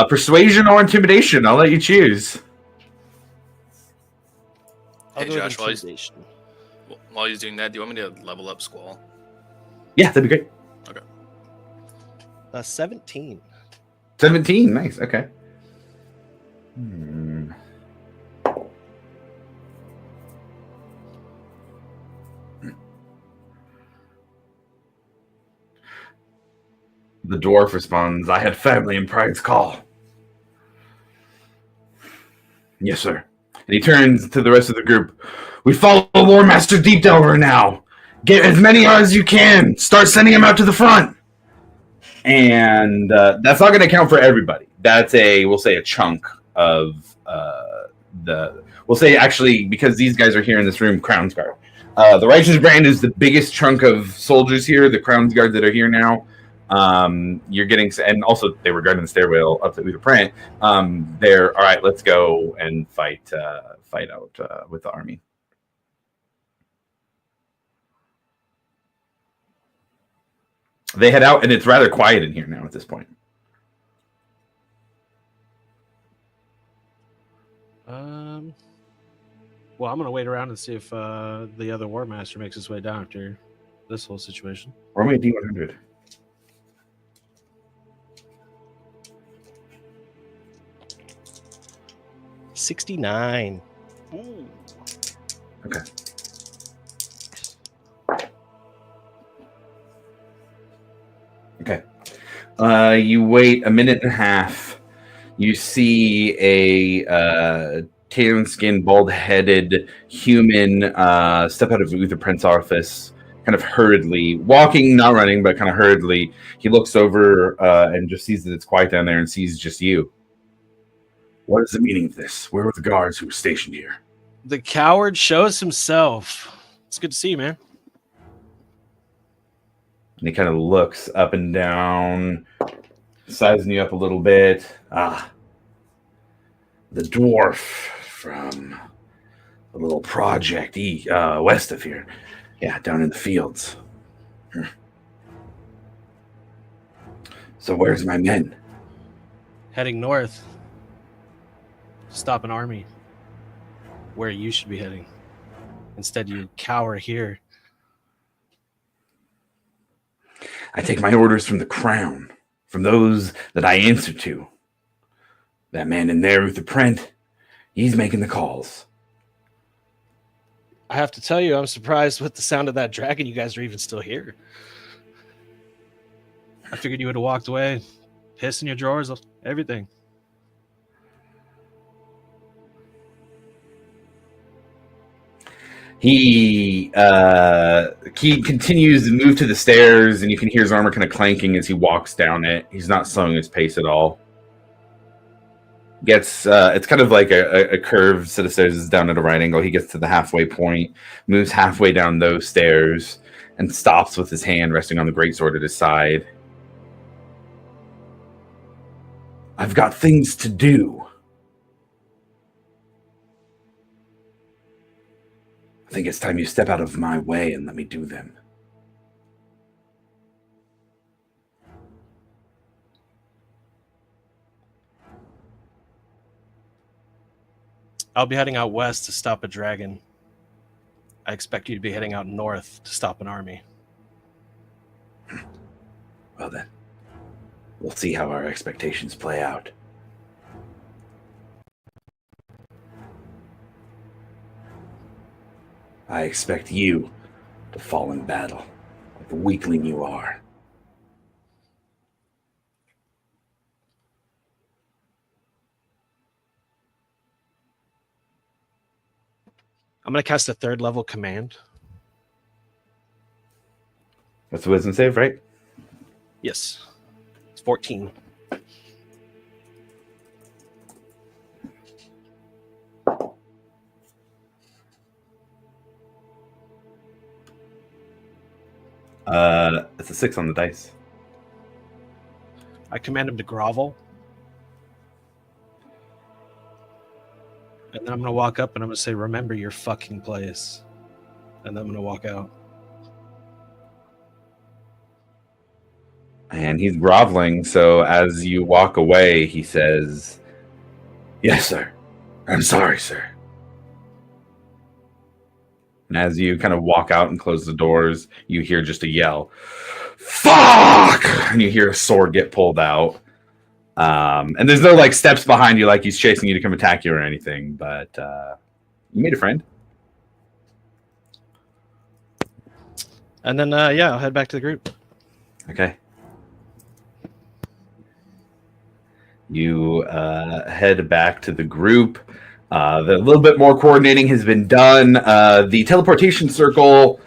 Persuasion or intimidation? I'll let you choose. Hey, I'll go with Josh, intimidation. while he's doing that, do you want me to level up Squall? Yeah, that'd be great. 17. 17, nice. Okay. The dwarf responds, I had family in Pride's Call. Yes, sir. And he turns to the rest of the group. We follow War Master Deep Delver now. Get as many as you can. Start sending them out to the front. And that's not going to count for everybody. That's we'll say a chunk of we'll say actually, because these guys are here in this room, Crown's Guard. The Righteous Brand is the biggest chunk of soldiers here, the Crown's Guard that are here now. You're getting, and also they were guarding the stairwell up to Uther Prent. They're all right. Let's go and fight out with the army. They head out, and it's rather quiet in here now at this point. Well, I'm gonna wait around and see if the other War Master makes his way down after this whole situation. Roll me a D100. $69. Ooh. Okay. Okay. You wait a minute and a half. You see a tan-skinned, bald-headed human step out of Uther Prent's office, kind of hurriedly, walking, not running, but kind of hurriedly. He looks over and just sees that it's quiet down there and sees just you. What is the meaning of this? Where were the guards who were stationed here? The coward shows himself. It's good to see you, man. And he kind of looks up and down, sizing you up a little bit. The dwarf from a little project west of here. Yeah, down in the fields. So where's my men? Heading north. Stop an army. Where you should be heading. Instead, you cower here. I take my orders from the crown, from those that I answer to. That man in there, Uther Prent, He's making the calls. I have to tell you, I'm surprised with the sound of that dragon. You guys are even still here. I figured you would have walked away, piss in your drawers, everything. He continues to move to the stairs, and you can hear his armor kind of clanking as he walks down it. He's not slowing his pace at all. Gets it's kind of like a curved set of stairs down at a right angle. He gets to the halfway point, moves halfway down those stairs, and stops with his hand resting on the greatsword at his side. I've got things to do. I think it's time you step out of my way and let me do them. I'll be heading out west to stop a dragon. I expect you to be heading out north to stop an army. Well then, we'll see how our expectations play out. I expect you to fall in battle, like the weakling you are. I'm going to cast a 3rd level command. That's the wisdom save, right? Yes. It's 14. It's a 6 on the dice. I command him to grovel. And then I'm going to walk up and I'm going to say, remember your fucking place. And then I'm going to walk out. And he's groveling, so as you walk away, he says, "Yes, sir. I'm sorry, sir." And as you kind of walk out and close the doors, you hear just a yell, "Fuck!" And you hear a sword get pulled out. And there's no like steps behind you like he's chasing you to come attack you or anything, but you made a friend. And then, I'll head back to the group. Okay. You head back to the group. A little bit more coordinating has been done. The teleportation circle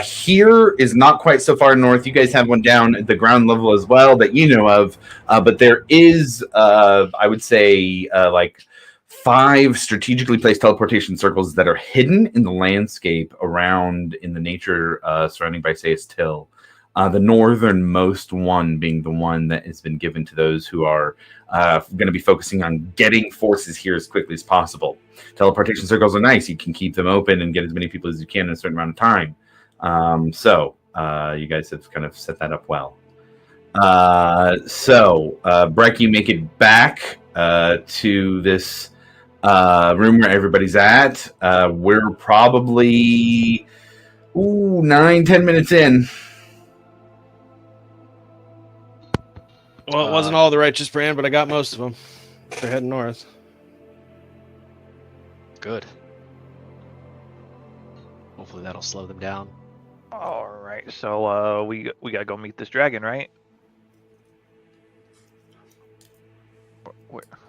here is not quite so far north. You guys have one down at the ground level as well that you know of. But there is, I would say, like 5 strategically placed teleportation circles that are hidden in the landscape around in the nature surrounding Bysaes Till. The northernmost one being the one that has been given to those who are going to be focusing on getting forces here as quickly as possible. Teleportation circles are nice. You can keep them open and get as many people as you can in a certain amount of time. So you guys have kind of set that up well. Breck, you make it back to this room where everybody's at. We're probably 9-10 minutes in. Well, it wasn't all the righteous brand, but I got most of them. They're heading north. Good. Hopefully that'll slow them down. All right, so we gotta go meet this dragon, right?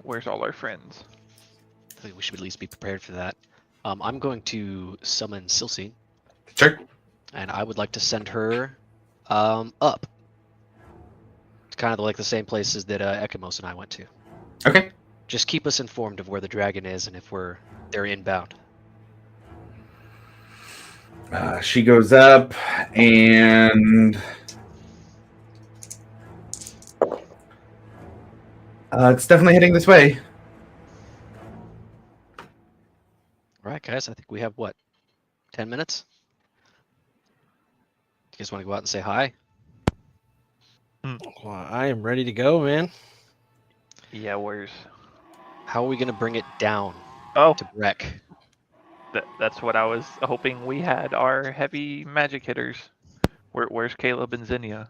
Where's all our friends? I think we should at least be prepared for that. I'm going to summon Silsine, Sure. and I would like to send her up. It's kind of like the same places that Ekimos and I went to. Okay. Just keep us informed of where the dragon is and if they're inbound. She goes up and it's definitely heading this way. All right, guys. I think we have 10 minutes. You guys want to go out and say hi? Well, I am ready to go, man. Yeah, where's? How are we going to bring it down Oh, to Breck? that's what I was hoping we had. Our heavy magic hitters. Where's Caleb and Zinnia?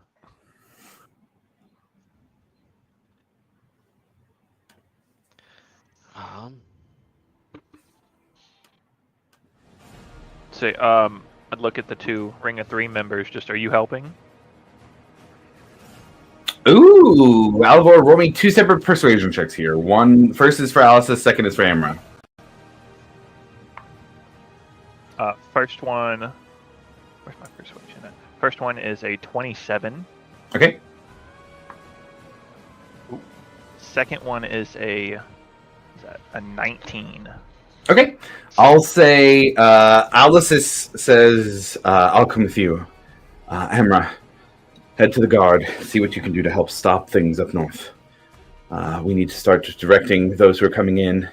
say, I'd look at the 2 Ring of 3 members. Just, are you helping? Ooh, Alvor, roll me 2 separate persuasion checks here. First is for Alice, second is for Amra. First one. Where's my persuasion at? First one is a 27. Okay. Ooh. Second one is a 19. Okay. I'll say Alice says, I'll come with you. Amra, head to the guard. See what you can do to help stop things up north. We need to start directing those who are coming in.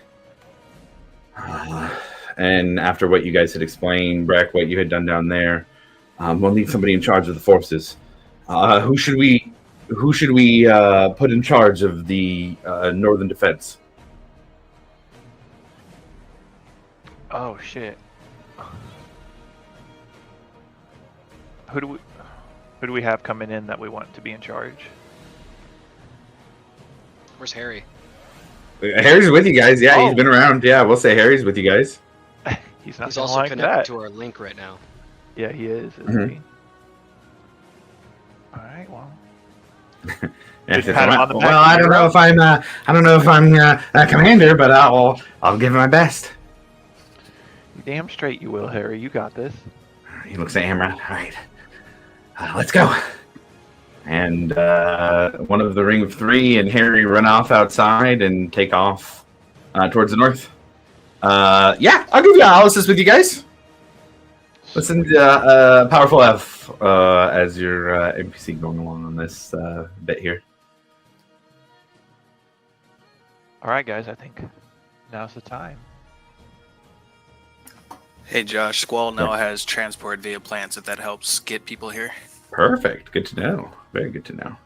And after what you guys had explained, Breck, what you had done down there, we'll need somebody in charge of the forces. Who should we put in charge of the northern defense? Oh shit. Who do we have coming in that we want to be in charge? Where's Harry? Harry's with you guys. Yeah, Oh. He's been around. Yeah, we'll say Harry's with you guys. He's not He's gonna also like connected that. to our link right now. Yeah, he is. Isn't Mhm. he? All right. Well. Yeah, Just pat him on the back. well, I don't know if I'm a commander, but I'll give it my best. Damn straight you will, Harry. You got this. He looks at Amra. All right, let's go. And one of the Ring of 3 and Harry run off outside and take off towards the north. Yeah, I'll give you Alice's with you guys. Listen to Powerful F as your NPC going along on this bit here. All right, guys. I think now's the time. Hey Josh, Squall now has transport via plants if that helps get people here. Perfect. Good to know. Very good to know.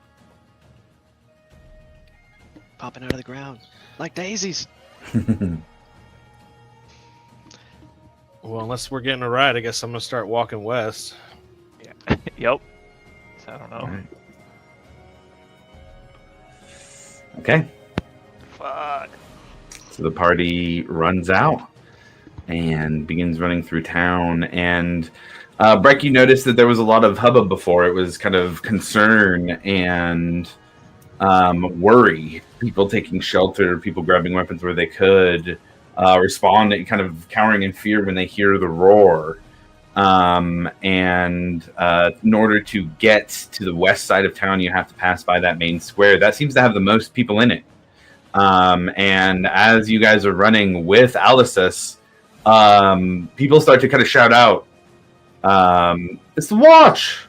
Popping out of the ground like daisies. Well, unless we're getting a ride, I guess I'm gonna start walking west. Yeah. Yep. So, I don't know. All right. Okay. Fuck. So the party runs out and begins running through town. And Breck, you noticed that there was a lot of hubbub before. It was kind of concern and worry. People taking shelter, people grabbing weapons where they could, responding, kind of cowering in fear when they hear the roar. And in order to get to the west side of town, you have to pass by that main square. That seems to have the most people in it. And as you guys are running with Aliceus, people start to kind of shout out, it's the Watch!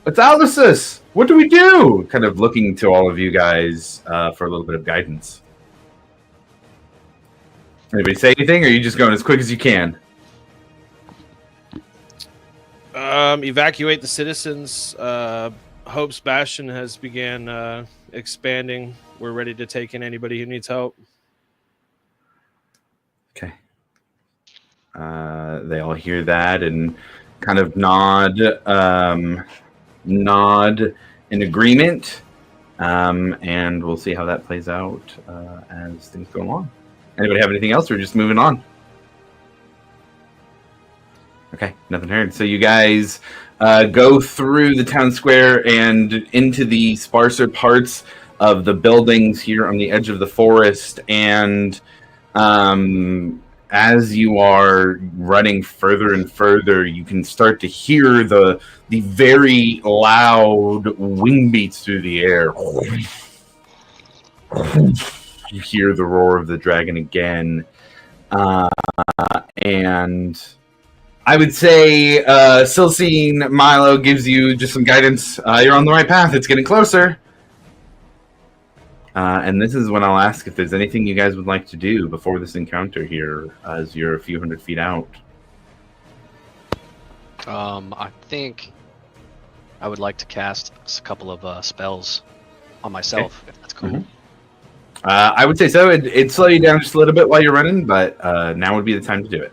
It's Aliceus! What do we do? Kind of looking to all of you guys for a little bit of guidance. Anybody say anything, or are you just going as quick as you can? Evacuate the citizens. Hope's Bastion has began expanding. We're ready to take in anybody who needs help. Okay. They all hear that and kind of nod in agreement. And we'll see how that plays out as things go along. Anybody have anything else, or just moving on? Okay, nothing heard. So you guys go through the town square and into the sparser parts of the buildings here on the edge of the forest. And as you are running further and further, you can start to hear the very loud wing beats through the air. You hear the roar of the dragon again. And I would say Silcine Milo gives you just some guidance. You're on the right path. It's getting closer. And this is when I'll ask if there's anything you guys would like to do before this encounter here, as you're a few hundred feet out. I think I would like to cast a couple of spells on myself, if that's cool. Mhm. I would say so. It'd slow you down just a little bit while you're running, but now would be the time to do it.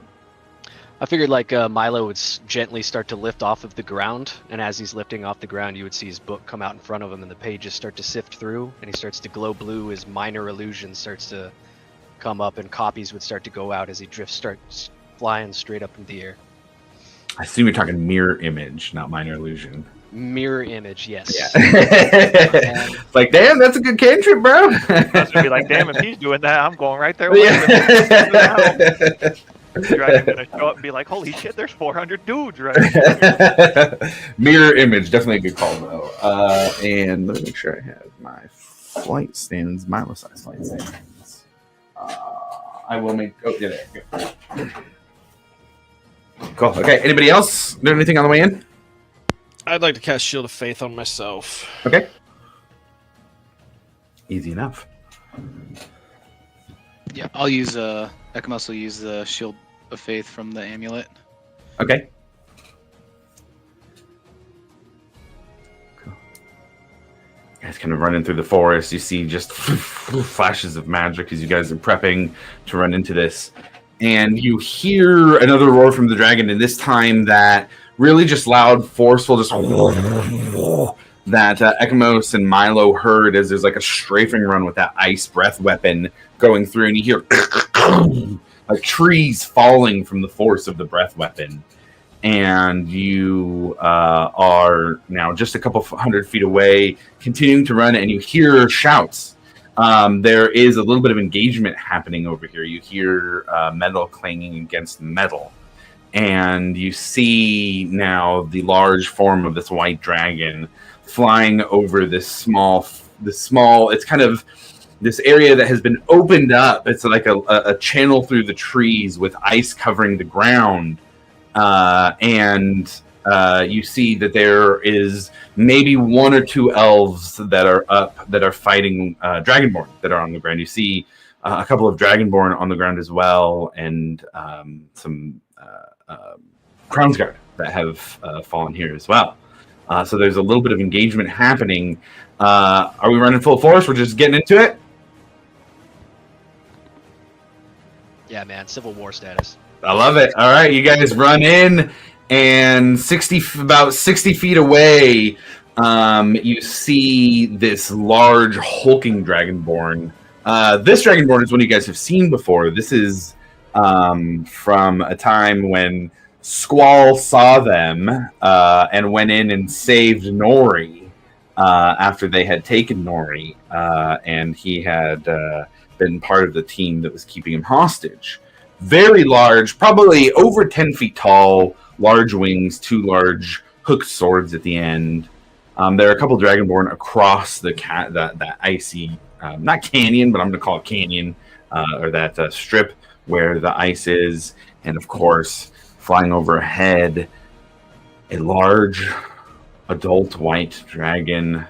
I figured like Milo would gently start to lift off of the ground, and as he's lifting off the ground, you would see his book come out in front of him, and the pages start to sift through, and he starts to glow blue. His minor illusion starts to come up, and copies would start to go out as he starts flying straight up in the air. I assume you're talking mirror image, not minor illusion. Mirror image, yes. Yeah. It's like, damn, that's a good cantrip, bro. I was gonna be like, damn, if he's doing that, I'm going right there with him. Yeah. Dragon's gonna show up and be like, holy shit, there's 400 dudes right here. Mirror image, definitely a good call though. And let me make sure I have my flight stands, Milo size flight stands. I will make. Oh, yeah, there you go. Cool. Okay. Anybody else doing anything on the way in? I'd like to cast Shield of Faith on myself. Okay. Easy enough. Yeah, I'll use I can also use the Shield of Faith from the amulet. Okay. Cool. You guys kind of running through the forest. You see just flashes of magic as you guys are prepping to run into this. And you hear another roar from the dragon, and this time that really just loud, forceful, just that Ekamos and Milo heard as there's like a strafing run with that ice breath weapon going through, and you hear like trees falling from the force of the breath weapon. And you are now just a couple hundred feet away, continuing to run, and you hear shouts. There is a little bit of engagement happening over here. You hear metal clanging against metal. And you see now the large form of this white dragon flying over this small, it's kind of this area that has been opened up. It's like a channel through the trees with ice covering the ground. And you see that there is maybe one or two elves that are up that are fighting Dragonborn that are on the ground. You see a couple of Dragonborn on the ground as well, and some Crownsguard that have fallen here as well. So there's a little bit of engagement happening. Are we running full force? We're just getting into it? Yeah, man, Civil War status. I love it. All right, you guys run in, and about 60 feet away, you see this large hulking Dragonborn. This Dragonborn is one you guys have seen before. This is from a time when Squall saw them and went in and saved Nori after they had taken Nori, and he had been part of the team that was keeping him hostage. Very large, probably over 10 feet tall, large wings, two large hooked swords at the end. There are a couple Dragonborn across that icy, not canyon, but I'm going to call it canyon, or that strip where the ice is. And of course, flying overhead, a large adult white dragon.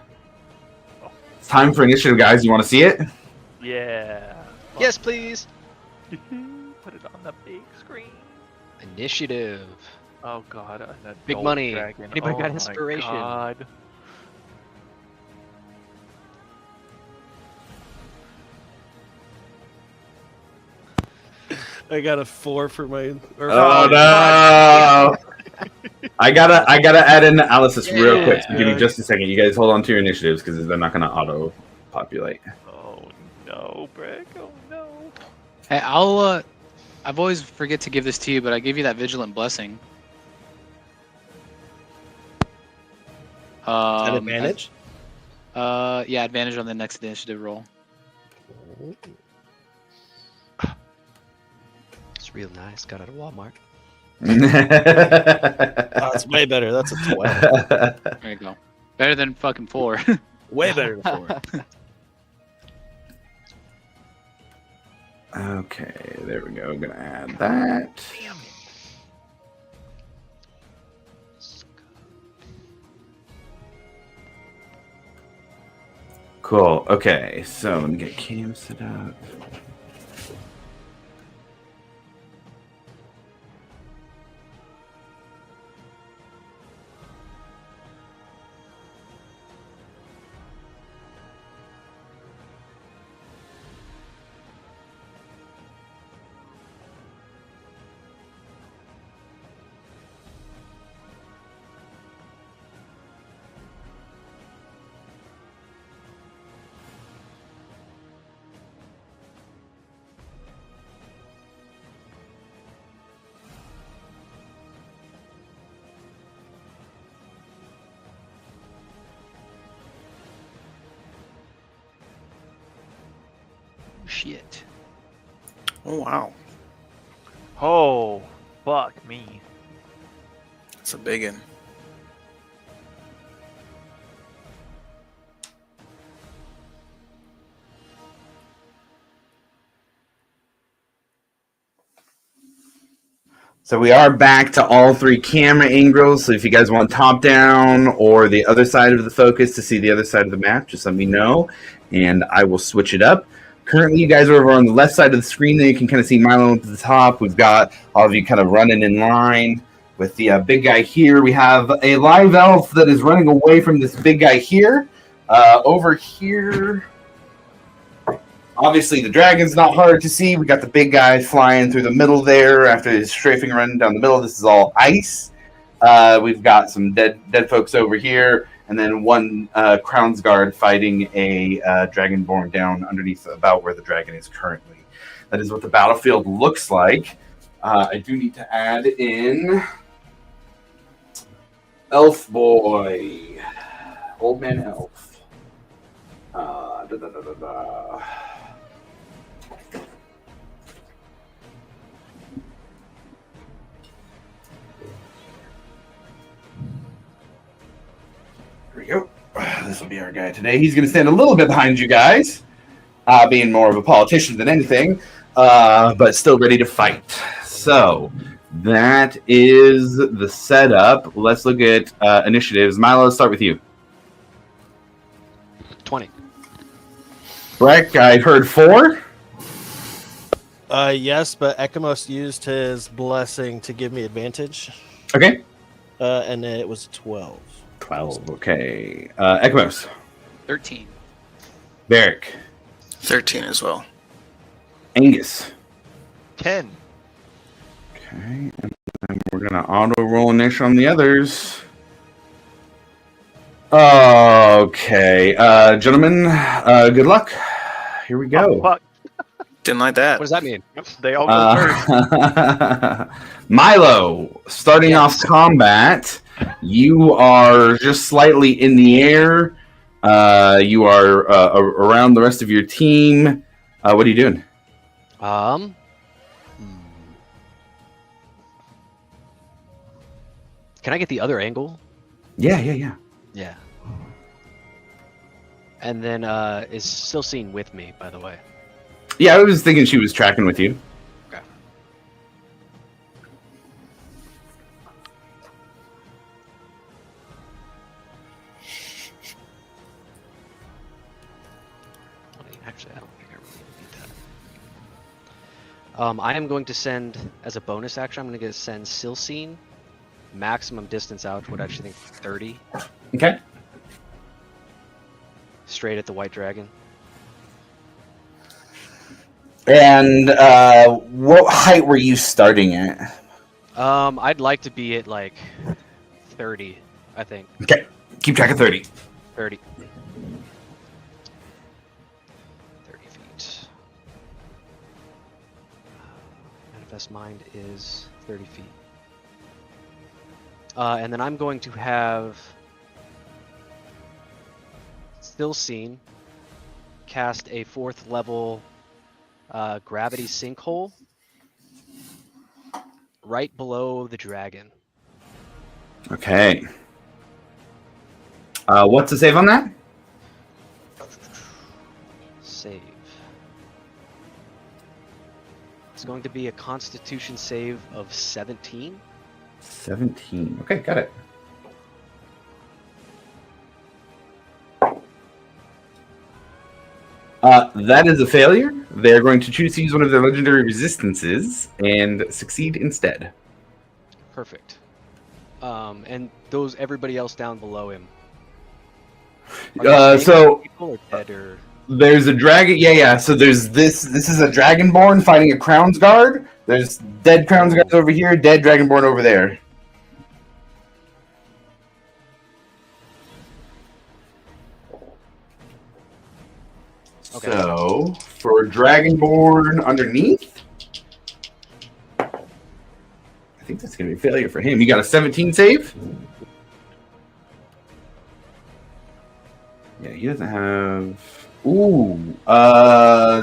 It's time for initiative, guys. You want to see it? Yeah. Yes, please. Put it on the big screen. Initiative. Oh god, an Big adult money. dragon. Anybody got my inspiration? God. I got a 4 for my. Oh no! I gotta add in analysis real quick. So give me just a second. You guys hold on to your initiatives because they're not gonna auto populate. Oh no, Brick. Oh no. Hey, I've always forget to give this to you, but I gave you that Vigilant Blessing. At advantage? Yeah, advantage on the next initiative roll. It's real nice. Got it at Walmart. Oh, it's way better. That's a 12. There you go. Better than fucking 4. Way better than 4. Okay, there we go. I'm gonna add that. Cool. Okay, so let me get cam set up. shit. Oh wow, Oh, fuck me. that's a big one. So we are back to all three camera angles. So if you guys want top down or the other side of the focus to see the other side of the map, just let me know, and I will switch it up. Currently, you guys are over on the left side of the screen. There you can kind of see Milo at the top. We've got all of you kind of running in line with the big guy here. We have a live elf that is running away from this big guy here. Over here, obviously the dragon's not hard to see. We got the big guy flying through the middle there after his strafing run down the middle. This is all ice. We've got some dead folks over here. And then one Crown's Guard fighting a Dragonborn down underneath about where the dragon is currently. That is what the battlefield looks like. I do need to add in Elf Boy. Old Man Elf. Here we go. This will be our guy today. He's going to stand a little bit behind you guys, being more of a politician than anything, but still ready to fight. So that is the setup. Let's look at initiatives. Milo, let's start with you. 20. Breck, I heard 4. Yes, but Ekamos used his blessing to give me advantage, Okay. and it was 12. 12. Okay. Ekmos. 13. Barrick. 13 as well. Angus. 10. Okay. And then we're going to auto roll initial on the others. Okay. Gentlemen, good luck. Here we go. Oh, fuck. Didn't like that. What does that mean? They all go first. Milo, starting off combat, you are just slightly in the air. You are around the rest of your team. What are you doing? Hmm. Can I get the other angle? Yeah. Yeah. And then is still seen with me, by the way. Yeah, I was thinking she was tracking with you. Okay. Actually, I don't think I really need that. I am going to send, as a bonus action, I'm going to send Silsine. Maximum distance out, would actually think 30. Okay. Straight at the white dragon. And what height were you starting at? I'd like to be at like 30, I think. Okay. Keep track of 30. 30. 30 feet. Manifest Mind is 30 feet. And then I'm going to have Still Seen cast a 4th level gravity sinkhole right below the dragon. Okay. What's the save on that? Save. It's going to be a Constitution save of 17. 17. Okay, got it. That is a failure. They're going to choose to use one of their legendary resistances and succeed instead. Perfect. And those everybody else down below him. So People are dead or... there's a dragon. Yeah. So there's this. This is a dragonborn fighting a Crown's Guard. There's dead Crown's Guards over here. Dead dragonborn over there. Okay. So for dragonborn underneath, I think that's going to be a failure for him. You got a 17 save. Yeah, he doesn't have. Ooh,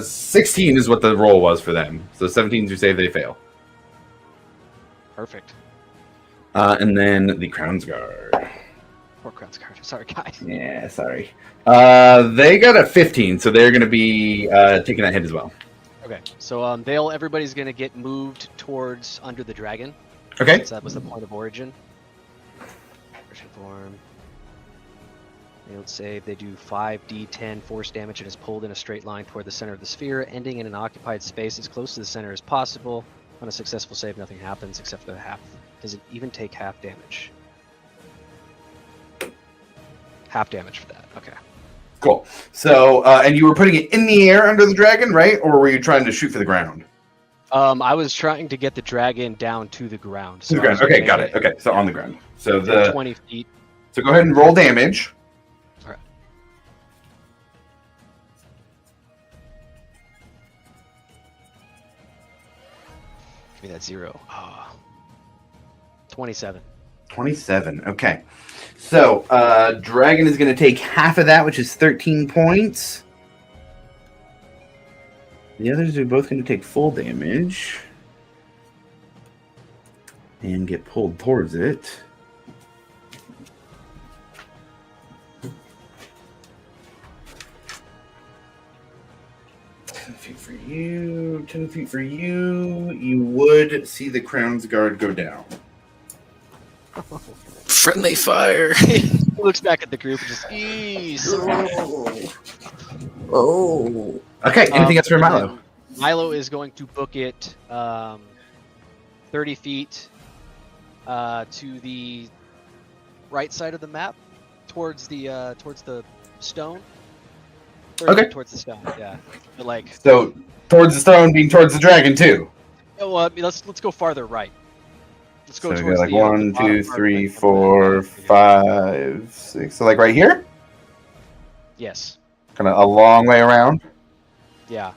16 is what the roll was for them. So 17's your save, they fail. Perfect. And then the Crown's Guard. Poor Crown's Guard. Sorry, guys. Yeah, sorry. They got a 15, so they're going to be taking that hit as well. Okay, so everybody's gonna get moved towards under the dragon. Okay. So that was the point of origin. Origin form. Failed save. They do 5d10 force damage and is pulled in a straight line toward the center of the sphere, ending in an occupied space as close to the center as possible. On a successful save, nothing happens except for the half. Does it even take half damage? Half damage for that. Okay. Cool. So, and you were putting it in the air under the dragon, right? Or were you trying to shoot for the ground? I was trying to get the dragon down to the ground. To the ground. Okay, got it. Okay, so on the ground. So the 20 feet. So go ahead and roll damage. All right. Give me that 0. 27. 27. Okay. So, dragon is going to take half of that, which is 13 points. The others are both going to take full damage. And get pulled towards it. For you, 10 feet for you, you would see the Crown's Guard go down. Friendly fire. He looks back at the group and just, ease. Oh. Okay, anything else for Milo? Milo is going to book it 30 feet to the right side of the map, towards the stone. 30 Okay. feet towards the stone, yeah. But like, So, towards the stone being towards the dragon, too. oh, let's go farther right. Let's go So, towards like the 1, bottom 2, part 3, of the- 4, 5, 6. So, like right here? Yes. Kind of a long way around. Yeah.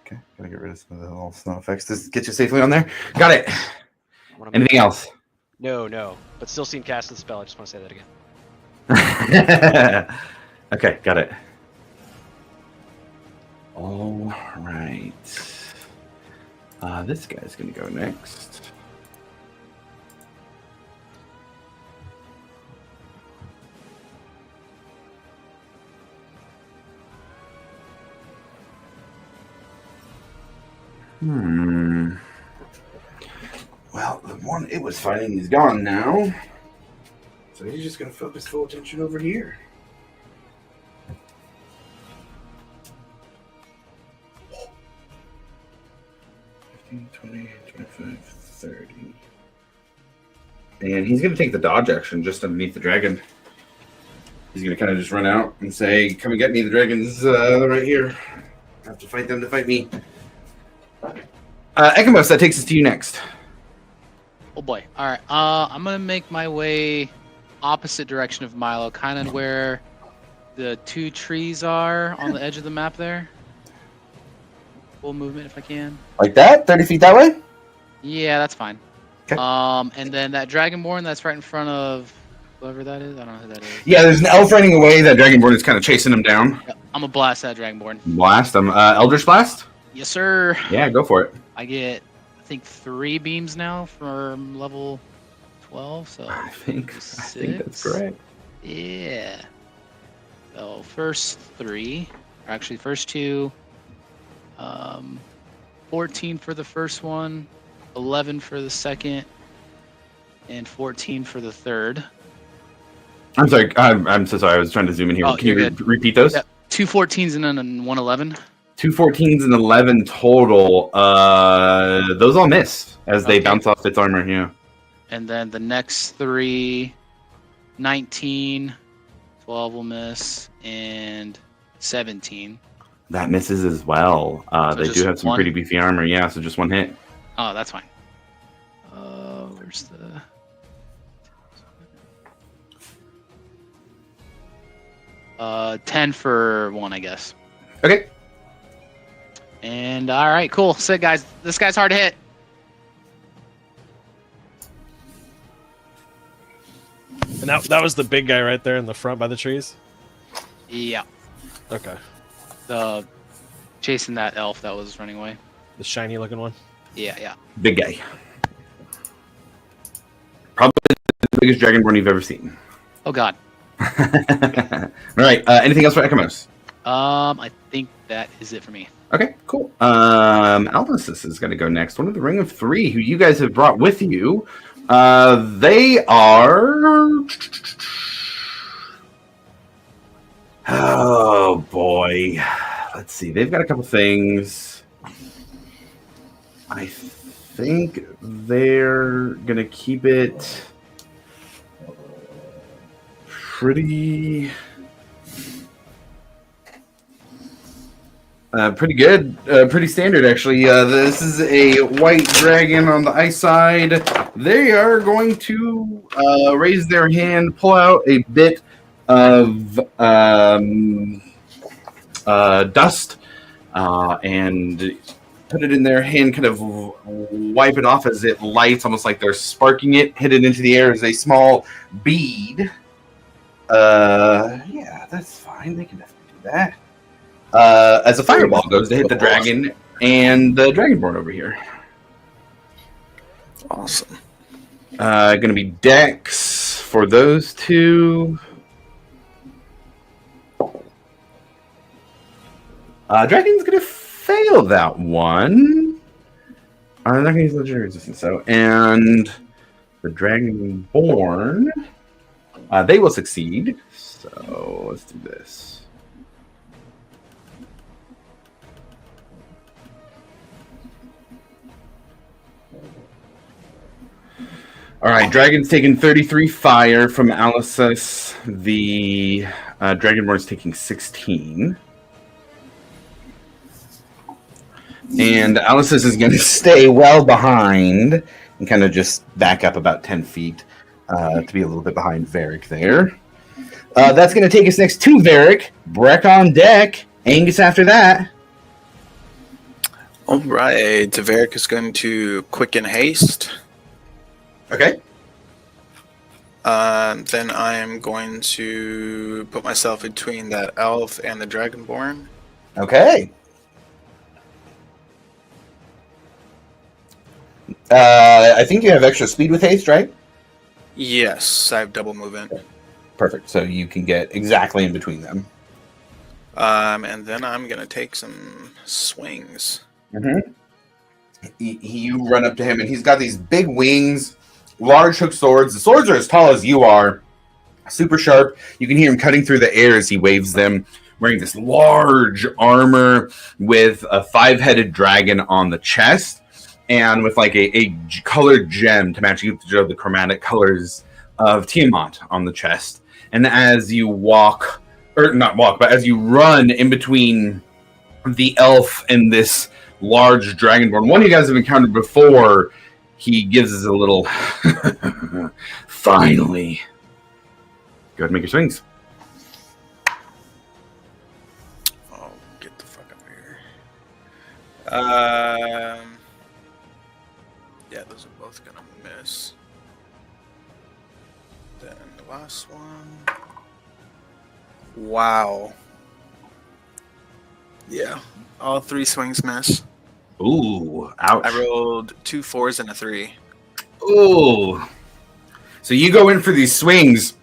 Okay, gotta get rid of some of the little snow effects. Does it get you safely on there? Got it. Anything else? No. But still seen cast the spell. I just want to say that again. Okay, got it. All right. This guy's gonna go next. Well, the one it was fighting is gone now. So he's just gonna focus full attention over here. $15, $20, $25, $30. And he's gonna take the dodge action just underneath the dragon. He's gonna kind of just run out and say, "Come and get me, the dragon's right here. I have to fight them to fight me." Ekamos, that takes us to you next. Oh boy. All right. I'm gonna make my way opposite direction of Milo, kind of where the two trees are on the edge of the map there. Full movement if I can. Like that? 30 feet that way? Yeah, that's fine. Okay. And then that Dragonborn that's right in front of whoever that is. I don't know who that is. Yeah, there's an elf running away. That Dragonborn is kind of chasing him down. Yeah, I'm gonna blast that Dragonborn. Blast him. Eldritch Blast? Yes, sir. Yeah, go for it. I get, I think, 3 beams now from level 12. So I think that's correct. Yeah. So first 3, or actually first 2. 14 for the first one, 11 for the second, and 14 for the third. I'm sorry. I'm so sorry. I was trying to zoom in here. Oh, Can you you're good. repeat those? Yep. 2 14s and then 1 11. 2 14s and 11 total. Those all miss as they Okay. bounce off its armor. Yeah. And then the next 3, 19, 12 will miss, and 17. That misses as well. So They just do have some one? pretty beefy armor. Yeah, so just one hit. Oh, that's fine. Where's the... 10 for 1, I guess. Okay. And all right, cool. Sick, guys. This guy's hard to hit. And that was the big guy right there in the front by the trees. Yeah. Okay. Chasing that elf that was running away. The shiny looking one. Yeah. Big guy. Probably the biggest dragonborn you've ever seen. Oh God. All right. Anything else for Ekamos? I think that is it for me. Okay, cool. Alphasis is going to go next. One of the Ring of Three, who you guys have brought with you. They are. Oh boy. Let's see. They've got a couple things. I think they're going to keep it pretty good. Pretty standard, actually. This is a white dragon on the ice side. They are going to raise their hand, pull out a bit of dust, and put it in their hand, kind of wipe it off as it lights, almost like they're sparking it, hit it into the air as a small bead. Yeah, that's fine. They can definitely do that. As a fireball goes to hit the dragon and the dragonborn over here. Awesome. Going to be Dex for those two. Dragon's going to fail that one. I'm not going to use legendary resistance, though. And the dragonborn, they will succeed. So let's do this. All right, Dragon's taking 33 fire from Aliceus. The Dragonborn's taking 16. And Aliceus is going to stay well behind and kind of just back up about 10 feet to be a little bit behind Varric there. That's going to take us next to Varric. Breck on deck. Angus after that. All right. Varric is going to quicken haste. Okay. Then I'm going to put myself between that elf and the dragonborn. Okay. I think you have extra speed with haste, right? Yes, I have double movement. Perfect. So you can get exactly in between them. And then I'm going to take some swings. Mm-hmm. You run up to him, and he's got these big wings, large hook swords. The swords are as tall as you are, super sharp. You can hear him cutting through the air as he waves them, wearing this large armor with a 5-headed dragon on the chest, and with like a colored gem to match the chromatic colors of Tiamat on the chest. And as you walk, or not walk, but as you run in between the elf and this large dragonborn, one you guys have encountered before, he gives us a little finally. Go ahead and make your swings. Oh, get the fuck up here. Yeah, those are both gonna miss. Then the last one. Wow. Yeah, all 3 swings miss. Ooh, ouch. I rolled 2 4s and a 3. Ooh. So you go in for these swings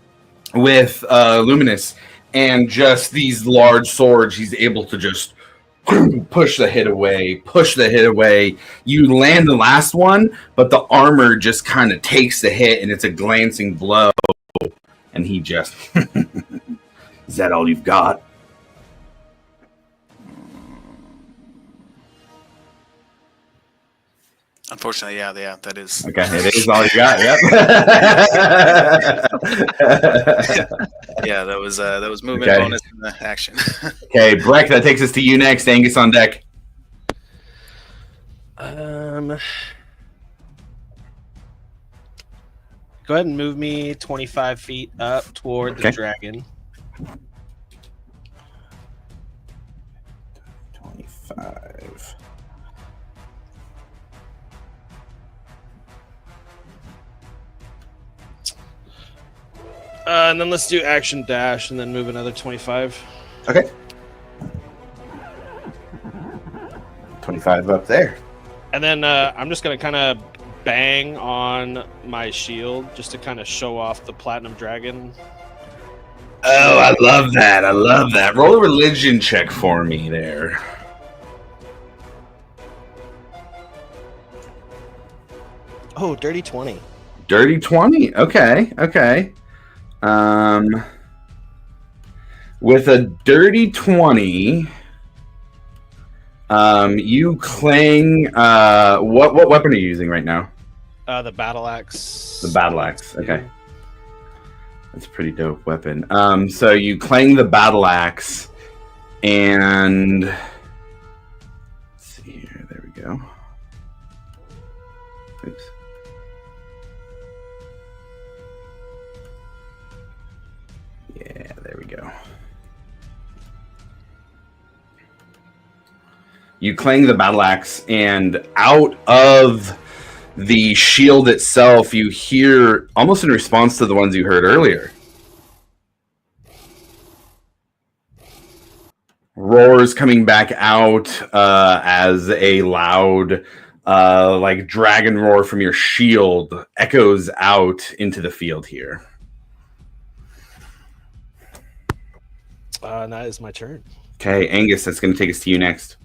with Luminous, and just these large swords, he's able to just push the hit away. You land the last one, but the armor just kind of takes the hit, and it's a glancing blow. And he just... Is that all you've got? Unfortunately, yeah, that is. Okay, it is all you got. Yep. Yeah, that was movement Okay. bonus in the action. Okay, Breck, that takes us to you next. Angus on deck. Go ahead and move me 25 feet up toward the Okay. dragon. 25. And then let's do action dash and then move another 25. Okay. 25 up there. And then I'm just gonna kind of bang on my shield just to kind of show off the platinum dragon. Oh, I love that. I love that. Roll a religion check for me there. Oh, dirty 20. Dirty 20. Okay. Okay. With a dirty 20, you clang. What weapon are you using right now? The battle axe. The battle axe. Okay. That's a pretty dope weapon. So you clang the battle axe, and let's see here. There we go. Oops. Yeah, there we go. You clang the battle axe, and out of the shield itself, you hear, almost in response to the ones you heard earlier, roars coming back out as a loud, like dragon roar from your shield echoes out into the field here. And that is my turn. Okay, Angus, that's going to take us to you next.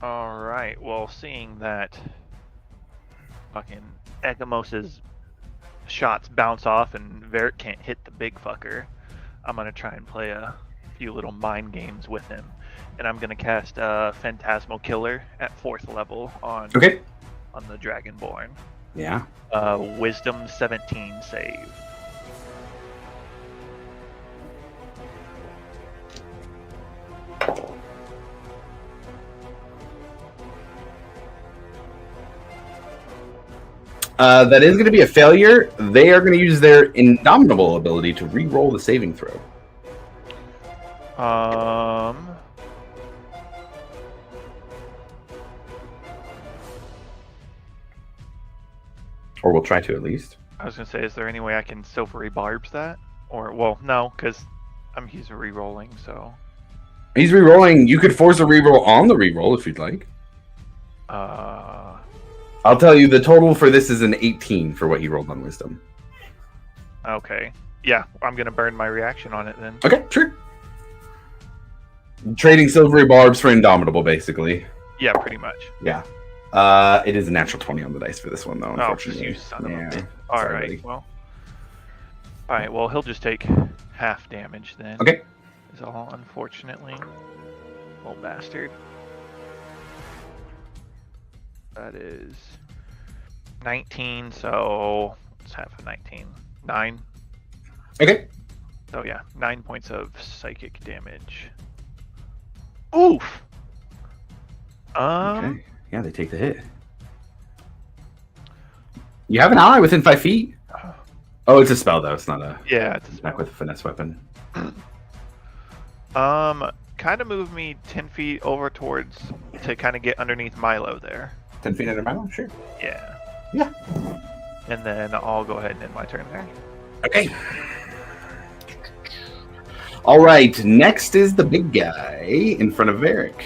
All right. Well, seeing that fucking Egomos's shots bounce off and Varric can't hit the big fucker, I'm gonna try and play a few little mind games with him, and I'm gonna cast Phantasmal Killer at 4th level on the Dragonborn. Yeah. Wisdom 17 save. That is going to be a failure. They are going to use their Indomitable ability to re-roll the saving throw. Or we'll try to at least. I was gonna say, is there any way I can silvery barbs that? Or, well, no, because he's re-rolling, so... He's re-rolling. You could force a re-roll on the re-roll if you'd like. I'll tell you, the total for this is an 18 for what he rolled on Wisdom. Okay. Yeah, I'm going to burn my reaction on it then. Okay, sure. Trading silvery barbs for Indomitable, basically. Yeah, pretty much. Yeah. It is a natural 20 on the dice for this one, though, unfortunately. Oh, you son of a bitch. Sorry, Alright, well, he'll just take half damage then. Okay. Is all, unfortunately. Little bastard. That is 19, so let's have a 19. 9. Okay. So yeah, 9 points of psychic damage. Oof! Okay. Yeah, they take the hit. You have an ally within 5 feet? Oh, it's a spell, though. It's not a... Yeah, it's a spell. Not with a finesse weapon. Kind of move me 10 feet over towards... to kind of get underneath Milo there. 10 feet under Milo? Sure. Yeah. Yeah. And then I'll go ahead and end my turn there. Okay. All right. Next is the big guy in front of Varric.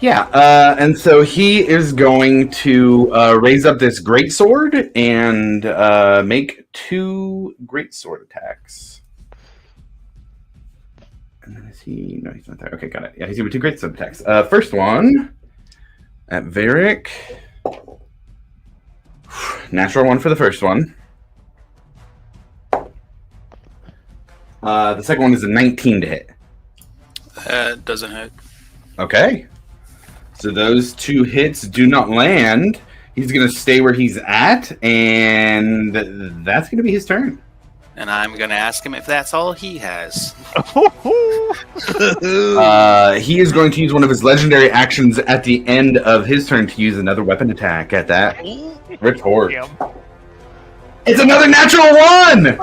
Yeah, and so he is going to raise up this greatsword and make 2 greatsword attacks. And then is he? No, he's not there. Okay, got it. Yeah, he's going to do 2 greatsword attacks. First one at Varric. Natural 1 for the first one. The second one is a 19 to hit. Doesn't hit. Okay. So those 2 hits do not land. He's going to stay where he's at, and that's going to be his turn. And I'm going to ask him if that's all he has. He is going to use one of his legendary actions at the end of his turn to use another weapon attack at that retort. Damn. It's another natural 1!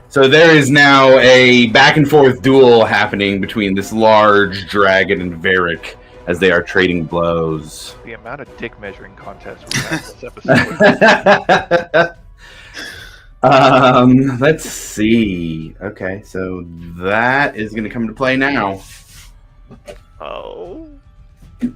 So there is now a back and forth duel happening between this large dragon and Varric as they are trading blows. The amount of dick measuring contests we have this episode. Let's see. Okay, so that is going to come into play now. Oh. He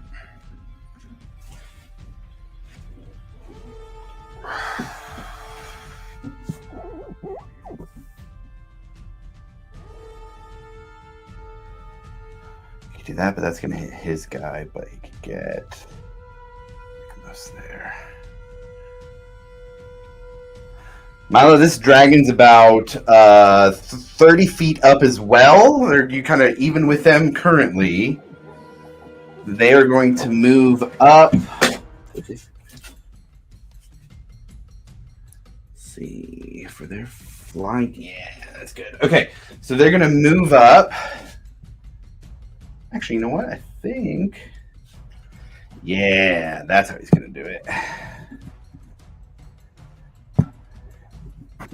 could do that, but that's going to hit his guy, but he could get us there. Milo, this dragon's about 30 feet up as well. Are you kind of even with them currently? They are going to move up. Let's see, for their flying. Yeah, that's good. Okay, so they're going to move up. Actually, you know what? I think. Yeah, that's how he's going to do it.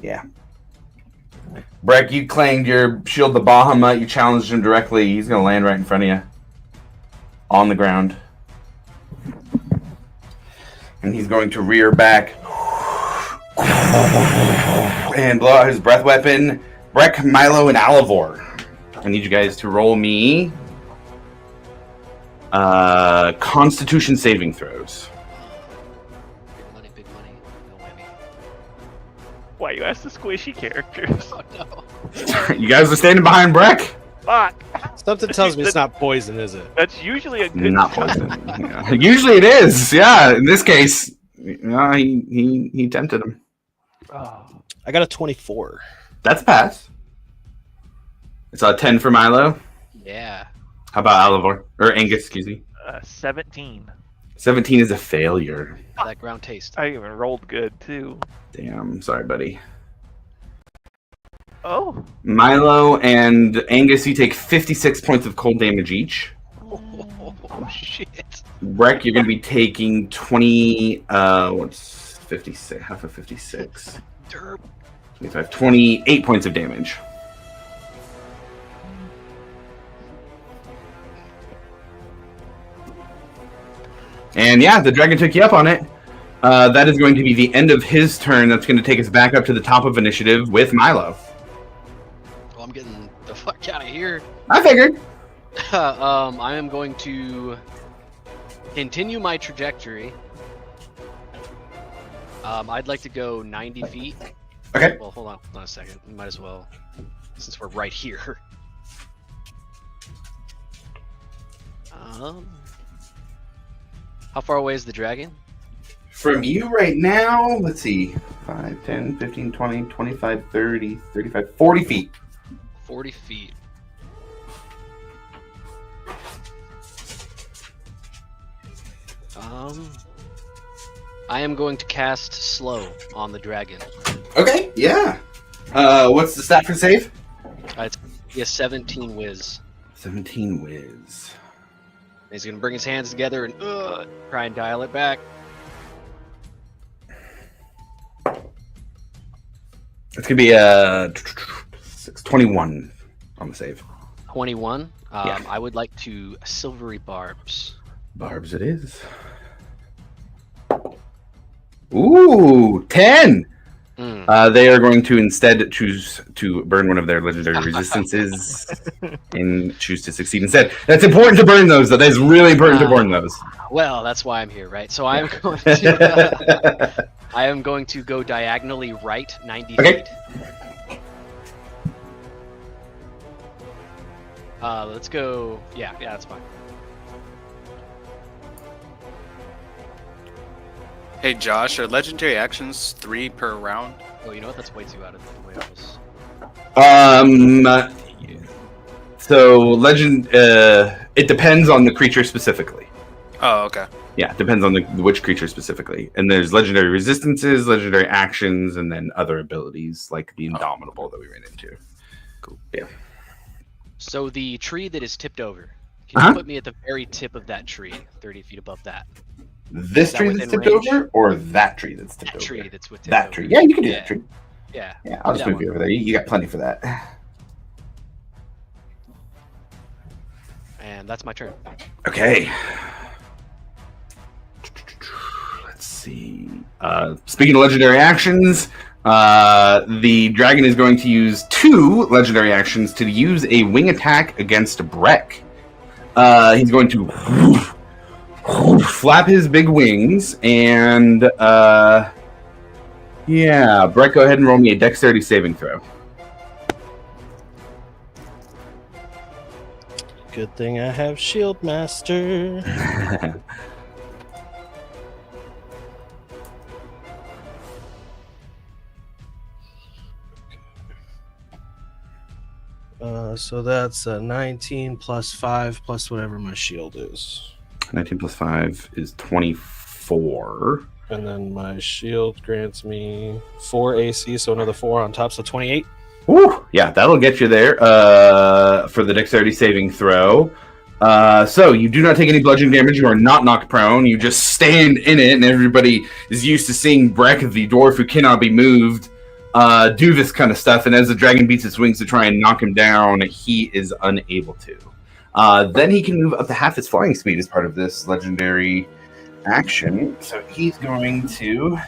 Yeah. Breck, you claimed your shield the Bahamut. You challenged him directly. He's going to land right in front of you. On the ground. And he's going to rear back. And blow out his breath weapon. Breck, Milo, and Alivor. I need you guys to roll me Constitution saving throws. Big money. No whammy. Why you ask the squishy characters? Oh no. You guys are standing behind Breck? Fuck. Something tells me it's not poison, is it? That's usually a good Not sign. poison. Yeah. Usually it is. Yeah, in this case, he tempted him. Oh. I got a 24. That's a pass. It's a 10 for Milo. Yeah. How about Alivor? Or Angus, excuse me. 17. 17 is a failure. That ground taste. I even rolled good too. Damn, sorry, buddy. Oh. Milo and Angus, you take 56 points of cold damage each. Oh shit. Breck, you're going to be taking 20, what's 56, half of 56. Derp. 25, 28 points of damage. And yeah, the dragon took you up on it. That is going to be the end of his turn. That's going to take us back up to the top of initiative with Milo. Well, I'm getting the fuck out of here. I figured. I am going to continue my trajectory. I'd like to go 90 feet. Okay. Well, hold on a second. We might as well, since we're right here. How far away is the dragon? From you right now, let's see. 5, 10, 15, 20, 25, 30, 35, 40 feet. 40 feet. I am going to cast Slow on the dragon. Okay, yeah. What's the stat for save? It's a 17 whiz. 17 whiz. He's going to bring his hands together and try and dial it back. It's going to be 21 on the save. 21. Yeah. I would like to Silvery Barbs. Barbs it is. Ooh, 10! They are going to instead choose to burn one of their legendary resistances and choose to succeed instead. That's important to burn those, though. That is really important to burn those. Well, that's why I'm here, right? So I'm going to I am going to go diagonally right 90 Okay. feet. Let's go. Yeah, that's fine. Hey Josh, are legendary actions 3 per round? Oh, you know what? That's way too out of the way I was. So legend. It depends on the creature specifically. Oh, okay. Yeah, it depends on which creature specifically. And there's legendary resistances, legendary actions, and then other abilities like the Indomitable that we ran into. Cool. Yeah. So the tree that is tipped over. Can you put me at the very tip of that tree, 30 feet above that? This that tree that's within tipped range? over, or that tree that's tipped That over? tree that's with tipped That over. tree. Yeah, you can do Yeah. that tree. Yeah. Yeah, I'll just that move you one. over there. You got plenty for that. And that's my turn. Okay. Let's see. Speaking of legendary actions, the dragon is going to use 2 legendary actions to use a wing attack against Breck. He's going to flap his big wings, and yeah, Breck, go ahead and roll me a dexterity saving throw. Good thing I have Shield Master. So that's 19 plus 5 plus whatever my shield is. 19 plus 5 is 24. And then my shield grants me 4 AC, so another 4 on top, so 28. Woo! Yeah, that'll get you there for the dexterity saving throw. So you do not take any bludgeoning damage. You are not knocked prone. You just stand in it, and everybody is used to seeing Breck, the dwarf who cannot be moved, do this kind of stuff. And as the dragon beats its wings to try and knock him down, he is unable to. Then he can move up to half his flying speed as part of this legendary action. So he's going to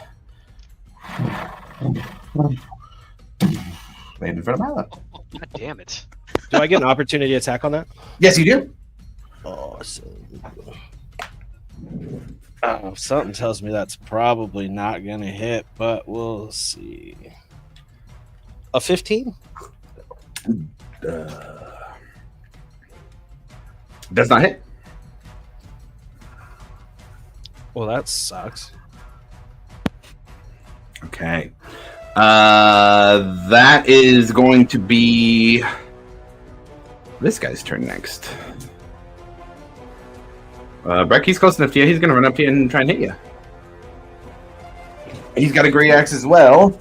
land in front of Milo. God damn it. Do I get an opportunity attack on that? Yes, you do. Awesome. Something tells me that's probably not going to hit, but we'll see. A 15? Does not hit. Well, that sucks. Okay. That is going to be this guy's turn next. Breck, he's close enough to you. He's going to run up to you and try and hit you. He's got a great axe as well.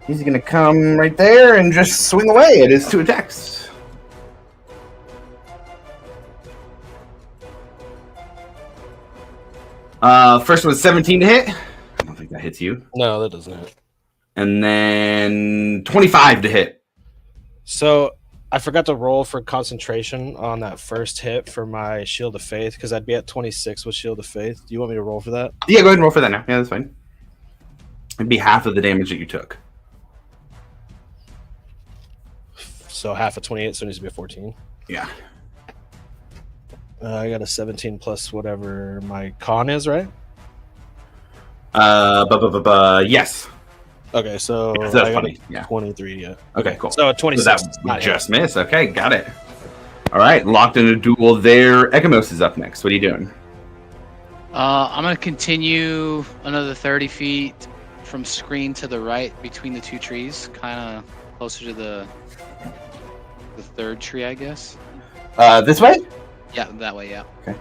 He's going to come right there and just swing away at his 2 attacks. First was 17 to hit. I don't think that hits you. No, that doesn't hit. And then 25 to hit. So I forgot to roll for concentration on that first hit for my Shield of Faith because I'd be at 26 with Shield of Faith. Do you want me to roll for that? Yeah, go ahead and roll for that now. Yeah, that's fine. It'd be half of the damage that you took. So half of 28, so it needs to be a 14. Yeah. I got a 17 plus whatever my con is, right? Yes. Okay, so That's I got funny. a Yeah. 23, yeah. Okay, cool. So a 26. So that would just miss. Okay, got it. All right, locked in a duel there. Ekamos is up next. What are you doing? I'm gonna continue another 30 feet from screen to the right between the 2 trees, kind of closer to the 3rd tree, I guess. This way? Yeah, that way. Yeah. Okay.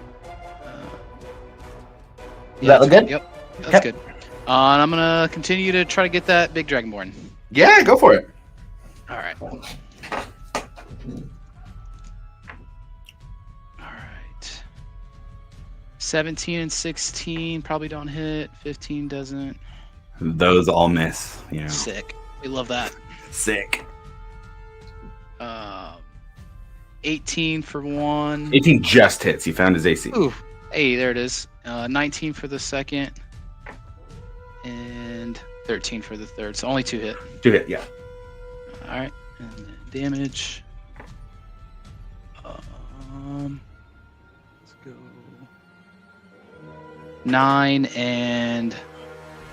Yeah, that look good? Yep, that's good. And I'm gonna continue to try to get that big dragonborn. Yeah, go for it. All right. All right. 17 and 16 probably don't hit. 15 doesn't. Those all miss. Yeah. Sick. We love that. Sick. 18 for 1. 18 just hits. He found his AC. Ooh. Hey, there it is. 19 for the second. And 13 for the third. So only 2 hit. 2 hit, yeah. All right. And then damage. Let's go. 9 and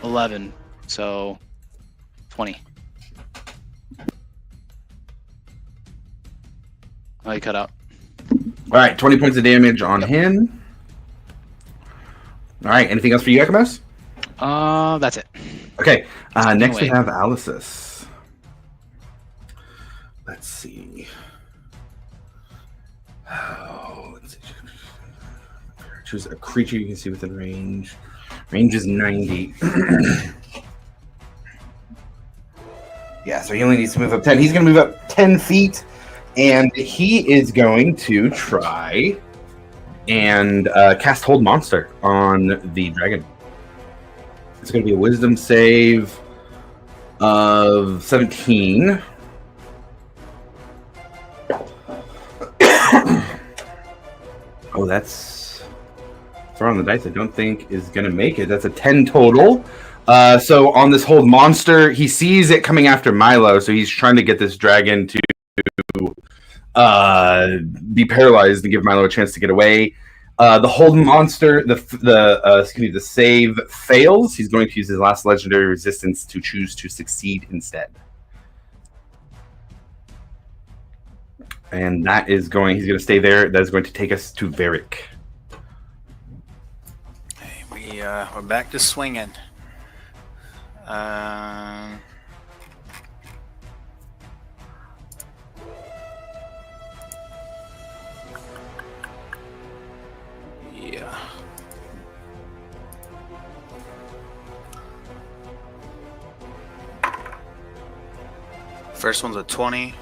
11. So 20. Oh, you cut out. All right, 20 points of damage on him. All right, anything else for you, Ekamos? That's it. Okay, next we away. have Aliceus. Let's see. Oh, let's see. Choose a creature you can see within range. Range is 90. Yeah, so he only needs to move up 10. He's going to move up 10 feet, and he is going to try and cast Hold Monster on the dragon. It's going to be a Wisdom save of 17. that's throwing the dice. I don't think is going to make it. That's a 10 total. So on this whole monster, he sees it coming after Milo, so he's trying to get this dragon to be paralyzed and give Milo a chance to get away. The hold monster, the save fails. He's going to use his last legendary resistance to choose to succeed instead. And he's going to stay there. That is going to take us to Varric. Hey, we're back to swinging. Yeah. First one's a 20.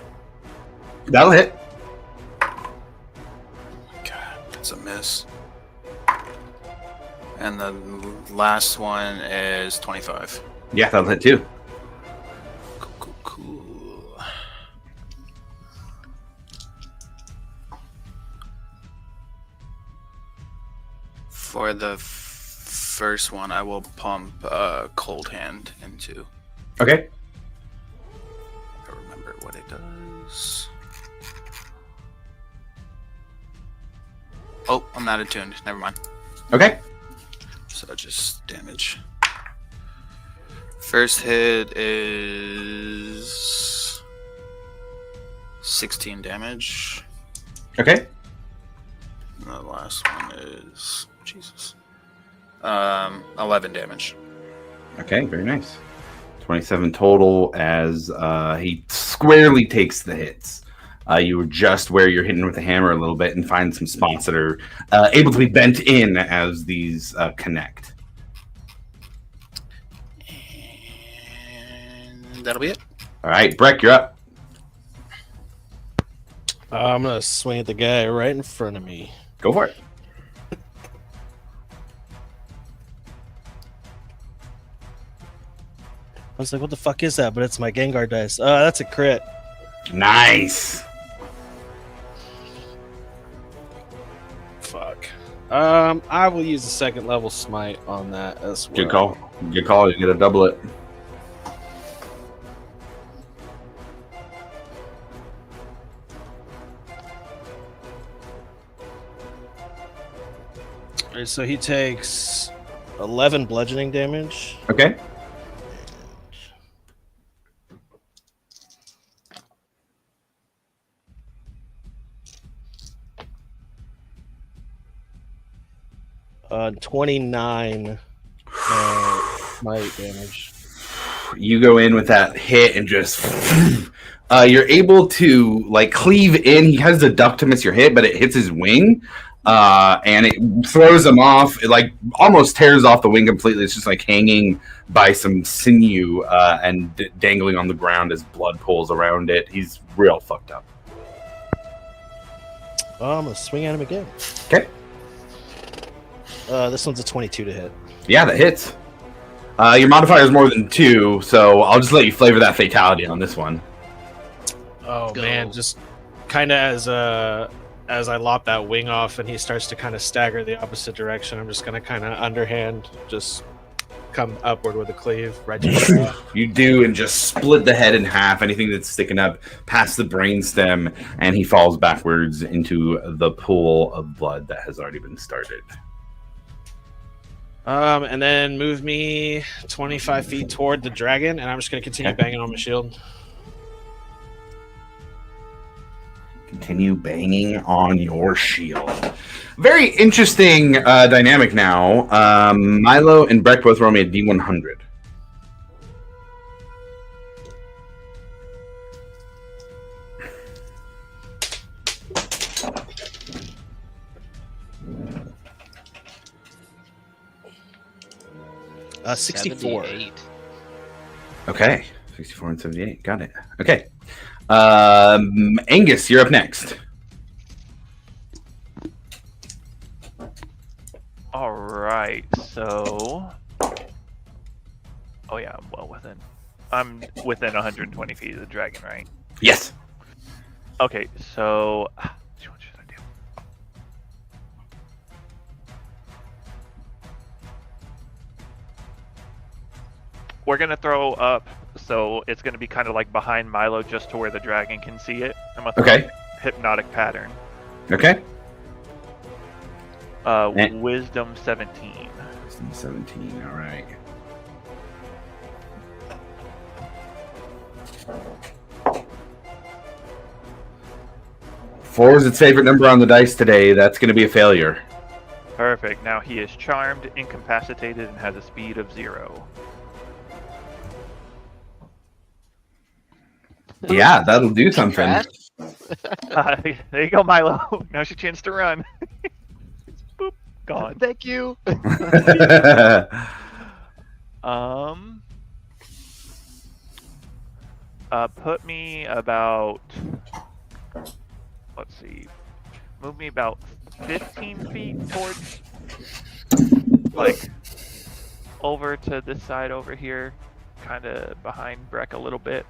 That'll hit. God, that's a miss. And the last one is 25. Yeah, that'll hit too. Cool. For the first one, I will pump Cold Hand into. Okay. I remember what it does. Oh, I'm not attuned. Never mind. Okay. So just damage. First hit is 16 damage. Okay. And the last one is 11 damage. Okay, very nice. 27 total as he squarely takes the hits. You adjust where you're hitting with the hammer a little bit and find some spots that are able to be bent in as these connect. And that'll be it. All right, Breck, you're up. I'm gonna swing at the guy right in front of me. Go for it. I was like, what the fuck is that? But it's my Gengar dice. That's a crit. Nice. Fuck. I will use the second level smite on that as well. Good call. Good call. You get to double it. Alright, so he takes 11 bludgeoning damage. Okay. And 29 smite damage. You go in with that hit and just you're able to like cleave in. He has the duck to miss your hit, but it hits his wing and it throws him off. It like almost tears off the wing completely. It's just like hanging by some sinew and dangling on the ground as blood pools around it. He's real fucked up. I'm gonna swing at him again. Okay. This one's a 22 to hit. Yeah, that hits. Your modifier is more than 2, so I'll just let you flavor that fatality on this one. Oh Go. man, just kind of as I lop that wing off and he starts to kind of stagger the opposite direction, I'm just gonna kind of underhand just come upward with a cleave right to the You do, and just split the head in half, anything that's sticking up past the brainstem, and he falls backwards into the pool of blood that has already been started. And then move me 25 feet toward the dragon, and I'm just gonna continue banging on my shield. Continue banging on your shield. Very interesting dynamic now. Milo and Breck both roll me a D100. Uh, 64. 78. Okay, 64 and 78. Got it. Okay. Angus, you're up next. All right, so. Oh yeah, I'm well within. I'm within 120 feet of the dragon, right? Yes. Okay, so what should I do? we're gonna throw up, so it's gonna be kind of like behind Milo, just to where the dragon can see it. I'm gonna throw Okay. hypnotic pattern. Okay. Wisdom 17. 17. All right. Four is its favorite number on the dice today. That's going to be a failure. Perfect. Now he is charmed, incapacitated, and has a speed of 0. Yeah, that'll do something. There you go, Milo. Now's your chance to run. Boop. Gone. Thank you. Put me about, let's see, move me about 15 feet towards, like, over to this side over here, kind of behind Breck a little bit.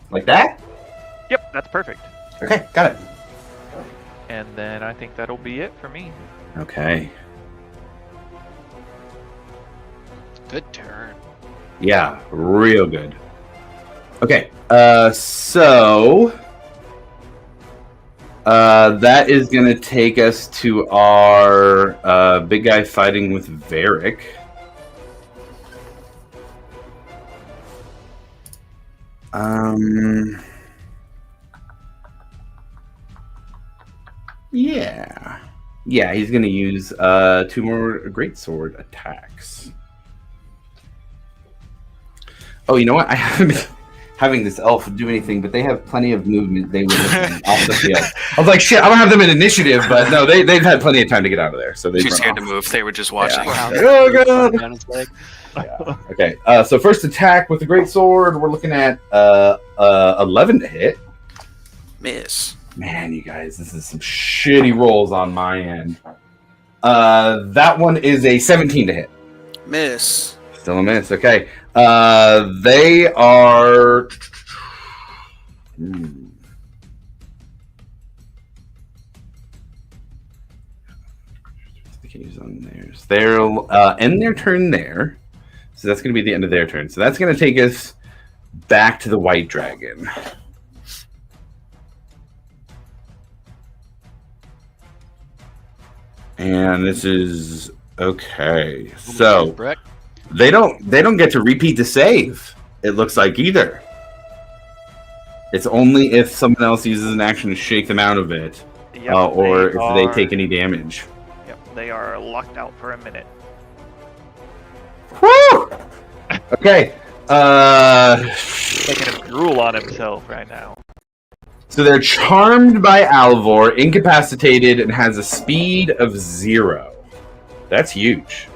Like that? Yep, that's perfect. Okay, got it. And then I think that'll be it for me. Okay. Good turn. Yeah, real good. Okay, so that is going to take us to our big guy fighting with Varric. Yeah, he's going to use 2 more greatsword attacks. Oh, you know what? I haven't been having this elf do anything, but they have plenty of movement. They would off the field. I was like, shit, I don't have them in initiative, but no, they've had plenty of time to get out of there. So they've Too run scared off. to move. They were just watching. Yeah. Oh, God. Yeah. Okay, so first attack with the greatsword, we're looking at 11 to hit. Miss. Man, you guys, this is some shitty rolls on my end. That one is a 17 to hit. Miss. Still a miss. Okay. They are. They can use on theirs. They'll end their turn there. So that's going to be the end of their turn. So that's going to take us back to the white dragon. And this is okay. So they don't get to repeat the save. It looks like either. It's only if someone else uses an action to shake them out of it, Yep, or if they take any damage. Yep, they are locked out for a minute. Woo! Okay. Taking a drool on himself right now. So they're charmed by Alvor, incapacitated, and has a speed of 0. That's huge.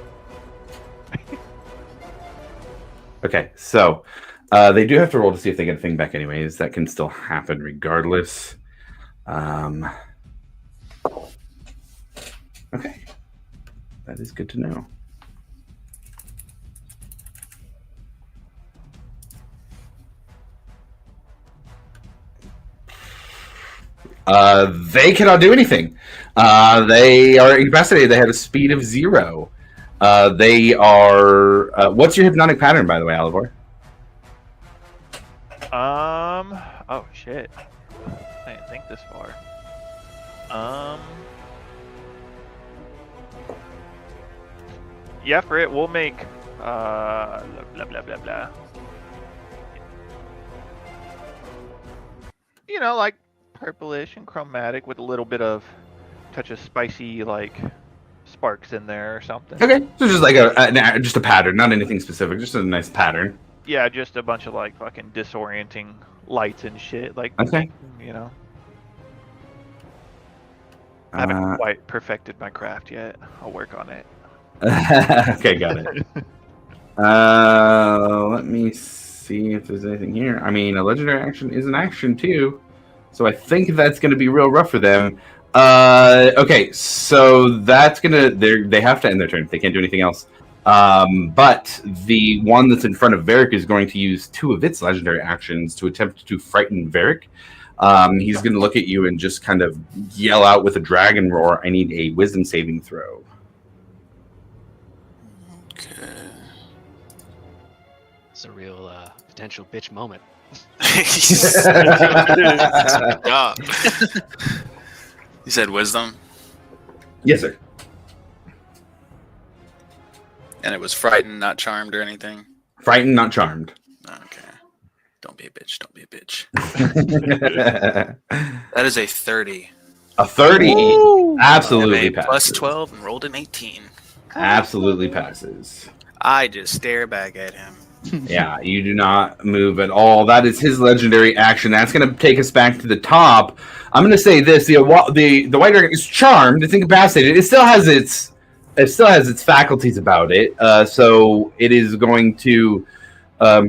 Okay, so they do have to roll to see if they get a thing back anyways. That can still happen regardless. Okay. That is good to know. They cannot do anything. They are incapacitated. They have a speed of 0. They are. What's your hypnotic pattern, by the way, Alivor? Oh shit. I didn't think this far. Yeah, for it, we'll make blah blah blah blah blah. You know, like purplish and chromatic with a little bit of touch of spicy, like sparks in there or something. Okay, so just like just a pattern, not anything specific, just a nice pattern. Yeah, just a bunch of like fucking disorienting lights and shit. Like, okay, you know. I haven't quite perfected my craft yet. I'll work on it. Okay, got it. Let me see if there's anything here. I mean, a legendary action is an action too, so I think that's going to be real rough for them. Okay, so that's gonna they have to end their turn. They can't do anything else. But the one that's in front of Varric is going to use 2 of its legendary actions to attempt to frighten Varric. He's going to look at you and just kind of yell out with a dragon roar, I need a wisdom saving throw. Okay. It's a real potential bitch moment. Good job. You said wisdom, Yes, sir. and it was frightened, not charmed or anything. Frightened, not charmed. Okay. Don't be a bitch. Don't be a bitch. A That is a 30. 30 absolutely I made passes. plus 12 and rolled an 18. Absolutely passes. I just stare back at him. Yeah, you do not move at all. That is his legendary action. That's going to take us back to the top. I'm going to say this: the white dragon is charmed. It's incapacitated. It still has its faculties about it. So it is going to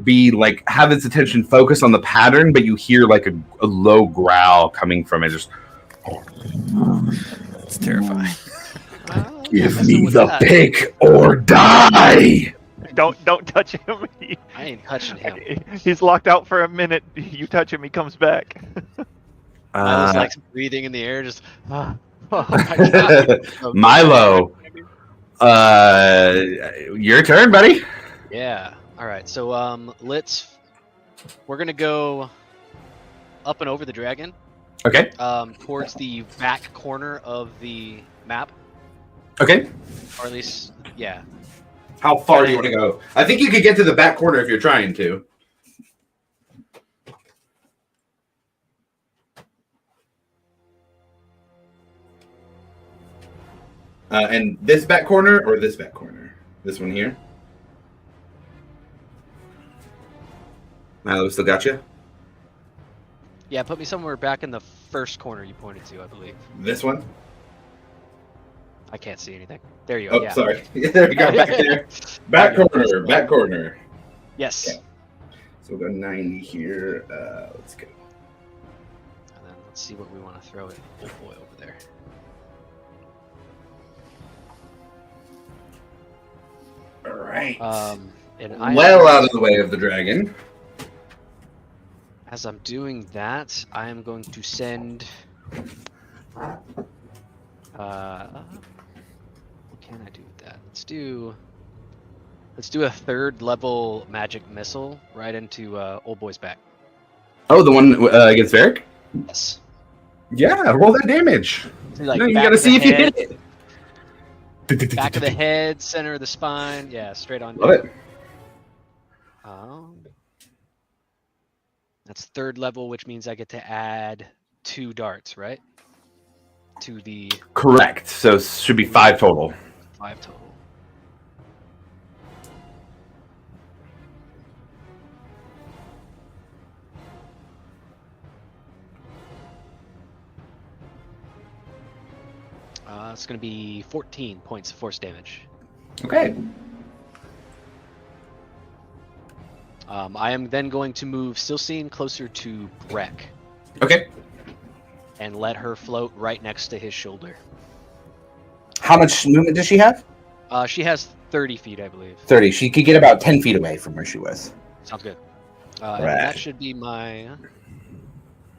be like have its attention focused on the pattern, but you hear like a low growl coming from it. Just It's terrifying. give me the pick or die. Don't touch him. I ain't touching him. He's locked out for a minute. You touch him, he comes back. Milo's like breathing in the air, just. Oh my God. Milo, your turn, buddy. Yeah. All right. So we're gonna go up and over the dragon. Okay. Towards the back corner of the map, Okay. or at least, yeah. How far do you want to go? I think you could get to the back corner if you're trying to. And this back corner or this back corner? This one here? Milo still got you? Yeah, put me somewhere back in the first corner you pointed to, I believe. This one? I can't see anything. There you go. Oh, yeah. sorry. There we go. Back there. Back corner. Back corner. Yes. Okay. So we'll go 90 here. Let's go. And then let's see what we want to throw at old boy over there. All right. And I well out of the way of the dragon. As I'm doing that, I am going to send. What can I do with that? Let's do a third level magic missile right into old boy's back. Oh, the one against Varric? Yes. Yeah, roll that damage. Like No, you back gotta of the see if you head, hit it. Back of the head, center of the spine. Yeah, straight on. Love it. That's third level, which means I get to add 2 darts, right? To the Correct. So it should be 5 total. 5 total. It's going to be 14 points of force damage. Okay. I am then going to move Silcine closer to Breck Okay. and let her float right next to his shoulder. How much movement does she have? She has 30 feet, I believe. 30. She could get about 10 feet away from where she was. Sounds good. And Right. that should be my...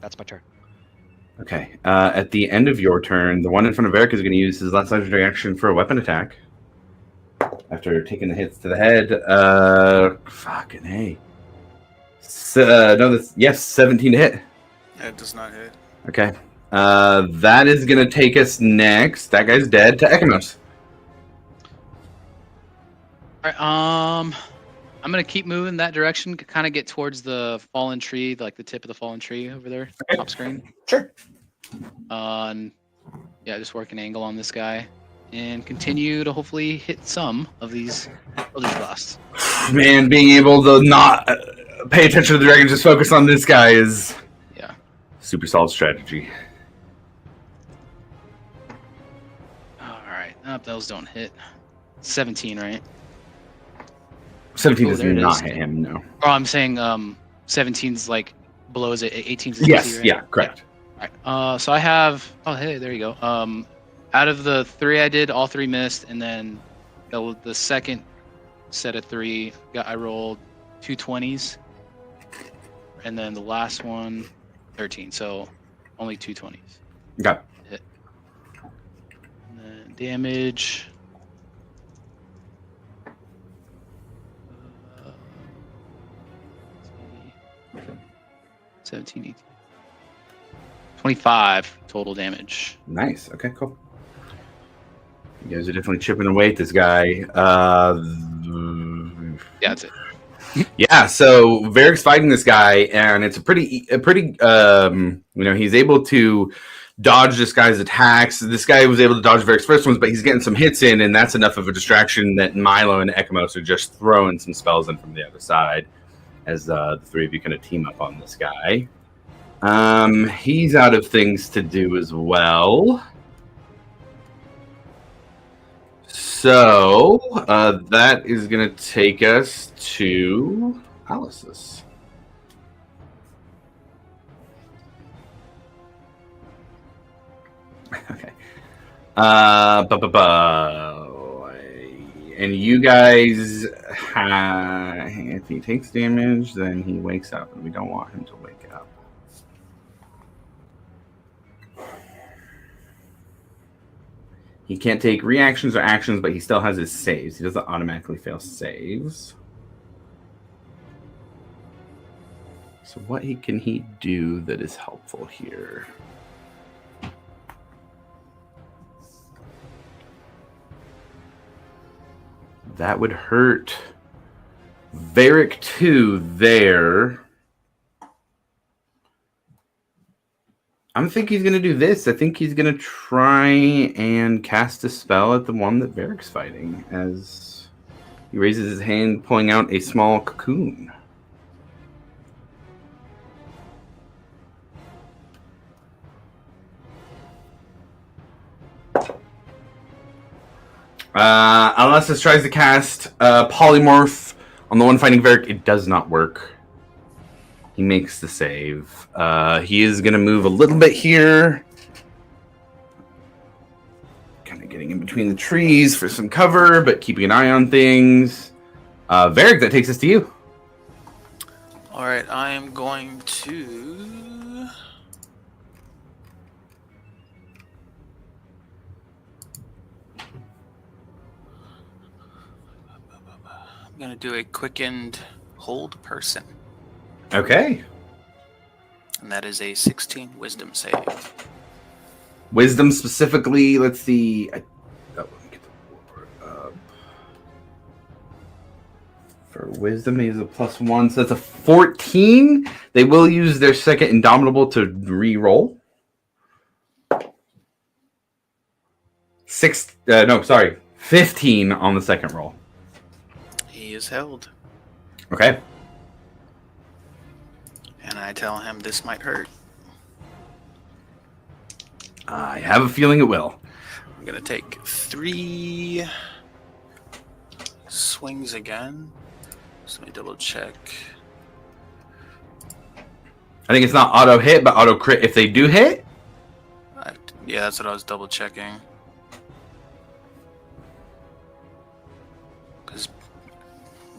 That's my turn. Okay. At the end of your turn, the one in front of Eric is going to use his last legendary action for a weapon attack. After taking the hits to the head. Fucking A. Yes, 17 to hit. It does not hit. Okay. That is going to take us next. That guy's dead to Ekimos. All right, I'm gonna keep moving that direction, kind of get towards the fallen tree, like the tip of the fallen tree over there, Okay. top screen. Sure. And yeah, just work an angle on this guy and continue to hopefully hit some of these Eldritch Blasts. Man, being able to not pay attention to the dragon, just focus on this guy is super solid strategy. All right, those don't hit. 17, right? 17 Oh, does there it not is. hit him, no. Oh, I'm saying 17's like below is it 18's the Yes, DC, right? yeah, correct. All right. So I have. Oh, hey, there you go. Out of the 3 I did, all 3 missed, and then the second set of 3, I rolled 2 20s, and then the last one 13. So only 2 20s. Okay. Hit. And then damage. 17, 18. 25 total damage. Nice. Okay, cool. You guys are definitely chipping away at this guy. Yeah, that's it. Yeah, so Varric's fighting this guy, and it's a pretty, he's able to dodge this guy's attacks. This guy was able to dodge Varric's first ones, but he's getting some hits in, and that's enough of a distraction that Milo and Ekamos are just throwing some spells in from the other side as the three of you kind of team up on this guy. He's out of things to do as well. So that is going to take us to Alice's. Okay. And you guys, if he takes damage, then he wakes up, and we don't want him to wake up. He can't take reactions or actions, but he still has his saves. He doesn't automatically fail saves. So what can he do that is helpful here? That would hurt Varric 2 there. I think he's going to do this. I think he's going to try and cast a spell at the one that Varric's fighting as he raises his hand, pulling out a small cocoon. Alessis tries to cast Polymorph on the one fighting Varric. It does not work. He makes the save. He is going to move a little bit here. Kind of getting in between the trees for some cover, but keeping an eye on things. Varric, that takes us to you. All right, I am going to... I'm going to do a quickened hold person. Okay. And that is a 16 wisdom save. Wisdom specifically, let's see. Let me get the word up. For wisdom, he has a +1, so that's a 14. They will use their second Indomitable to re-roll. 15 on the second roll. He is held. Okay. And I tell him this might hurt. I have a feeling it will. I'm going to take 3 swings again. So let me double check. I think it's not auto hit, but auto crit if they do hit. Yeah, that's what I was double checking. Because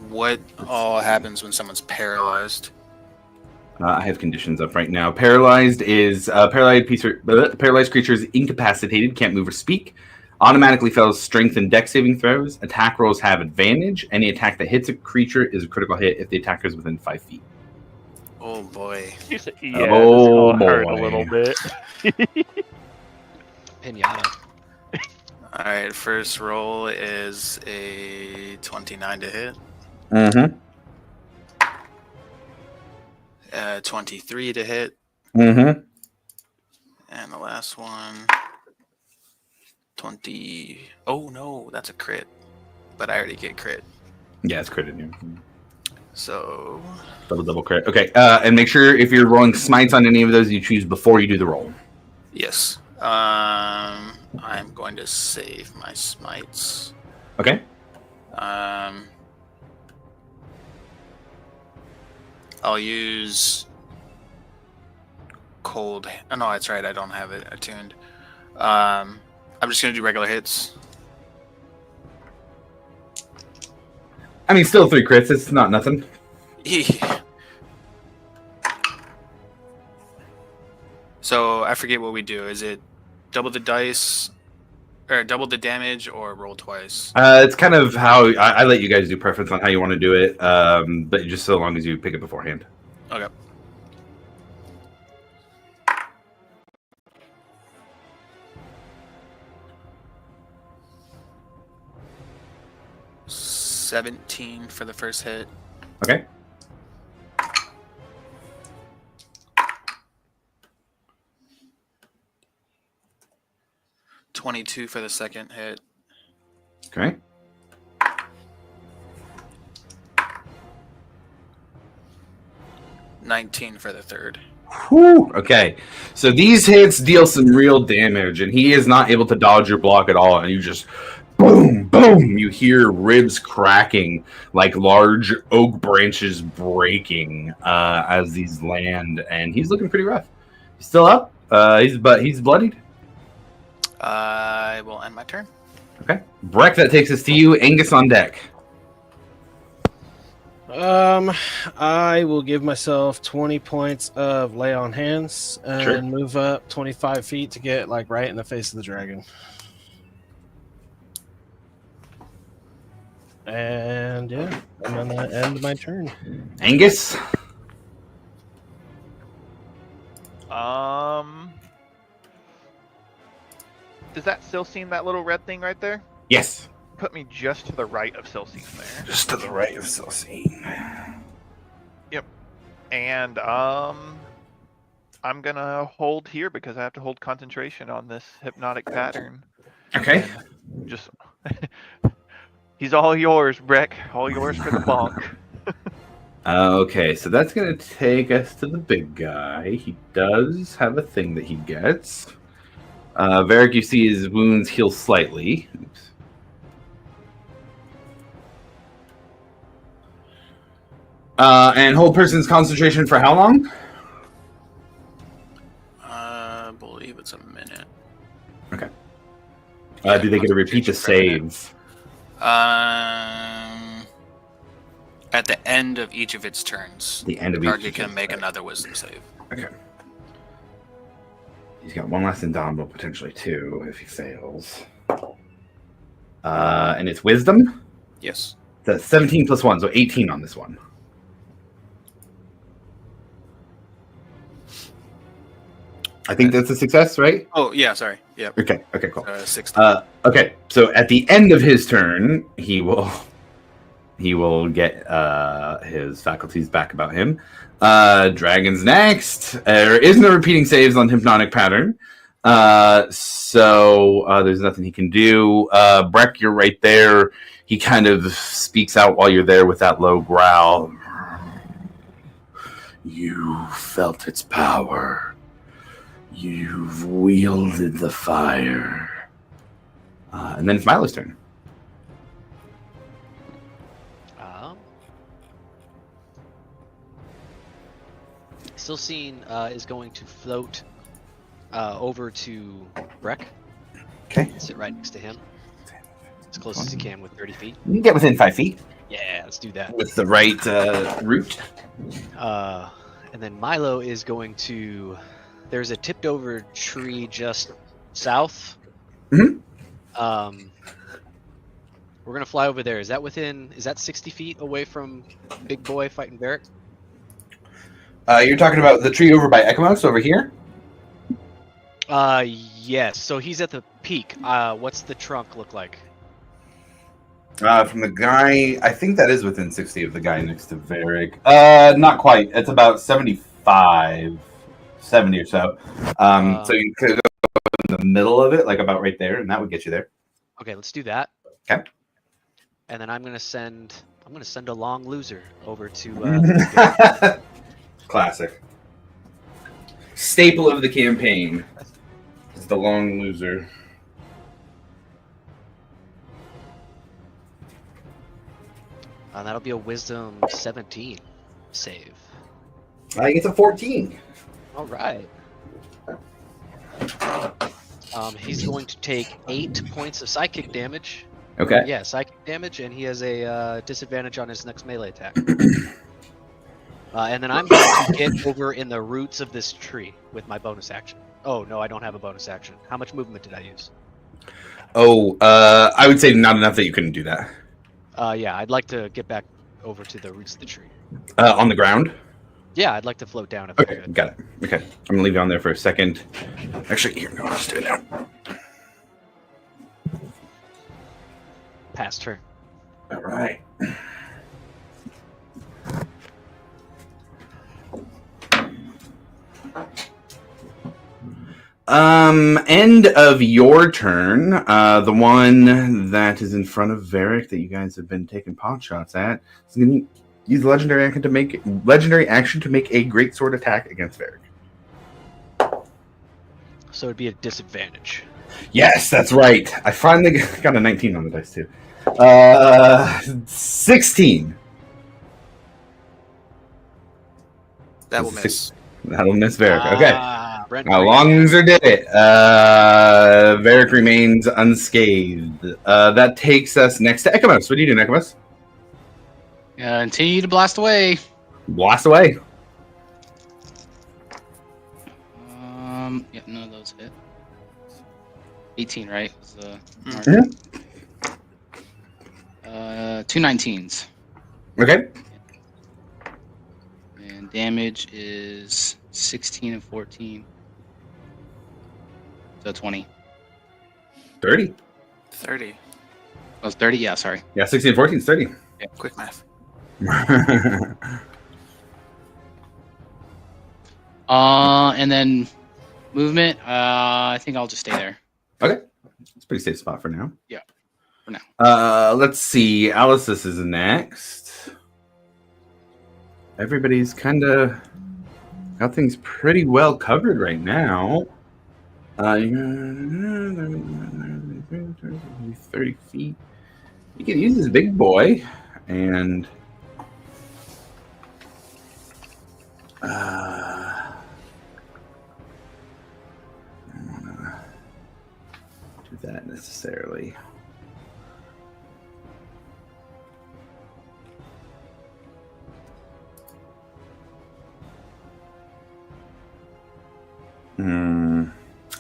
what all happens when someone's paralyzed? I have conditions up right now. Paralyzed is paralyzed creature is incapacitated, can't move or speak. Automatically fails strength and dex saving throws. Attack rolls have advantage. Any attack that hits a creature is a critical hit if the attacker is within 5 feet. Oh boy. Yeah, Oh, this will hurt a boy. little bit. Pinata. Alright, first roll is a 29 to hit. Mm-hmm. 23 to hit. Mm-hmm. And the last one, 20. Oh no, that's a crit. But I already get crit. Yeah, it's crit in here. So Double crit. Okay, and make sure if you're rolling smites on any of those, you choose before you do the roll. yes. I'm going to save my smites. Okay. I'll use cold. Oh no, that's right. I don't have it attuned. I'm just gonna do regular hits. I mean, still 3 crits. It's not nothing. So I forget what we do. Is it double the dice, or double the damage, or roll twice? It's kind of how I let you guys do preference on how you want to do it, but just so long as you pick it beforehand. Okay. 17 for the first hit. Okay. $22 for the second hit. Okay. $19 for the third. Whew. Okay. So these hits deal some real damage, and he is not able to dodge your block at all. And you just boom, boom. You hear ribs cracking like large oak branches breaking as these land, and he's looking pretty rough. He's still up. He's bloodied. I will end my turn. Okay. Breck, that takes us to you. Angus on deck. I will give myself 20 points of lay on hands and Sure. move up 25 feet to get like right in the face of the dragon. And yeah, I'm gonna end my turn. Angus. Is that Silcine, that little red thing right there? Yes. Put me just to the right of Silcine there. Just to the right of Silcine. And I'm gonna hold here because I have to hold concentration on this hypnotic pattern. Okay. Just he's all yours, Breck. All yours for the bonk. Okay, so that's going to take us to the big guy. He does have a thing that he gets. Varric, you see his wounds heal slightly. Oops. And hold person's concentration for how long? I believe it's a minute. Okay. Do they get to repeat the save? At the end of each of its turns, The end of the each target can turn, make right. another wisdom save. Okay. He's got one less indomitable, potentially two, if he fails. And it's wisdom? Yes. That's 17 plus 1, so 18 on this one. I think that's a success, right? Oh, yeah, sorry. Yep. Okay, cool. 16. Okay, so at the end of his turn, he will get his faculties back about him. Dragon's next. There is no repeating saves on Hypnotic Pattern. So there's nothing he can do. Breck, you're right there. He kind of speaks out while you're there with that low growl. You felt its power. You've wielded the fire. And then it's Milo's turn. Silcine is going to float over to Breck. Okay. Sit right next to him. As close as he can with 30 feet. You can get within 5 feet. Yeah, let's do that. With the right route. And then Milo is going to... There's a tipped over tree just south. Mhm. We're going to fly over there. Is that 60 feet away from Big Boy fighting Barrett? You're talking about the tree over by Ekamos over here? Yes. So he's at the peak. What's the trunk look like? From the guy, I think that is within 60 of the guy next to Varric. Not quite. It's about 75, 70 or so. So you could go in the middle of it, like about right there, and that would get you there. Okay, let's do that. Okay. And then I'm gonna send a long loser over to. Classic. Staple of the campaign is the long loser. That'll be a Wisdom 17 save. I think it's a 14. All right. He's going to take 8 points of psychic damage. Okay. Yeah, psychic damage, and he has a disadvantage on his next melee attack. And then I'm going to get over in the roots of this tree with my bonus action. Oh, no, I don't have a bonus action. How much movement did I use? Oh, I would say not enough that you couldn't do that. Yeah, I'd like to get back over to the roots of the tree. On the ground? Yeah, I'd like to float down if I Okay, could. got it. Okay, I'm gonna leave you on there for a second. Actually, here, no, I'll just do it now. Pass turn. All right. End of your turn. The one that is in front of Varric that you guys have been taking pot shots at is going to use legendary action to make a great sword attack against Varric. So it'd be a disadvantage. Yes, that's right. I finally got a 19 on the dice too. 16. That will miss. That'll miss Varric. Okay. Brent, Longzer did it. Varric remains unscathed. That takes us next to Ekamos. What do you do, Ekamos? Continue to blast away. Blast away. Yeah, none of those hit. 18, right? Was the mark. 2 19s. Okay. And damage is 16 and 14. So 20. 30. 30. Oh, 30? Yeah, sorry. Yeah, 16 and 14 is 30. Yeah, quick math. And then movement. I think I'll just stay there. Okay. It's a pretty safe spot for now. Yeah, for now. Let's see. Alice is next. Everybody's kind of got things pretty well covered right now. 30 feet. You can use this big boy and I don't want to do that necessarily.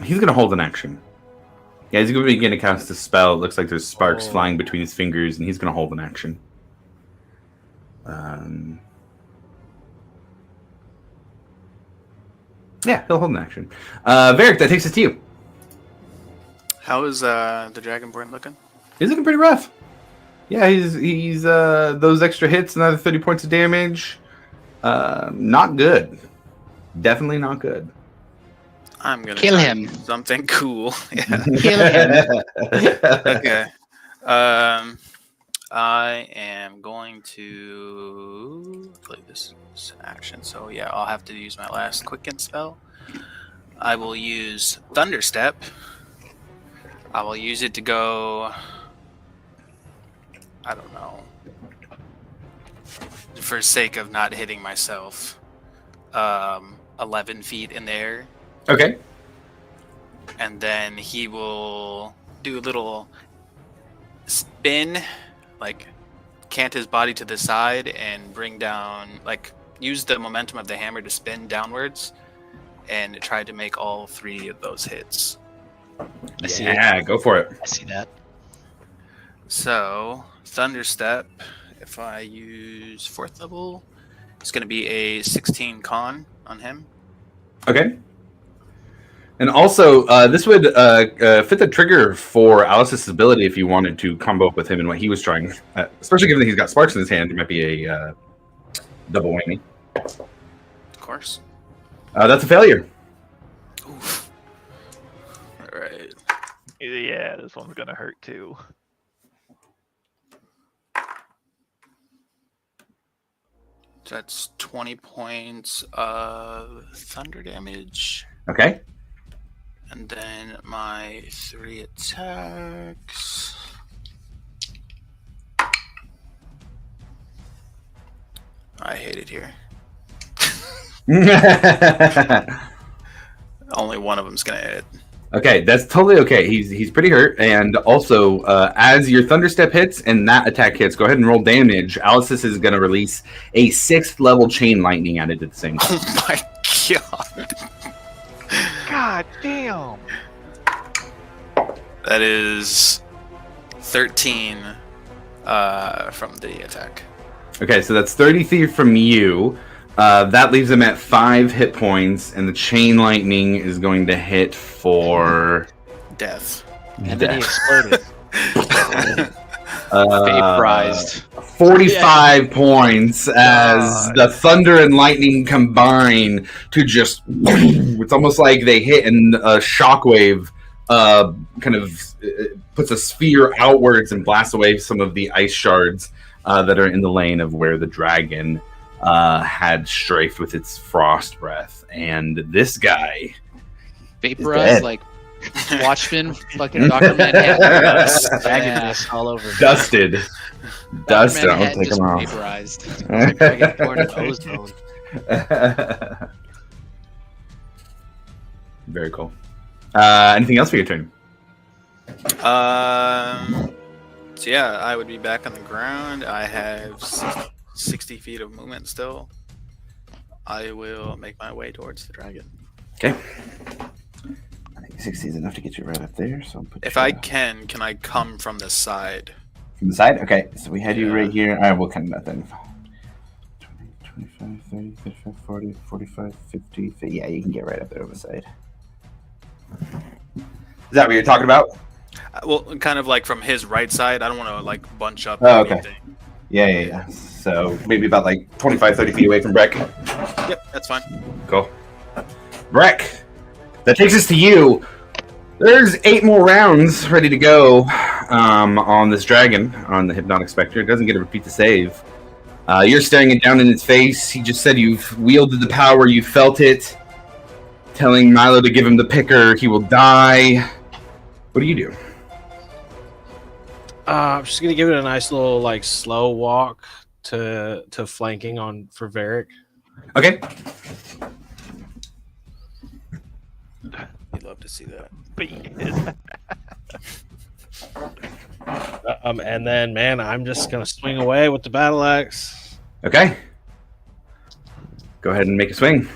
He's going to hold an action. Yeah, he's going to begin to cast a spell. It looks like there's sparks flying between his fingers, and he's going to hold an action. Yeah, he'll hold an action. Varric, that takes us to you. How is the Dragonborn looking? He's looking pretty rough. Yeah, he's those extra hits, another 30 points of damage. Not good. Definitely not good. I'm gonna Kill try him. Something cool. Yeah. Kill him. Okay. I am going to play this action. So yeah, I'll have to use my last quicken spell. I will use Thunderstep. I will use it to go. I don't know. For sake of not hitting myself, 11 feet in the air. Okay. And then he will do a little spin, like cant his body to the side and bring down, like use the momentum of the hammer to spin downwards and try to make all 3 of those hits. I see Yeah, go for it. I see that. So, Thunderstep, if I use 4th level, it's going to be a 16 con on him. Okay. And also, this would fit the trigger for Alice's ability if you wanted to combo up with him and what he was trying. Especially given that he's got sparks in his hand, it might be a double whammy. Of course. That's a failure. Oof. All right. Yeah, this one's gonna hurt too. So that's 20 points of thunder damage. Okay. And then my 3 attacks. I hate it here. Only one of them's gonna hit. Okay, that's totally okay. He's pretty hurt, and also as your Thunderstep hits and that attack hits, go ahead and roll damage. Alice is going to release a 6th level chain lightning at it at the same time. Oh my god! God damn! That is 13 from the attack. Okay, so that's 33 from you. That leaves him at 5 hit points, and the chain lightning is going to hit for Death. And then he exploded. Vaporized. 45 points as the thunder and lightning combine to just. It's almost like they hit and a shockwave kind of puts a sphere outwards and blasts away some of the ice shards that are in the lane of where the dragon had strafed with its frost breath. And this guy. Vaporized like Watchmen, fucking Dr. Manhattan. Dragon all over. Dusted. Dusted. I'll Manhattan take just him off. vaporized. Dragon born in ozone. Very cool. Anything else for your turn? So yeah, I would be back on the ground. I have 60 feet of movement still. I will make my way towards the dragon. Okay. I think 60 is enough to get you right up there. So I'll put If you I can I come from the side? from the side. Okay, so we had you Yeah. right here. All right, we'll count that then. 20, 25, 30, 35, 40, 45, 50. Yeah, you can get right up there on the side. Is that what you're talking about? Well, kind of like from his right side. I don't want to like bunch up. Oh, okay. anything. Yeah. So maybe about like 25, 30 feet away from Breck. Yep, that's fine. Cool. Breck, that takes us to you. There's 8 more rounds ready to go on this dragon, on the Hypnotic Spectre. It doesn't get to repeat the save. You're staring it down in its face. He just said you've wielded the power, you felt it. Telling Milo to give him the picker, he will die. What do you do? I'm just gonna give it a nice little like slow walk to flanking on for Varric. Okay. You'd love to see that. And then, man, I'm just gonna swing away with the battle axe. Okay. Go ahead and make a swing.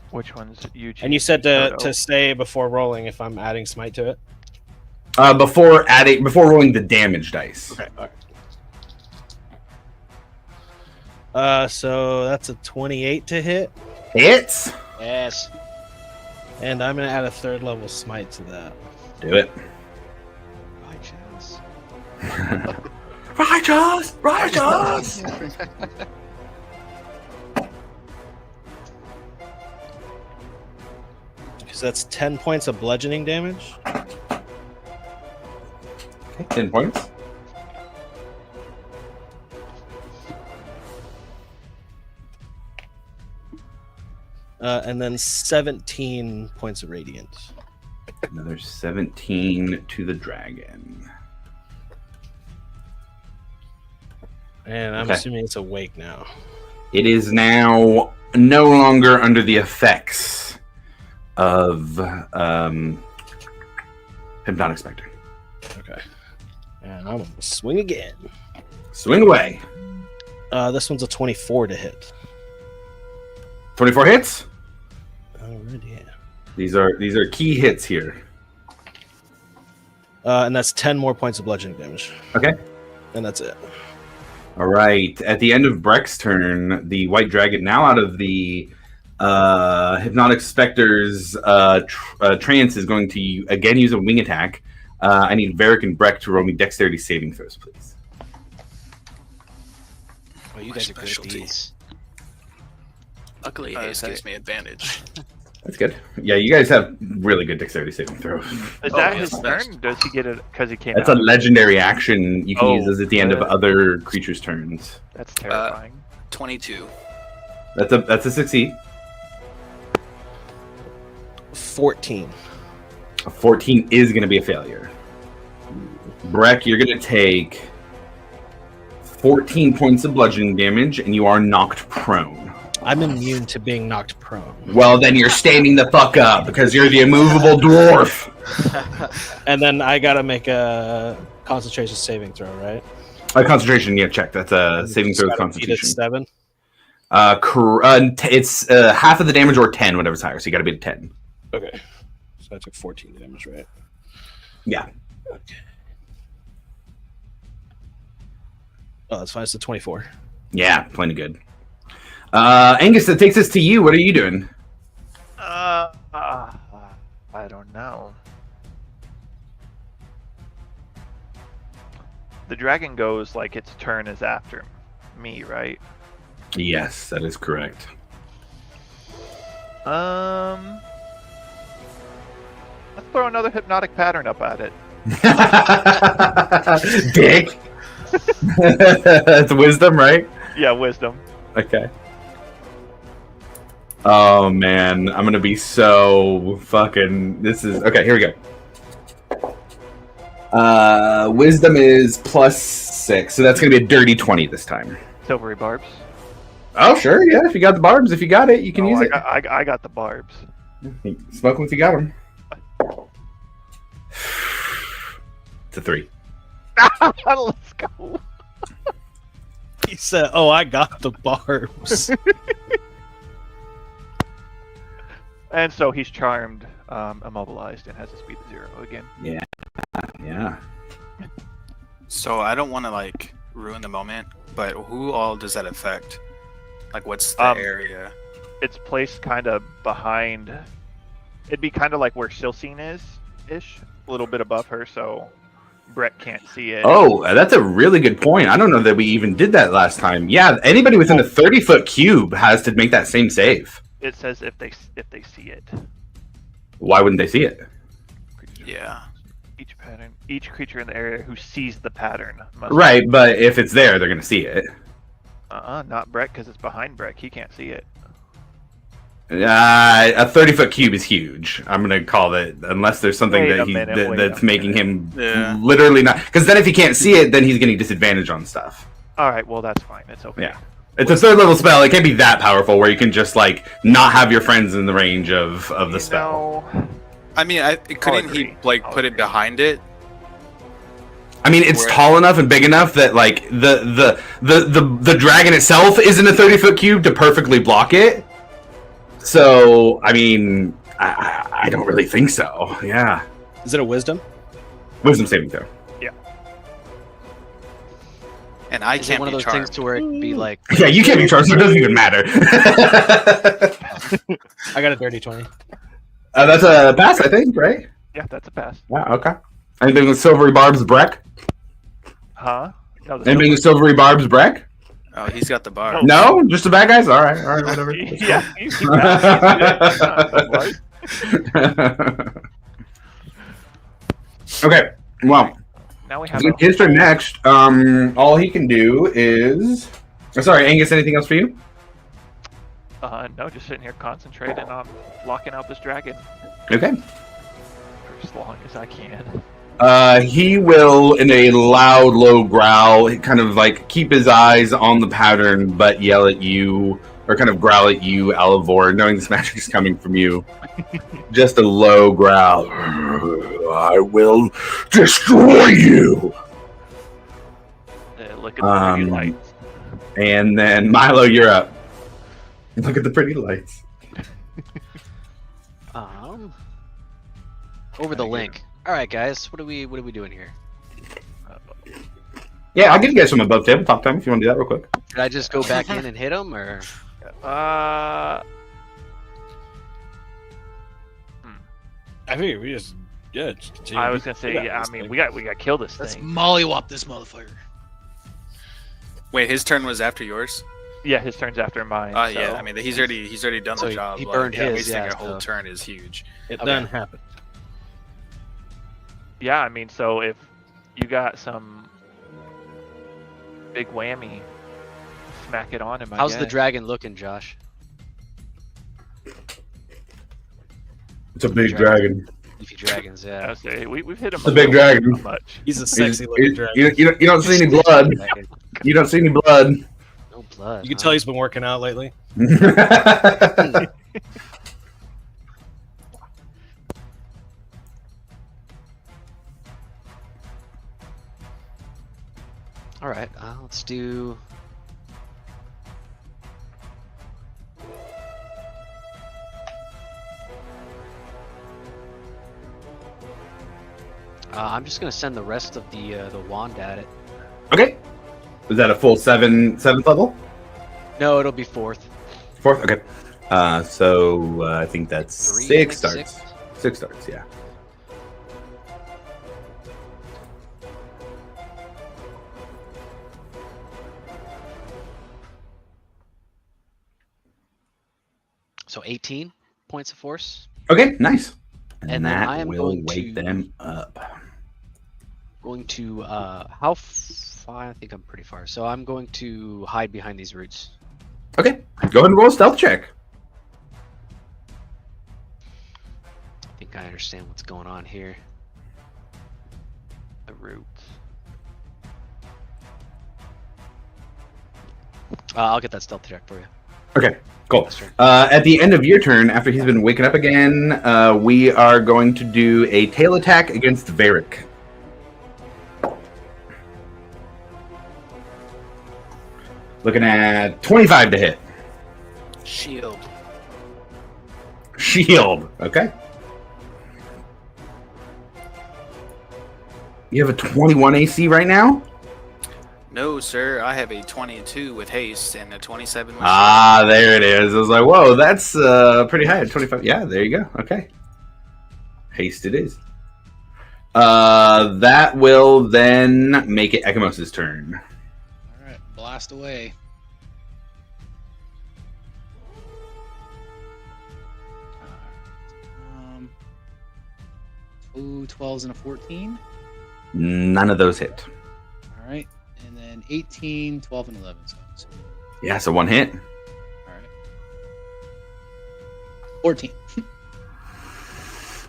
Which one's you? And you said to Photo? say before rolling if I'm adding smite to it. Before rolling the damage dice. Okay. All right. So that's a 28 to hit, Hits. Yes. and I'm gonna add a 3rd level smite to that. Do it. By chance. Righteous. So that's 10 points of bludgeoning damage. Okay, 10 points. And then 17 points of radiant. Another 17 to the dragon. And I'm Okay. assuming it's awake now. It is now no longer under the effects of Hypnotic Spectre. Okay. And I'm gonna swing again. Swing away. This one's a 24 to hit. 24 hits. Alrighty. Yeah. These are key hits here. And that's 10 more points of bludgeoning damage. Okay. And that's it. All right. At the end of Breck's turn, the white dragon, now out of the Hypnotic Spectre's trance, is going to again use a wing attack. I need Varric and Breck to roll me dexterity saving throws, please. Oh, you My guys are good at specialty. these. Luckily, Haze gives me advantage. That's good. Yeah, you guys have really good dexterity saving throws. Is Oh, that yes, his best. turn? Does he get it because he came That's a out? legendary action you can Oh, use as at the end of good. other creatures' turns. That's terrifying. 22. That's a succeed. 14. A 14 is going to be a failure. Breck, you're going to take 14 points of bludgeoning damage, and you are knocked prone. I'm immune to being knocked prone. Well, then you're standing the fuck up because you're the immovable dwarf. And then I gotta make a concentration saving throw, right? Concentration, yeah, check. That's a saving throw with Gotta beat it concentration. 7. It's half of the damage or 10, whatever's higher. So you got to beat a 10. Okay. So I took 14 damage, right? Yeah. Okay. Oh, that's fine. It's a 24. Yeah, plenty good. Angus, that takes us to you. What are you doing? I don't know. the dragon goes like its turn is after me, right? Yes, that is correct. Let's throw another hypnotic pattern up at it. Dick. It's wisdom, right? Yeah, wisdom. Okay. Oh man, I'm gonna be so fucking. This is okay. Here we go. Wisdom is +6, so that's gonna be a dirty 20 this time. Silvery barbs. Oh sure, yeah. If you got the barbs, if you got it, you can use it. I got the barbs. Smoke them if you got them. It's a 3. Let's go. He said, "Oh, I got the barbs." And so he's charmed, immobilized, and has a speed of 0 again. Yeah. So I don't want to like ruin the moment, but who all does that affect? Like, what's the area? It's placed kind of behind. It'd be kind of like where Silcine is, ish, a little bit above her, so Brett can't see it. Oh, that's a really good point. I don't know that we even did that last time. Yeah, anybody within a 30-foot cube has to make that same save. It says if they see it. Why wouldn't they see it? Yeah. Each creature in the area who sees the pattern must. Right, but if it's there, they're gonna see it. Not Brett, because it's behind Brett. He can't see it. A 30-foot cube is huge. I'm gonna call it, unless there's something Wait that a he minute, that's making him Yeah. literally not. Because then if he can't see it, then he's getting disadvantage on stuff. All right, well that's fine. It's okay. Yeah. It's a 3rd level spell. It can't be that powerful where you can just like not have your friends in the range of the spell. I mean, couldn't he like put it behind it? I mean, it's tall enough and big enough that like the dragon itself isn't a 30-foot cube to perfectly block it. So I mean, I don't really think so. Yeah. Is it a wisdom? Wisdom saving throw. And I Is it can't one of be those charmed. things to where it can be like? Yeah, you can't be charged, so it doesn't even matter. I got a dirty 20. That's a pass, I think, right? Yeah, that's a pass. Yeah, okay. Anything with silvery barbs, Breck? Huh? No, Anything with silvery barbs, Breck? Oh, he's got the bar. No, just the bad guys. All right, whatever. Yeah. Okay, well, Now we have. his turn next. All he can do is. Oh, sorry, Angus. Anything else for you? No, just sitting here concentrating on locking out this dragon Okay. for as long as I can. He will, in a loud, low growl, kind of like keep his eyes on the pattern, but yell at you, or kind of growl at you, Alivor, knowing this magic is coming from you. Just a low growl. I will destroy you! Look at the pretty lights. And then, Milo, you're up. Look at the pretty lights. Over the link. All right, guys. What are we doing here? Yeah, I'll give you guys some above tabletop time if you want to do that real quick. Did I just go back in and hit him, or? I think we just continue. I was gonna say, yeah. I mean, we got to kill this Let's thing. mollywop this motherfucker. Wait, his turn was after yours? Yeah, his turn's after mine. Oh so. yeah, I mean he's already done So the he- job. he like, burned his, wasting yeah, a whole so- turn is huge. It done happened. Yeah, I mean, so if you got some big whammy, smack it on him. How's the dragon looking, Josh? It's a big dragon. Leafy dragons, yeah. I say we've hit him. It's a big dragon. Not much. He's a sexy looking dragon. You don't see any blood. You don't see any blood. No blood. You can huh? tell he's been working out lately. All right, let's do. I'm just gonna send the rest of the wand at it. Okay. Was that a full seventh level? No, it'll be 4th. 4th? Okay. So I think that's 3, 6 I starts. think 6 starts, yeah. So 18 points of force. Okay, nice. And, And then that I am will going wake to- them up. Going to how far? I think I'm pretty far. So I'm going to hide behind these roots. Okay, go ahead and roll a stealth check. I think I understand what's going on here. The roots. I'll get that stealth check for you. Okay, cool. That's right. At the end of your turn, after he's been waken up again, we are going to do a tail attack against Varric. Looking at 25 to hit. Shield. Shield. Okay. You have a 21 AC right now? No, sir. I have a 22 with haste and a 27 with Ah, there it is. I was like, whoa, that's pretty high. 25. Yeah, there you go. Okay. Haste it is. That will then make it Ekimos' turn. All right, blast away. Two 12s and a 14. None of those hit. All right, and then 18, 12, and 11. So Yeah, so one hit. all right, 14.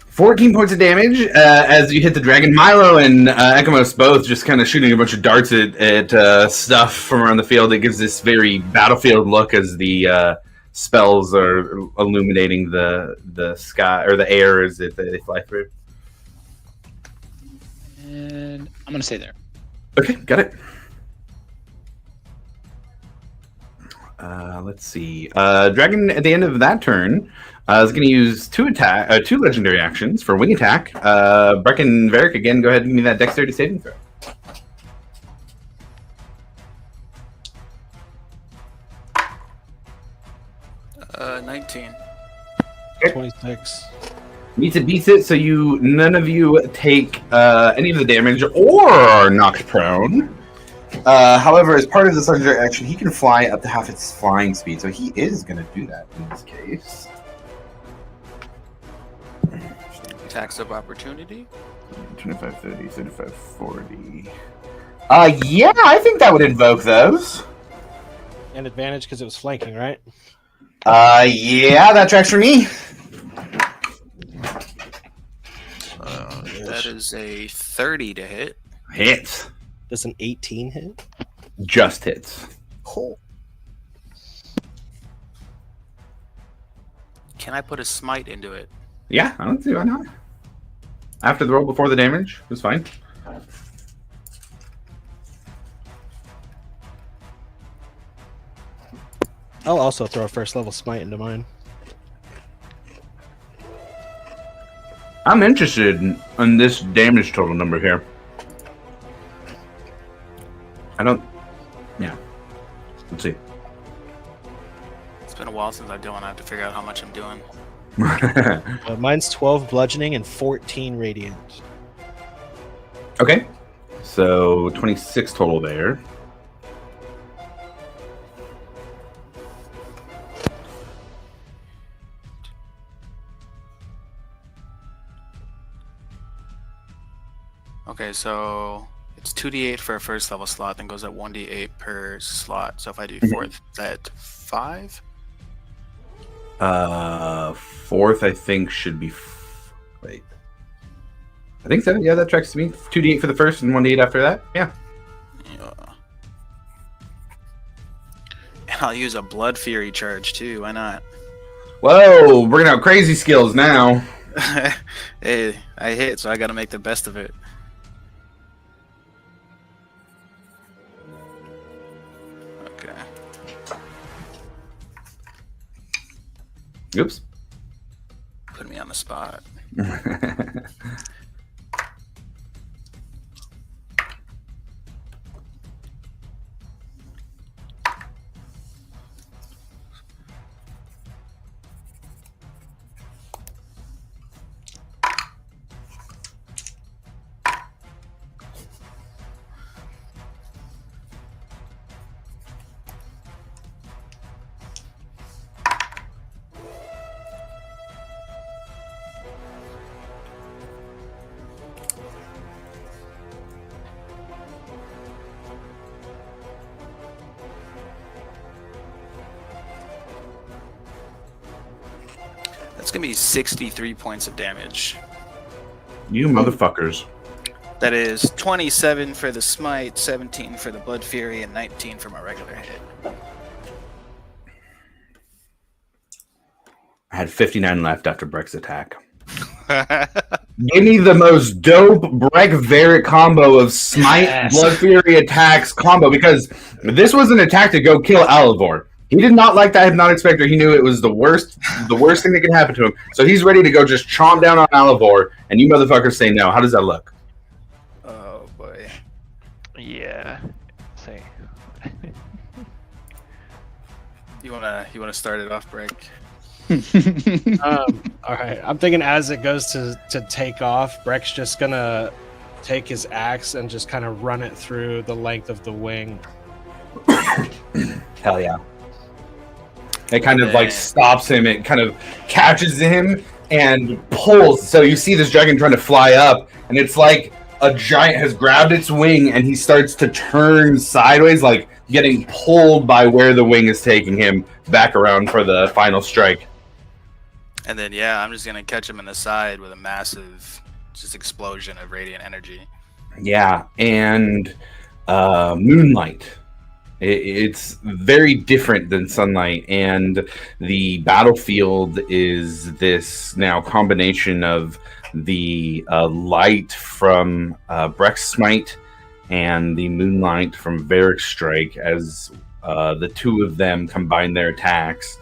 14 points of damage as you hit the dragon. Milo and Ekimos both just kind of shooting a bunch of darts at stuff from around the field. It gives this very battlefield look as the spells are illuminating the sky or the air as they fly through. And I'm gonna stay there. Okay, got it. Let's see. Dragon at the end of that turn is going to use two legendary actions for wing attack. Breck and Varric again. Go ahead and give me that dexterity saving throw. 19. 26. Meets it, beats it. So none of you take any of the damage or are knocked prone. However, as part of this legendary action, he can fly up to half its flying speed. So he is going to do that in this case. Attacks of opportunity. 25, 30, 35, 40. Yeah, I think that would invoke those. And advantage because it was flanking, right? Yeah, that tracks for me. That is a 30 to hit. Hits. Does an 18 hit? Just hits. Can I put a smite into it? Yeah, I don't see why not. After the roll before the damage, it was fine. I'll also throw a first level smite into mine. I'm interested in this damage total number here. Yeah. Let's see. It's been a while since I've done one. I have to figure out how much I'm doing. Mine's 12 bludgeoning and 14 radiant. Okay. So 26 total there. Okay, so it's 2d8 for a first level slot, then goes at 1d8 per slot. So if I do fourth, is that 5? Fourth, I think, should be. Wait. I think so. Yeah, that tracks to me. 2d8 for the first and 1d8 after that. Yeah. Yeah. And I'll use a Blood Fury charge too. Why not? Whoa, bringing out crazy skills now. Hey, I hit, so I got to make the best of it. Okay. Oops. Put me on the spot. That's going to be 63 points of damage. You motherfuckers. That is 27 for the smite, 17 for the blood fury, and 19 for my regular hit. I had 59 left after Breck's attack. Give me the most dope Breck Varric combo of Smite, Blood Fury attacks combo, because this was an attack to go kill Alivor. He did not like that Hypnotic Spectre. He knew it was the worst thing that could happen to him. So he's ready to go just chomp down on Alivor, and you motherfuckers say no. How does that look? Oh boy. Yeah. Say. You wanna start it off, Breck? All right. I'm thinking as it goes to take off, Breck's just gonna take his axe and just kind of run it through the length of the wing. Hell yeah. It kind of like stops him. It kind of catches him and pulls. So you see this dragon trying to fly up, and it's like a giant has grabbed its wing, and he starts to turn sideways, like getting pulled by where the wing is taking him back around for the final strike. And then, yeah, I'm just going to catch him in the side with a massive just explosion of radiant energy. Yeah, and Moonlight. It's very different than Sunlight, and the battlefield is this now combination of the light from Breck's Smite and the Moonlight from Varric's Strike, as the two of them combine their attacks.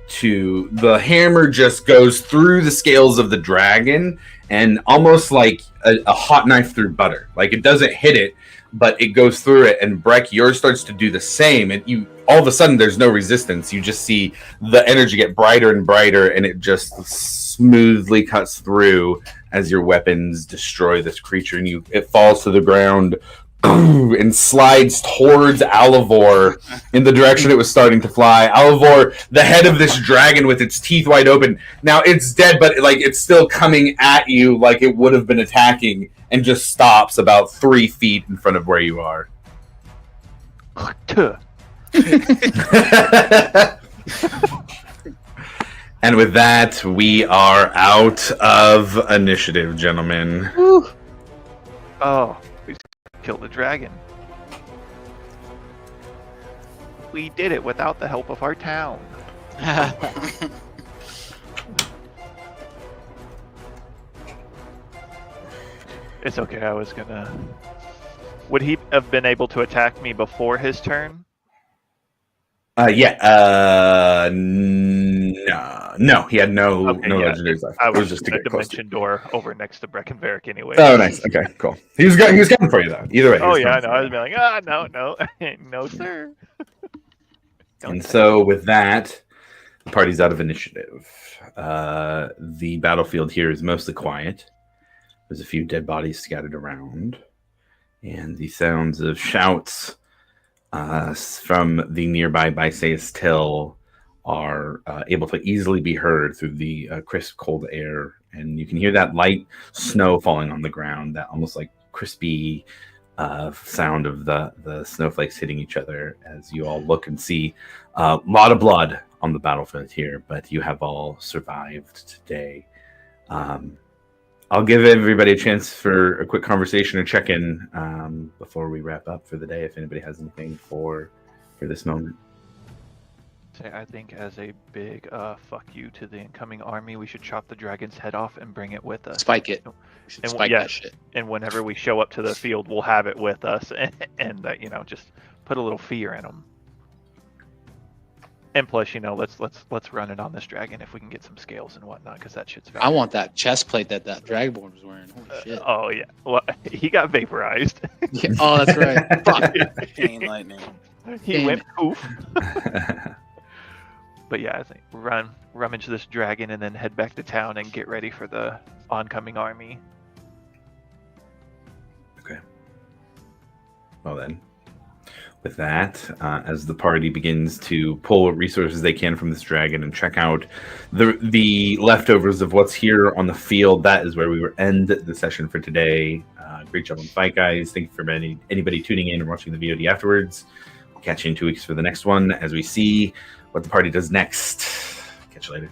To the hammer just goes through the scales of the dragon, and almost like a hot knife through butter. Like, it doesn't hit it, but it goes through it. And Breck, yours starts to do the same, and you all of a sudden there's no resistance. You just see the energy get brighter and brighter, and it just smoothly cuts through as your weapons destroy this creature, and it falls to the ground and slides towards Alivor in the direction it was starting to fly. Alivor, the head of this dragon with its teeth wide open. Now it's dead, but like it's still coming at you like it would have been attacking, and just stops about 3 feet in front of where you are. And with that, we are out of initiative, gentlemen. Oh, we killed the dragon. We did it without the help of our town. It's okay, I was gonna... Would he have been able to attack me before his turn? No, he had no legendaries left. I It was just just to a get close to. dimension door over next to Breck and Varric anyway. Oh, nice. Okay, cool. He was coming for you though. Either way. he Oh was yeah, I coming know. for I you. was being like, no, no, sir. And so with that, the party's out of initiative. The battlefield here is mostly quiet. There's a few dead bodies scattered around, and the sounds of shouts from the nearby Bysaes Till are able to easily be heard through the crisp, cold air. And you can hear that light snow falling on the ground, that almost like crispy sound of the snowflakes hitting each other as you all look and see a lot of blood on the battlefield here, but you have all survived today. I'll give everybody a chance for a quick conversation or check-in before we wrap up for the day, if anybody has anything for this moment. I think as a big fuck you to the incoming army, we should chop the dragon's head off and bring it with us. Spike it. We should And spike yeah, that shit. And whenever we show up to the field, we'll have it with us, and just put a little fear in them. And plus, let's run it on this dragon if we can get some scales and whatnot, because that shit's very. I want that chest plate that Dragonborn was wearing. Holy shit. Oh yeah, well he got vaporized. Yeah, oh, that's right. Fuck. Chain lightning. He Damn went it. poof. But yeah, I think rummage this dragon and then head back to town and get ready for the oncoming army. Okay. Well then, with that, as the party begins to pull what resources they can from this dragon and check out the leftovers of what's here on the field, that is where we will end the session for today. Great job on the fight, guys. Thank you for anybody tuning in and watching the VOD afterwards. We'll catch you in 2 weeks for the next one as we see what the party does next. Catch you later.